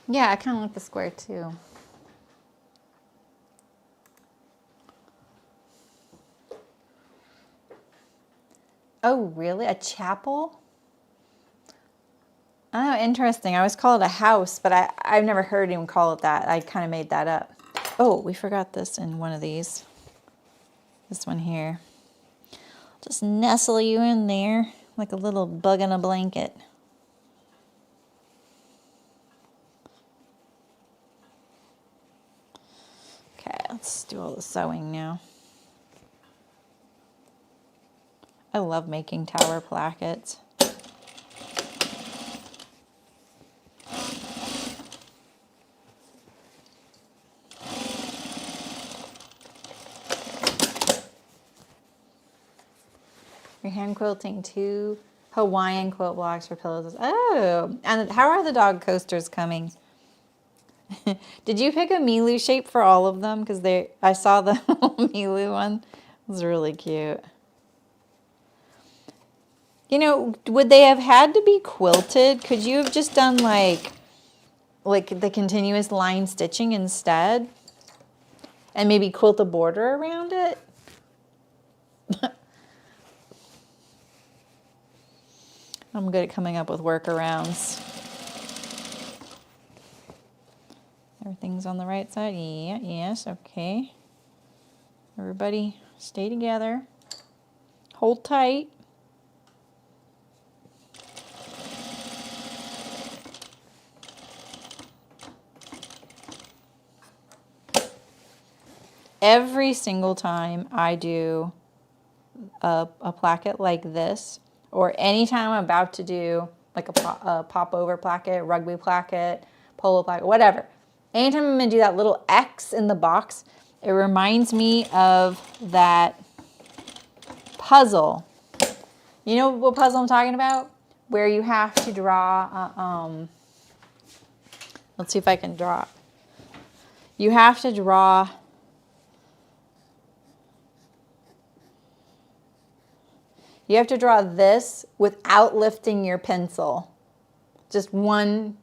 Yeah, I kind of like the square too. Oh, really? A chapel? Oh, interesting. I always call it a house, but I've never heard anyone call it that. I kind of made that up. Oh, we forgot this in one of these. This one here. Just nestle you in there like a little bug in a blanket. Okay, let's do all the sewing now. I love making tower plackets. You're hand quilting 2 Hawaiian quilt blocks for pillows. Oh, and how are the dog coasters coming? Did you pick a Milu shape for all of them? Because I saw the Milu one. It was really cute. You know, would they have had to be quilted? Could you have just done like the continuous line stitching instead? And maybe quilt a border around it? I'm good at coming up with workarounds. Everything's on the right side? Yeah, yes, okay. Everybody stay together. Hold tight. Every single time I do a placket like this, or anytime I'm about to do like a pop over placket, rugby placket, polo placket, whatever. Anytime I'm gonna do that little X in the box, it reminds me of that puzzle. You know what puzzle I'm talking about? Where you have to draw, let's see if I can draw. You have to draw this without lifting your pencil. Just one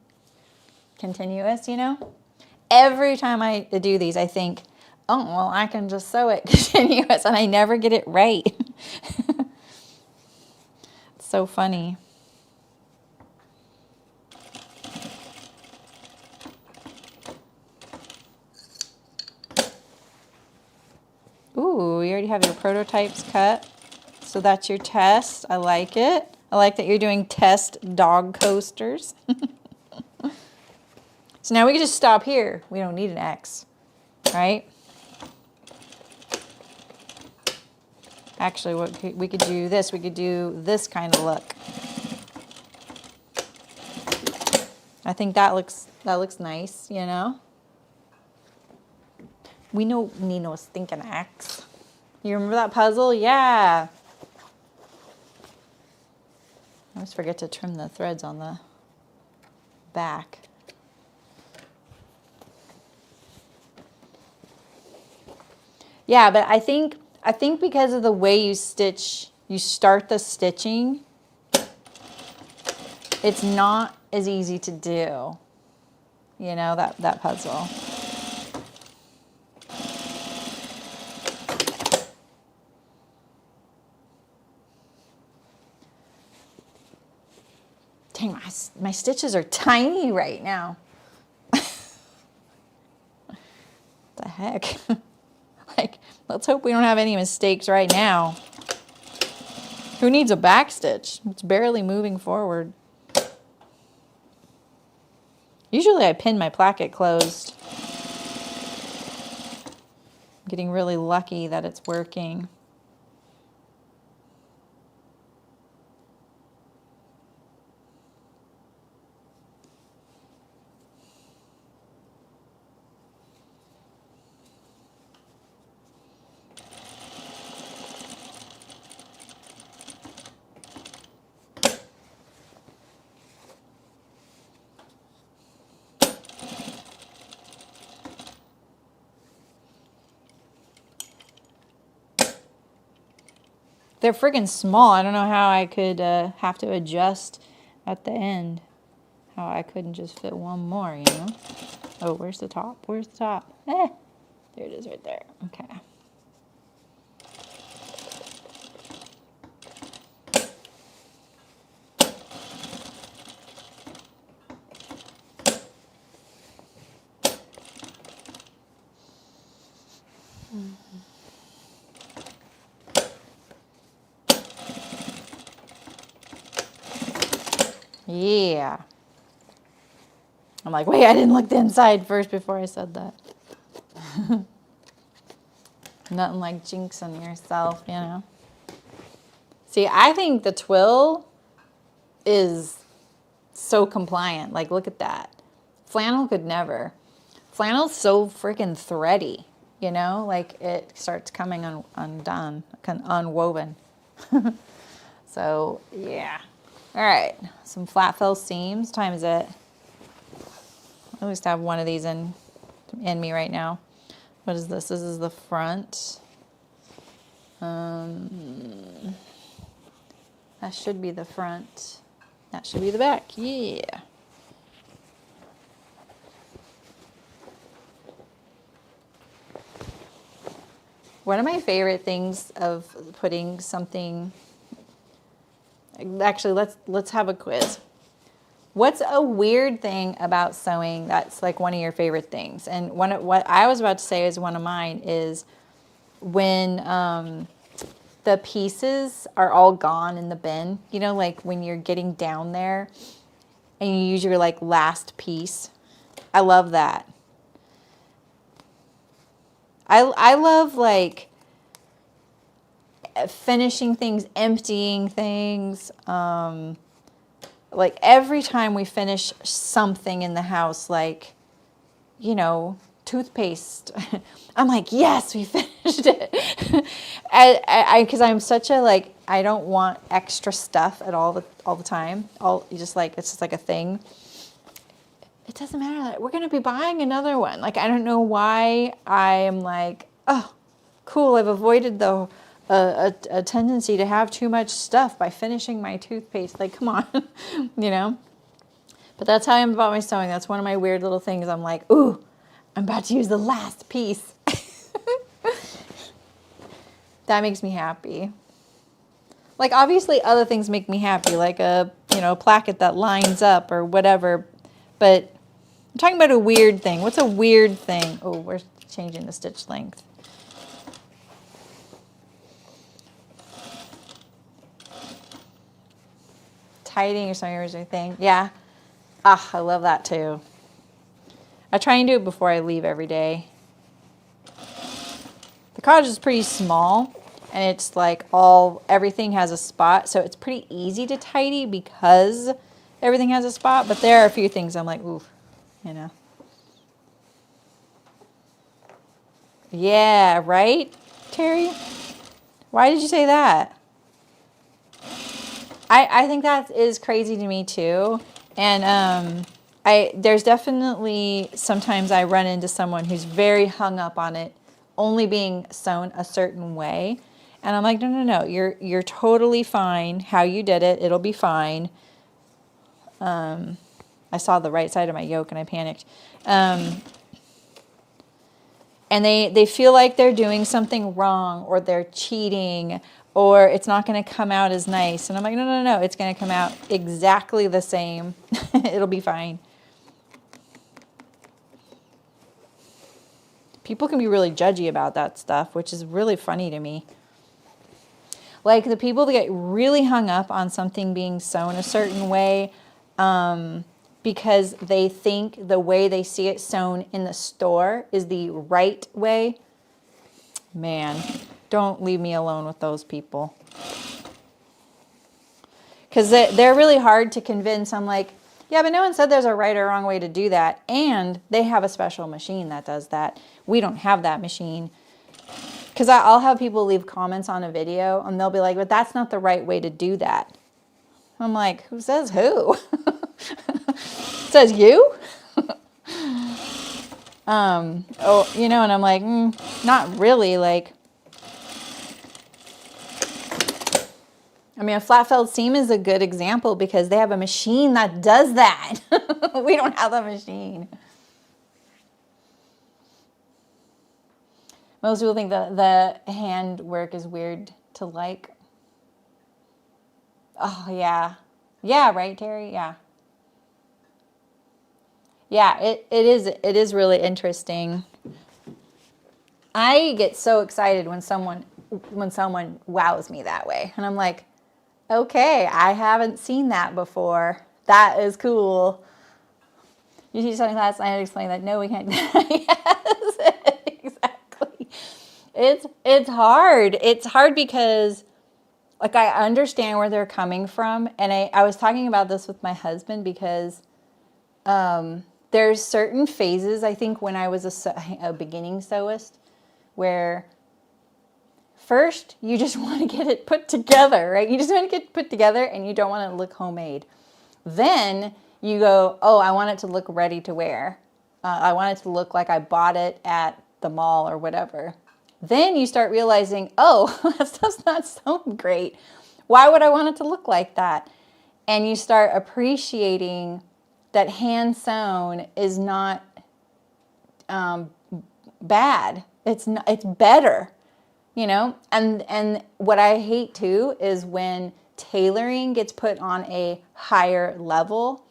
continuous, you know? Every time I do these, I think, oh, well, I can just sew it continuous, and I never get it right. It's so funny. Ooh, you already have your prototypes cut. So that's your test. I like it. I like that you're doing test dog coasters. So now we can just stop here. We don't need an X, right? Actually, we could do this. We could do this kind of look. I think that looks nice, you know? We know Nino was thinking X. You remember that puzzle? Yeah. I always forget to trim the threads on the back. Yeah, but I think because of the way you start the stitching, it's not as easy to do. You know, that puzzle. Dang, my stitches are tiny right now. The heck? Like, let's hope we don't have any mistakes right now. Who needs a back stitch? It's barely moving forward. Usually I pin my placket closed. I'm getting really lucky that it's working. They're friggin' small. I don't know how I could have to adjust at the end. How I couldn't just fit one more, you know? Oh, where's the top? Where's the top? There it is right there. Okay. Yeah. I'm like, wait, I didn't look the inside first before I said that. Nothing like jinxing yourself, you know. See, I think the twill is so compliant. Like, look at that. Flannel could never. Flannel's so freaking thready, you know? Like, it starts coming undone, unwoven. So, yeah. All right, some flat fill seams. Time is it? I always have one of these in me right now. What is this? This is the front. That should be the front. That should be the back. Yeah. One of my favorite things of putting something. Actually, let's have a quiz. What's a weird thing about sewing that's like one of your favorite things? And what I was about to say is one of mine is when the pieces are all gone in the bin. You know, like when you're getting down there and you use your like last piece. I love that. I love like finishing things, emptying things. Like every time we finish something in the house, like, you know, toothpaste, I'm like, yes, we finished it. Because I'm such a, like, I don't want extra stuff at all the time. It's just like a thing. It doesn't matter. We're going to be buying another one. Like, I don't know why I am like, oh, cool. I've avoided a tendency to have too much stuff by finishing my toothpaste. Like, come on, you know? But that's how I am about my sewing. That's one of my weird little things. I'm like, ooh, I'm about to use the last piece. That makes me happy. Like, obviously other things make me happy, like a, you know, placket that lines up or whatever. But I'm talking about a weird thing. What's a weird thing? Oh, we're changing the stitch length. Tidying or something or anything. Yeah. Ah, I love that too. I try and do it before I leave every day. The cottage is pretty small and it's like everything has a spot. So it's pretty easy to tidy because everything has a spot. But there are a few things I'm like, ooh, you know. Yeah, right, Terry? Why did you say that? I think that is crazy to me too. And there's definitely sometimes I run into someone who's very hung up on it only being sewn a certain way. And I'm like, no, no, no, you're totally fine how you did it. It'll be fine. I saw the right side of my yoke and I panicked. And they feel like they're doing something wrong, or they're cheating, or it's not going to come out as nice. And I'm like, no, no, no, it's going to come out exactly the same. It'll be fine. People can be really judgy about that stuff, which is really funny to me. Like the people that get really hung up on something being sewn a certain way, because they think the way they see it sewn in the store is the right way. Man, don't leave me alone with those people. Because they're really hard to convince. I'm like, yeah, but no one said there's a right or wrong way to do that. And they have a special machine that does that. We don't have that machine. Because I'll have people leave comments on a video and they'll be like, but that's not the right way to do that. I'm like, who says who? Says you? Oh, you know, and I'm like, not really. Like, I mean, a flat felled seam is a good example because they have a machine that does that. We don't have a machine. Most people think the hand work is weird to like. Oh, yeah. Yeah, right, Terry? Yeah. Yeah, it is really interesting. I get so excited when someone wows me that way. And I'm like, okay, I haven't seen that before. That is cool. You teach something class, I had to explain that. No, we can't. Yes, exactly. It's hard. It's hard because, like, I understand where they're coming from. And I was talking about this with my husband because there's certain phases, I think, when I was a beginning sewist, where first you just want to get it put together, right? You just want to get it put together and you don't want it to look homemade. Then you go, oh, I want it to look ready to wear. I want it to look like I bought it at the mall or whatever. Then you start realizing, oh, that stuff's not sewn great. Why would I want it to look like that? And you start appreciating that hand sewn is not bad. It's better, you know? And what I hate too is when tailoring gets put on a higher level,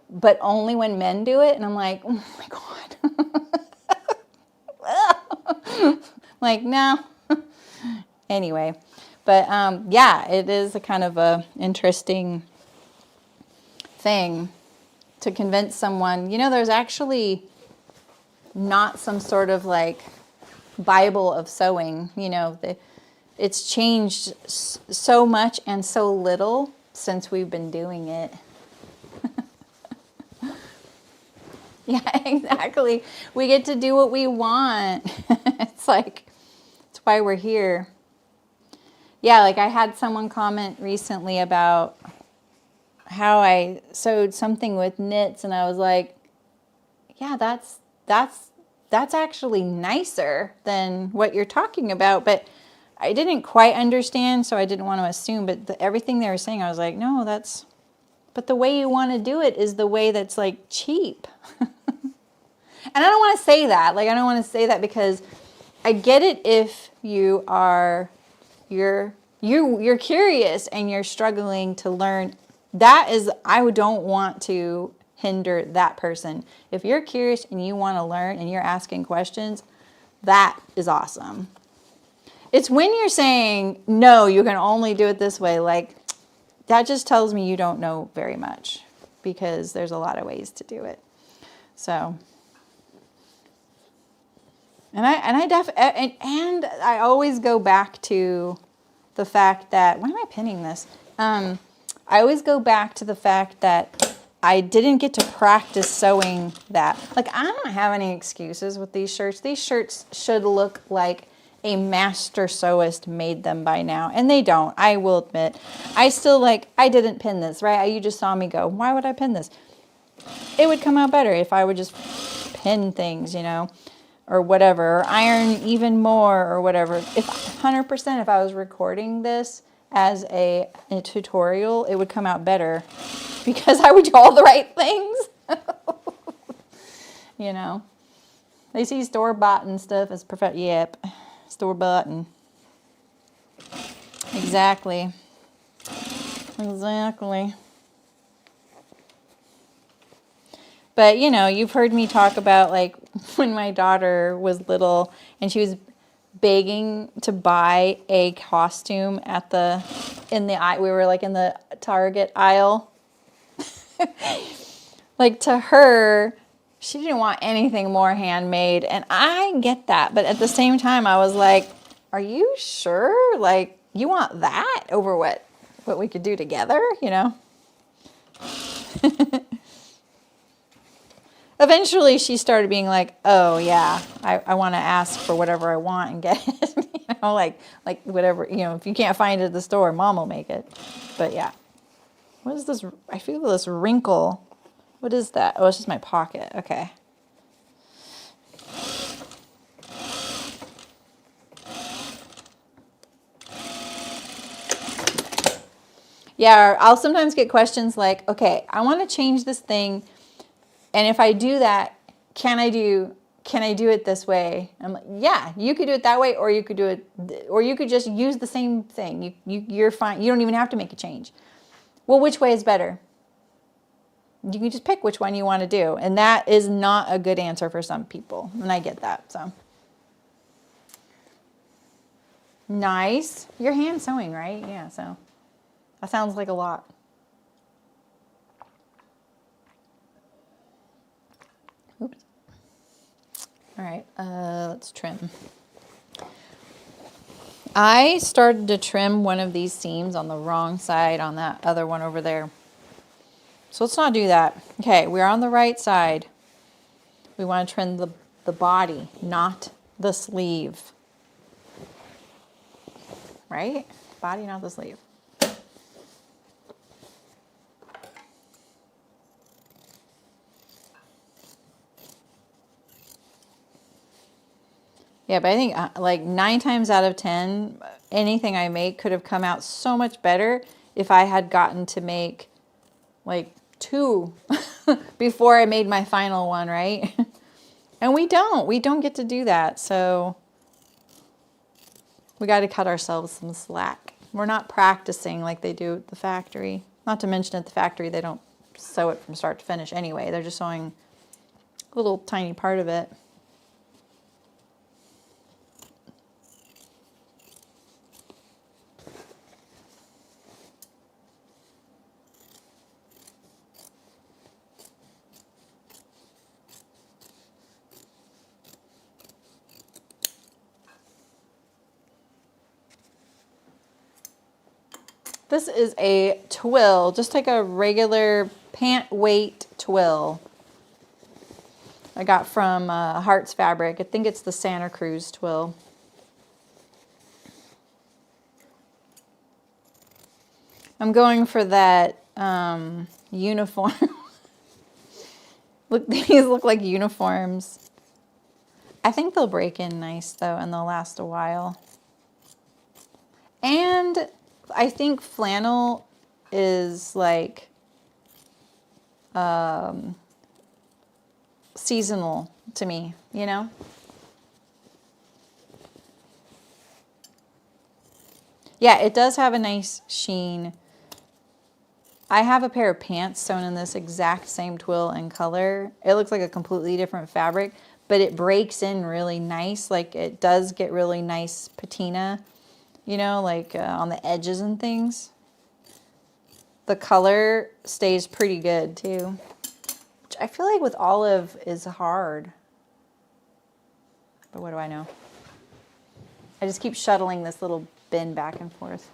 but only when men do it. And I'm like, oh my God. Like, no. Anyway, but yeah, it is a kind of a interesting thing to convince someone, you know, there's actually not some sort of like Bible of sewing, you know, it's changed so much and so little since we've been doing it. Yeah, exactly. We get to do what we want. It's like, it's why we're here. Yeah, like I had someone comment recently about how I sewed something with knits, and I was like, yeah, that's actually nicer than what you're talking about, but I didn't quite understand, so I didn't want to assume, but everything they were saying, I was like, no, but the way you want to do it is the way that's like cheap. And I don't want to say that. Like, I don't want to say that because I get it if you're curious and you're struggling to learn. That is, I don't want to hinder that person. If you're curious and you want to learn and you're asking questions, that is awesome. It's when you're saying, no, you can only do it this way, like, that just tells me you don't know very much, because there's a lot of ways to do it. So, and I always go back to the fact that, why am I pinning this? I always go back to the fact that I didn't get to practice sewing that. Like, I don't have any excuses with these shirts. These shirts should look like a master sewist made them by now. And they don't, I will admit. I still I didn't pin this, right? You just saw me go, why would I pin this? It would come out better if I would just pin things, you know, or whatever, or iron even more or whatever. If 100%, if I was recording this as a tutorial, it would come out better because I would do all the right things. You know, they see store-bought and stuff as perfect. Yep, store-bought and exactly. But, you know, you've heard me talk about, like, when my daughter was little and she was begging to buy a costume at we were, like, in the Target aisle. Like, to her, she didn't want anything more handmade. And I get that. But at the same time, I was like, are you sure? Like, you want that over what we could do together, you know? Eventually, she started being like, oh, yeah, I want to ask for whatever I want and get it. You know, like whatever, you know, if you can't find it at the store, Mom will make it. But, yeah. What is this? I feel this wrinkle. What is that? Oh, it's just my pocket. Okay. Yeah, I'll sometimes get questions like, okay, I want to change this thing. And if I do that, can I do it this way? I'm like, yeah, you could do it that way, or you could do it, or you could just use the same thing. You're fine. You don't even have to make a change. Well, which way is better? You can just pick which one you want to do. And that is not a good answer for some people. And I get that, so. Nice. You're hand sewing, right? Yeah, so that sounds like a lot. Oops. All right, let's trim. I started to trim one of these seams on the wrong side on that other one over there. So let's not do that. Okay, we're on the right side. We want to trim the body, not the sleeve. Right? Body, not the sleeve. Yeah, but I think like 9 times out of 10, anything I make could have come out so much better if I had gotten to make like 2 before I made my final one, right? And we don't get to do that. So we got to cut ourselves some slack. We're not practicing like they do at the factory. Not to mention at the factory, they don't sew it from start to finish anyway. They're just sewing a little tiny part of it. This is a twill, just like a regular pant weight twill. I got from Hearts Fabric. I think it's the Santa Cruz twill. I'm going for that uniform. Look, these look like uniforms. I think they'll break in nice though, and they'll last a while. And I think flannel is like seasonal to me, you know? Yeah, it does have a nice sheen. I have a pair of pants sewn in this exact same twill and color. It looks like a completely different fabric, but it breaks in really nice. Like it does get really nice patina, you know, like on the edges and things. The color stays pretty good too. Which I feel like with olive is hard. But what do I know? I just keep shuttling this little bin back and forth.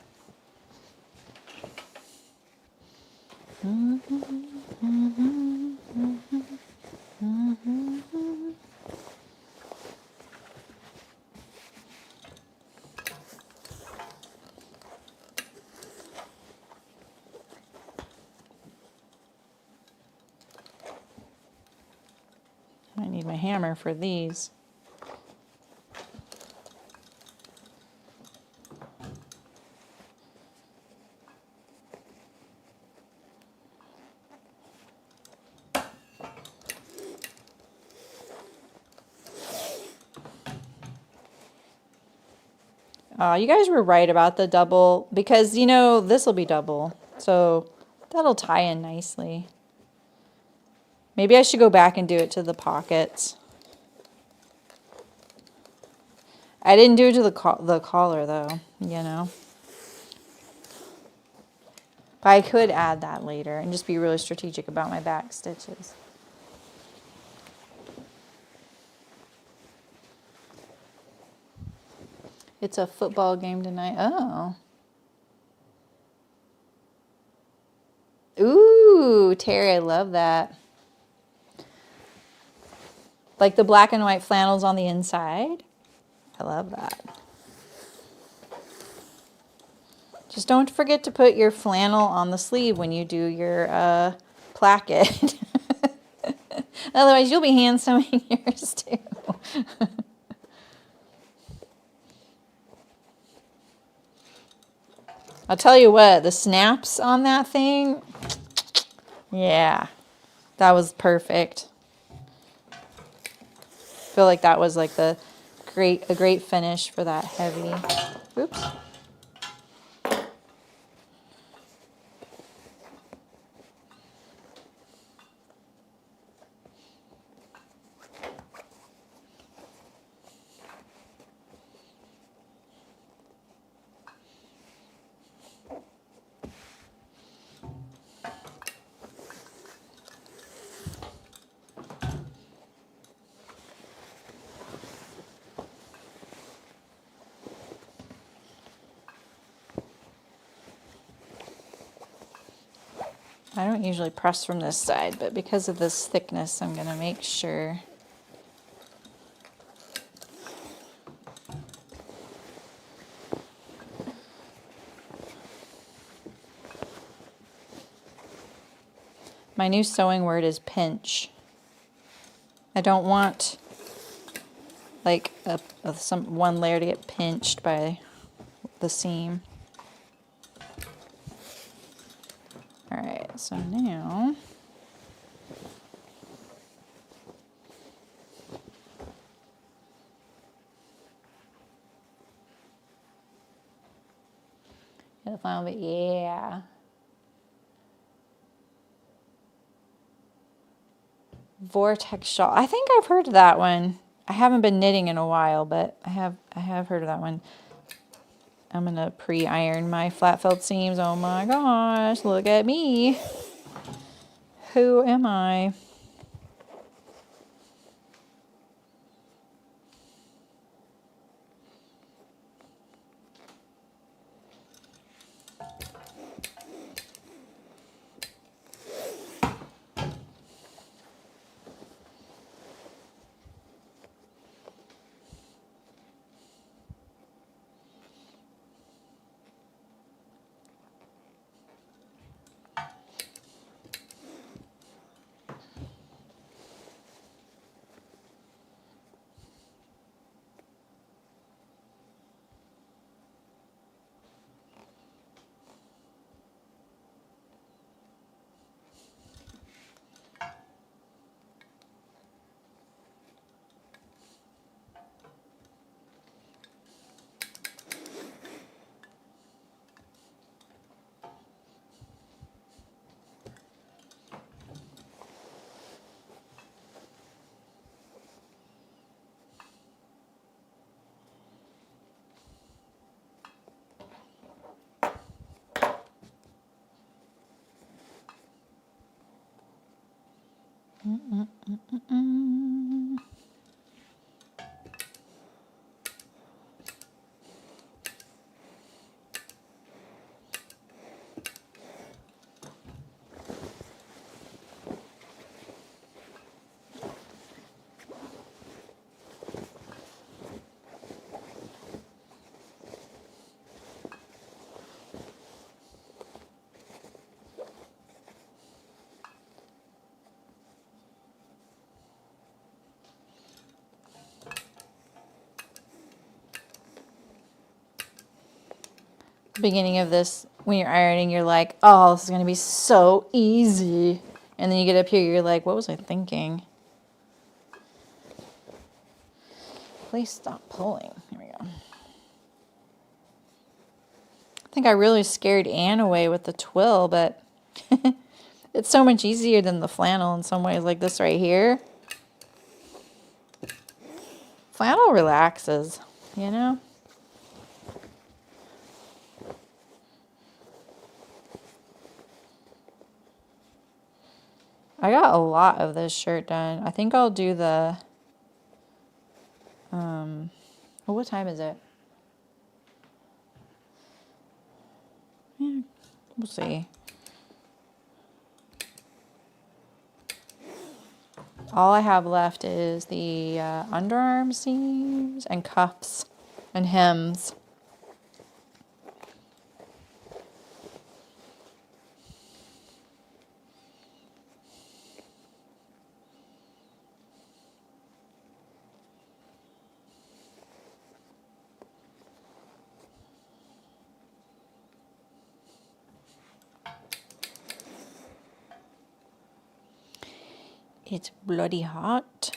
I need my hammer for these. You guys were right about the double because, you know, this will be double. So that'll tie in nicely. Maybe I should go back and do it to the pockets. I didn't do it to the collar though, you know. But I could add that later and just be really strategic about my back stitches. It's a football game tonight. Oh. Ooh, Terry, I love that. Like the black and white flannels on the inside. I love that. Just don't forget to put your flannel on the sleeve when you do your placket. Otherwise, you'll be hand sewing yours too. I'll tell you what, the snaps on that thing, yeah, that was perfect. I feel like that was like a great finish for that heavy. Oops. I don't usually press from this side, but because of this thickness, I'm going to make sure. My new sewing word is pinch. I don't want like one layer to get pinched by the seam. All right, so now the final bit, yeah. Vortex shawl. I think I've heard of that one. I haven't been knitting in a while, but I have heard of that one. I'm gonna pre-iron my flat felt seams. Oh my gosh, look at me. Who am I? Beginning of this, when you're ironing, you're like, oh, this is going to be so easy. And then you get up here, you're like, what was I thinking? Please stop pulling. Here we go. think I really scared Anne away with the twill, but it's so much easier than the flannel in some ways, like this right here. Flannel relaxes, you know? I got a lot of this shirt done. I think I'll do the, well, what time is it? Yeah, we'll see. All I have left is the underarm seams and cuffs and hems. It's bloody hot.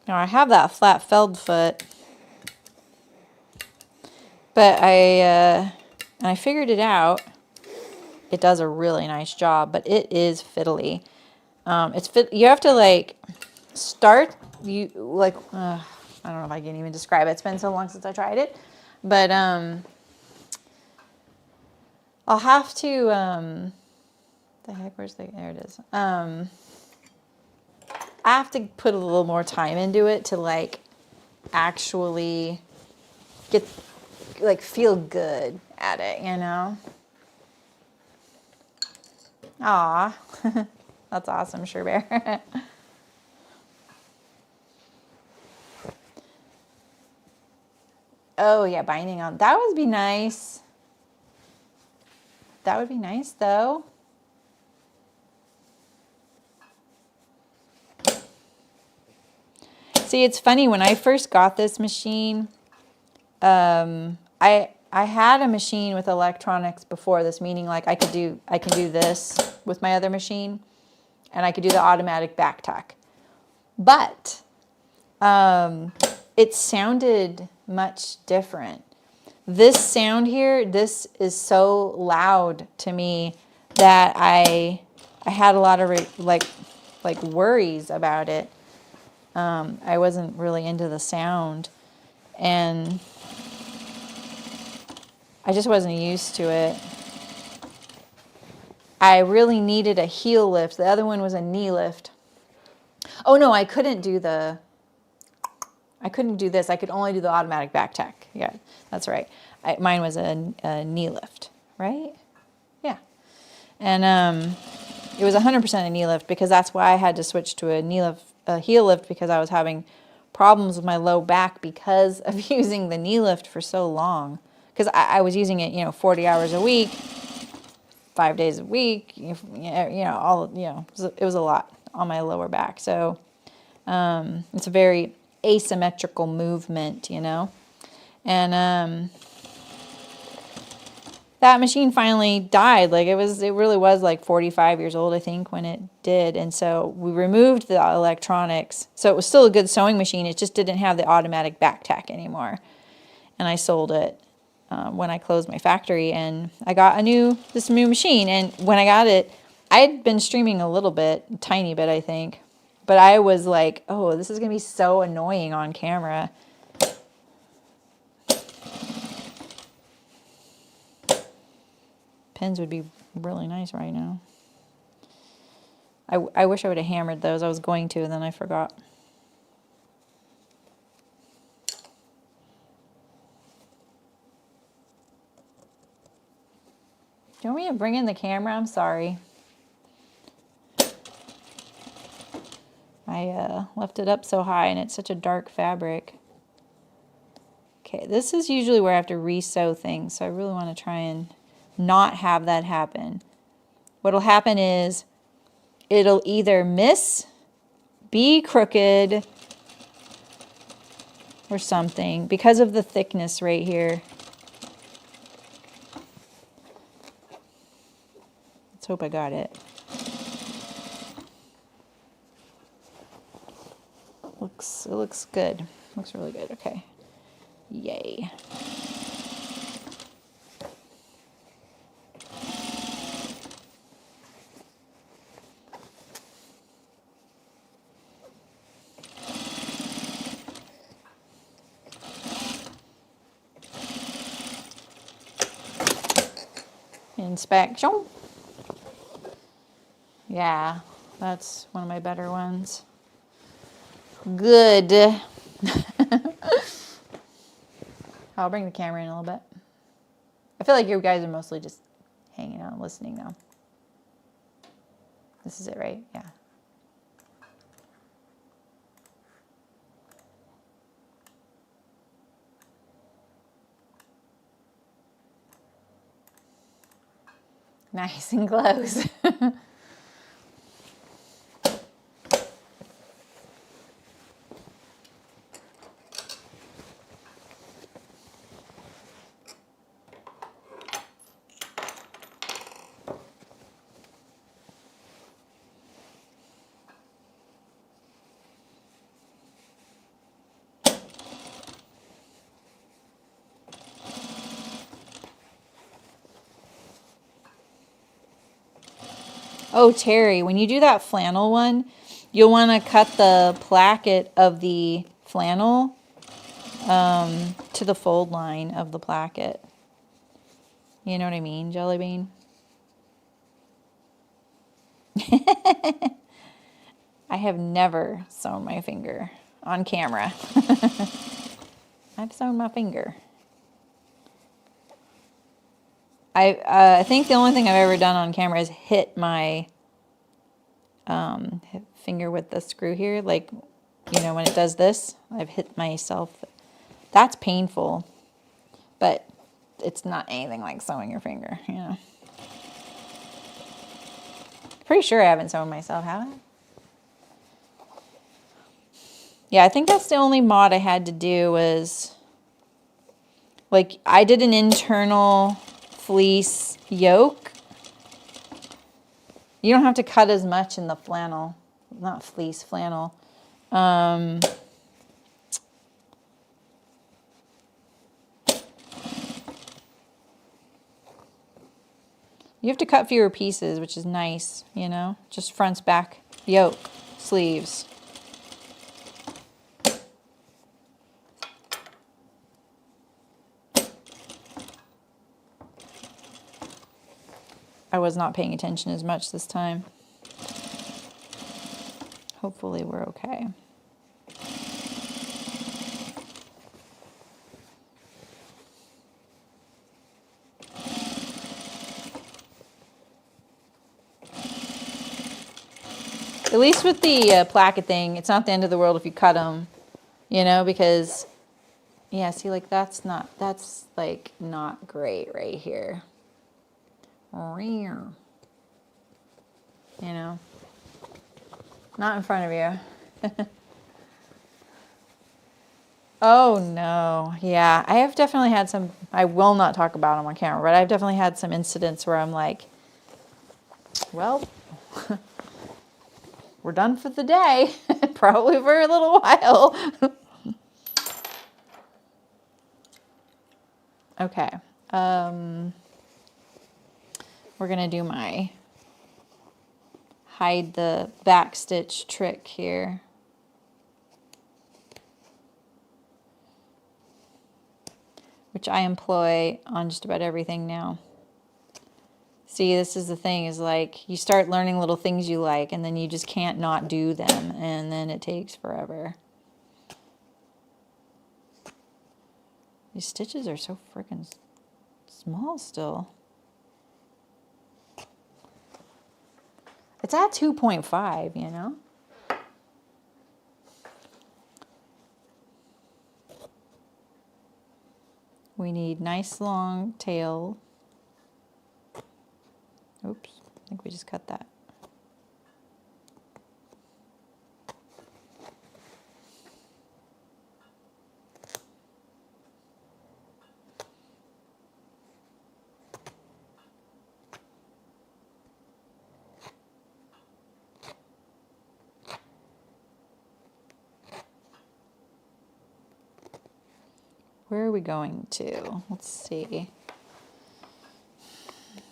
Now I have that flat felled foot, but I figured it out. It does a really nice job, but it is fiddly. It's fit. You have to like start. I don't know if I can even describe it. It's been so long since I tried it, but I'll have to. The heck? Where's the? There it is. I have to put a little more time into it to like actually get like feel good at it, you know? Aw, that's awesome, Sure Bear. Oh yeah, binding on, that would be nice. That would be nice though. See, it's funny, when I first got this machine, I had a machine with electronics before this, meaning like I can do this with my other machine, and I could do the automatic back tack. But it sounded much different. This sound here, this is so loud to me that I had a lot of like worries about it. I wasn't really into the sound, and I just wasn't used to it. I really needed a heel lift. The other one was a knee lift. Oh no, I couldn't do this. I could only do the automatic back tack. Yeah, that's right. Mine was a knee lift, right? Yeah. And it was 100% a knee lift, because that's why I had to switch to a heel lift, because I was having problems with my low back because of using the knee lift for so long. Because I was using it, 40 hours a week, 5 days a week, it was a lot on my lower back. So it's a very asymmetrical movement, and that machine finally died. Like it really was like 45 years old, I think, when it did. And so we removed the electronics. So it was still a good sewing machine. It just didn't have the automatic back tack anymore. And I sold it when I closed my factory, and I got this new machine. And when I got it, I had been streaming a little bit, a tiny bit, I think. But I was like, oh, this is going to be so annoying on camera. Pins would be really nice right now. I wish I would have hammered those. I was going to, and then I forgot. Do you want me to bring in the camera? I'm sorry. I left it up so high, and it's such a dark fabric. Okay, this is usually where I have to re-sew things, so I really want to try and not have that happen. what'll happen is it'll either miss, be crooked, or something because of the thickness right here. Let's hope I got it. It looks good. Looks really good. Okay. Yay. Inspection. Yeah, that's one of my better ones. Good. I'll bring the camera in a little bit. I feel like you guys are mostly just hanging out and listening now. This is it, right? Yeah. Nice and close. Oh, Terry, when you do that flannel one, you'll want to cut the placket of the flannel to the fold line of the placket. You know what I mean, Jelly Bean? I have never sewn my finger on camera. I've sewn my finger. I think the only thing I've ever done on camera is hit my finger with the screw here. Like, you know, when it does this, I've hit myself. That's painful, but it's not anything like sewing your finger, you know. Pretty sure I haven't sewn myself, have I? Yeah, I think that's the only mod I had to do was, like, I did an internal fleece yoke. You don't have to cut as much in the flannel. Not fleece, flannel. You have to cut fewer pieces, which is nice, you know? Just fronts, back, yoke, sleeves. I was not paying attention as much this time. Hopefully we're okay. At least with the placket thing, it's not the end of the world if you cut them, you know, because, yeah, see, like, that's like not great right here. You know, not in front of you. Oh no, yeah, I have definitely had some, I will not talk about them on camera, but I've definitely had some incidents where I'm like, well, we're done for the day, probably for a little while. Okay, we're gonna do my hide the back stitch trick here. Which I employ on just about everything now. See, this is the thing, is like, you start learning little things you like, and then you just can't not do them, and then it takes forever. These stitches are so freaking small still. It's at 2.5, you know? We need nice long tail. Oops. I think we just cut that. Where are we going to? Let's see.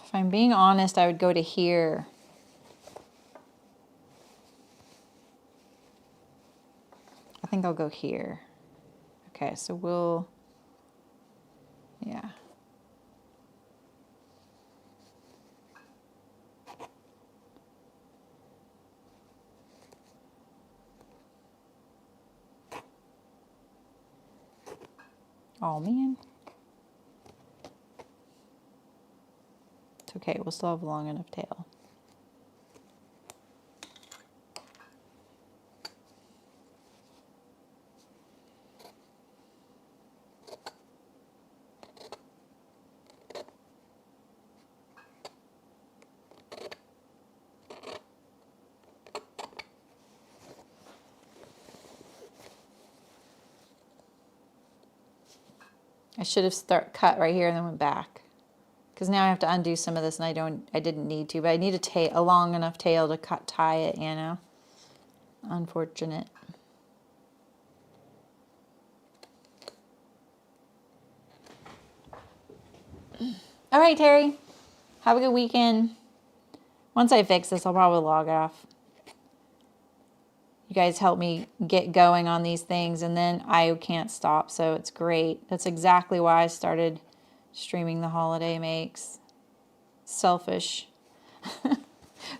If I'm being honest, I would go to here. I think I'll go here. Okay, so we'll, yeah. Oh man. It's okay, we'll still have a long enough tail. I should have cut right here and then went back. Because now I have to undo some of this, and I didn't need to, but I need a long enough tail to tie it, you know. Unfortunate. All right, Terry. Have a good weekend. Once I fix this, I'll probably log off. You guys help me get going on these things, and then I can't stop, so it's great. That's exactly why I started streaming the holiday makes. Selfish.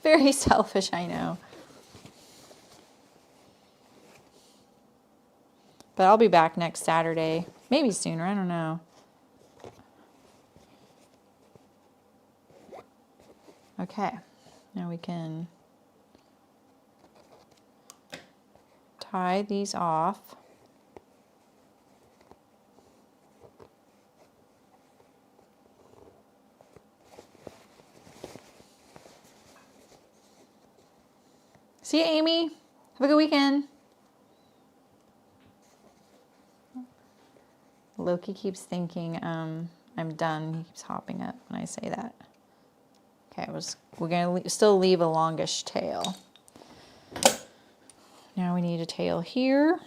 Very selfish, I know. But I'll be back next Saturday. Maybe sooner, I don't know. Okay, now we can tie these off. See you, Amy. Have a good weekend. Loki keeps thinking I'm done. He keeps hopping up when I say that. Okay, we're going to still leave a longish tail. Now we need a tail here.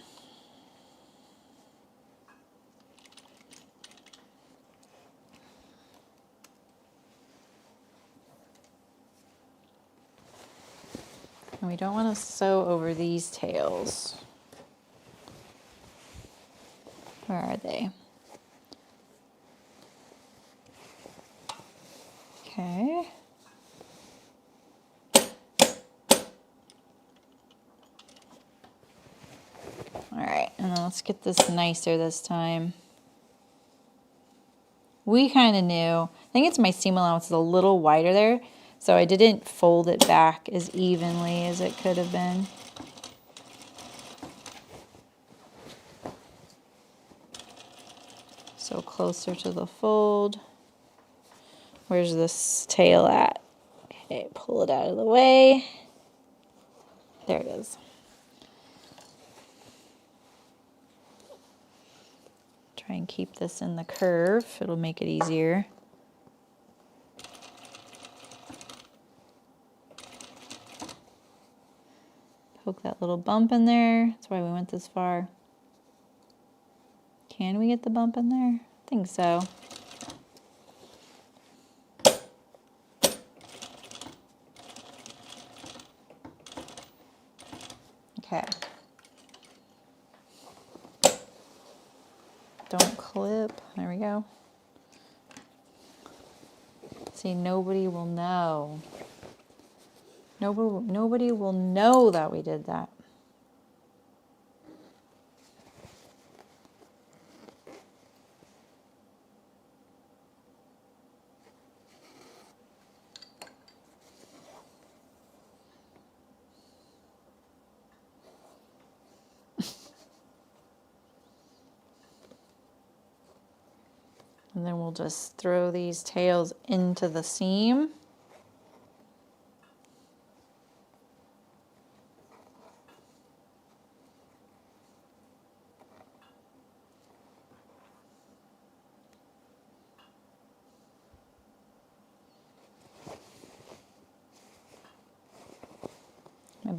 And we don't want to sew over these tails. Where are they? Okay. All right, and then let's get this nicer this time. We kind of knew. I think it's my seam allowance is a little wider there, so I didn't fold it back as evenly as it could have been. So closer to the fold. Where's this tail at? Okay, pull it out of the way. There it is. Try and keep this in the curve. It'll make it easier. Poke that little bump in there. That's why we went this far. Can we get the bump in there? I think so. Okay. Don't clip. There we go. See, nobody will know. Nobody will know that we did that. And then we'll just throw these tails into the seam.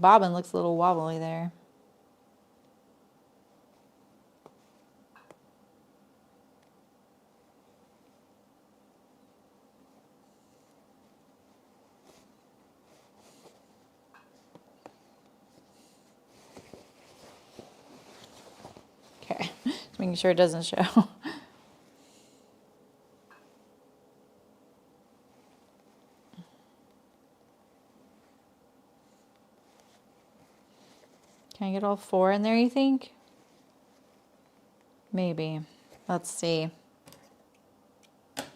bobbin looks a little wobbly there. Okay, just making sure it doesn't show. Can I get all 4 in there, you think? Maybe. Let's see. Did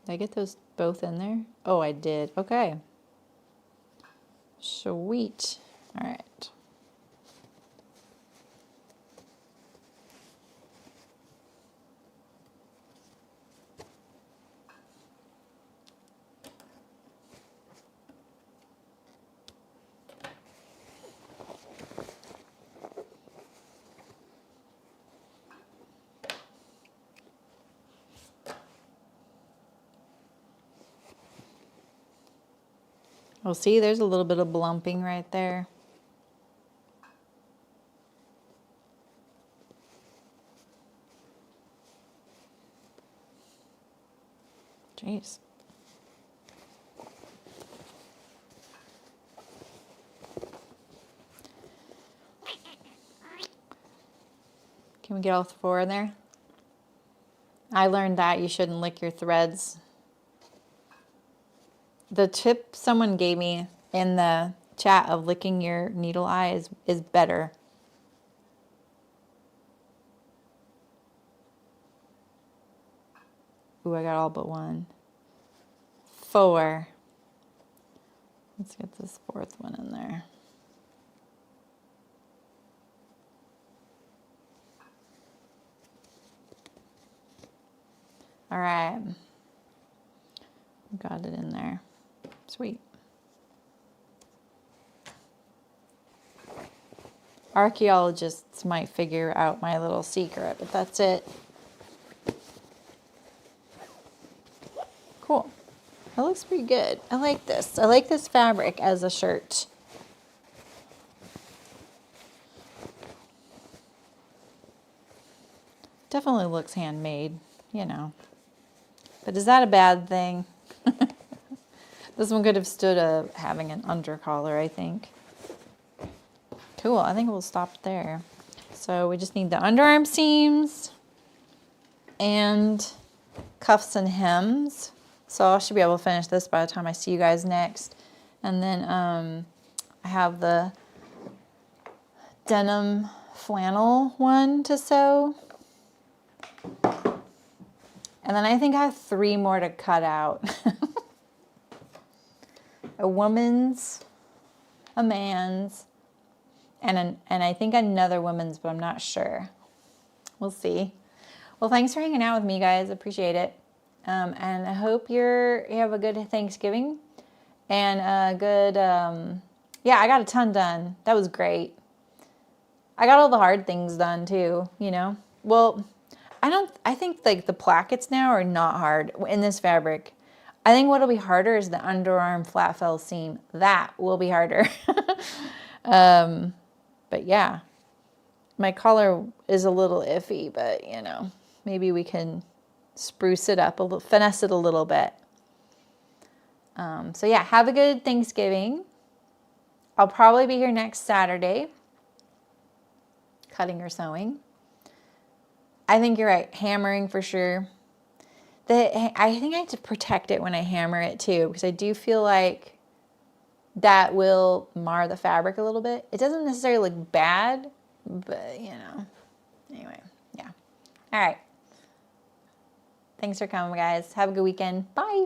I get those both in there? Oh, I did. Okay. Sweet. All right. Oh, see, there's a little bit of blumping right there. Jeez. Can we get all 4 in there? I learned that you shouldn't lick your threads. The tip someone gave me in the chat of licking your needle eye is better. Ooh, I got all but 1. 4. Let's get this 4th one in there. All right. Got it in there. Sweet. Archaeologists might figure out my little secret, but that's it. Cool. That looks pretty good. I like this. I like this fabric as a shirt. Definitely looks handmade, you know. But is that a bad thing? This one could have stood having an undercollar, I think. Cool, I think we'll stop there. So we just need the underarm seams and cuffs and hems. So I should be able to finish this by the time I see you guys next. And then I have the denim flannel one to sew. And then I think I have 3 more to cut out. A woman's, a man's, and I think another woman's, but I'm not sure. We'll see. Well, thanks for hanging out with me, guys. Appreciate it. And I hope you have a good Thanksgiving and a good, yeah, I got a ton done. That was great. I got all the hard things done too, you know. Well, I think like the plackets now are not hard in this fabric. I think what'll be harder is the underarm flat fell seam. That will be harder. But yeah, my collar is a little iffy, but you know, maybe we can spruce it up a little, finesse it a little bit. So yeah, have a good Thanksgiving. I'll probably be here next Saturday, cutting or sewing. I think you're right, hammering for sure. I think I have to protect it when I hammer it too, because I do feel like that will mar the fabric a little bit. It doesn't necessarily look bad, but you know, anyway, yeah. All right. Thanks for coming, guys. Have a good weekend. Bye.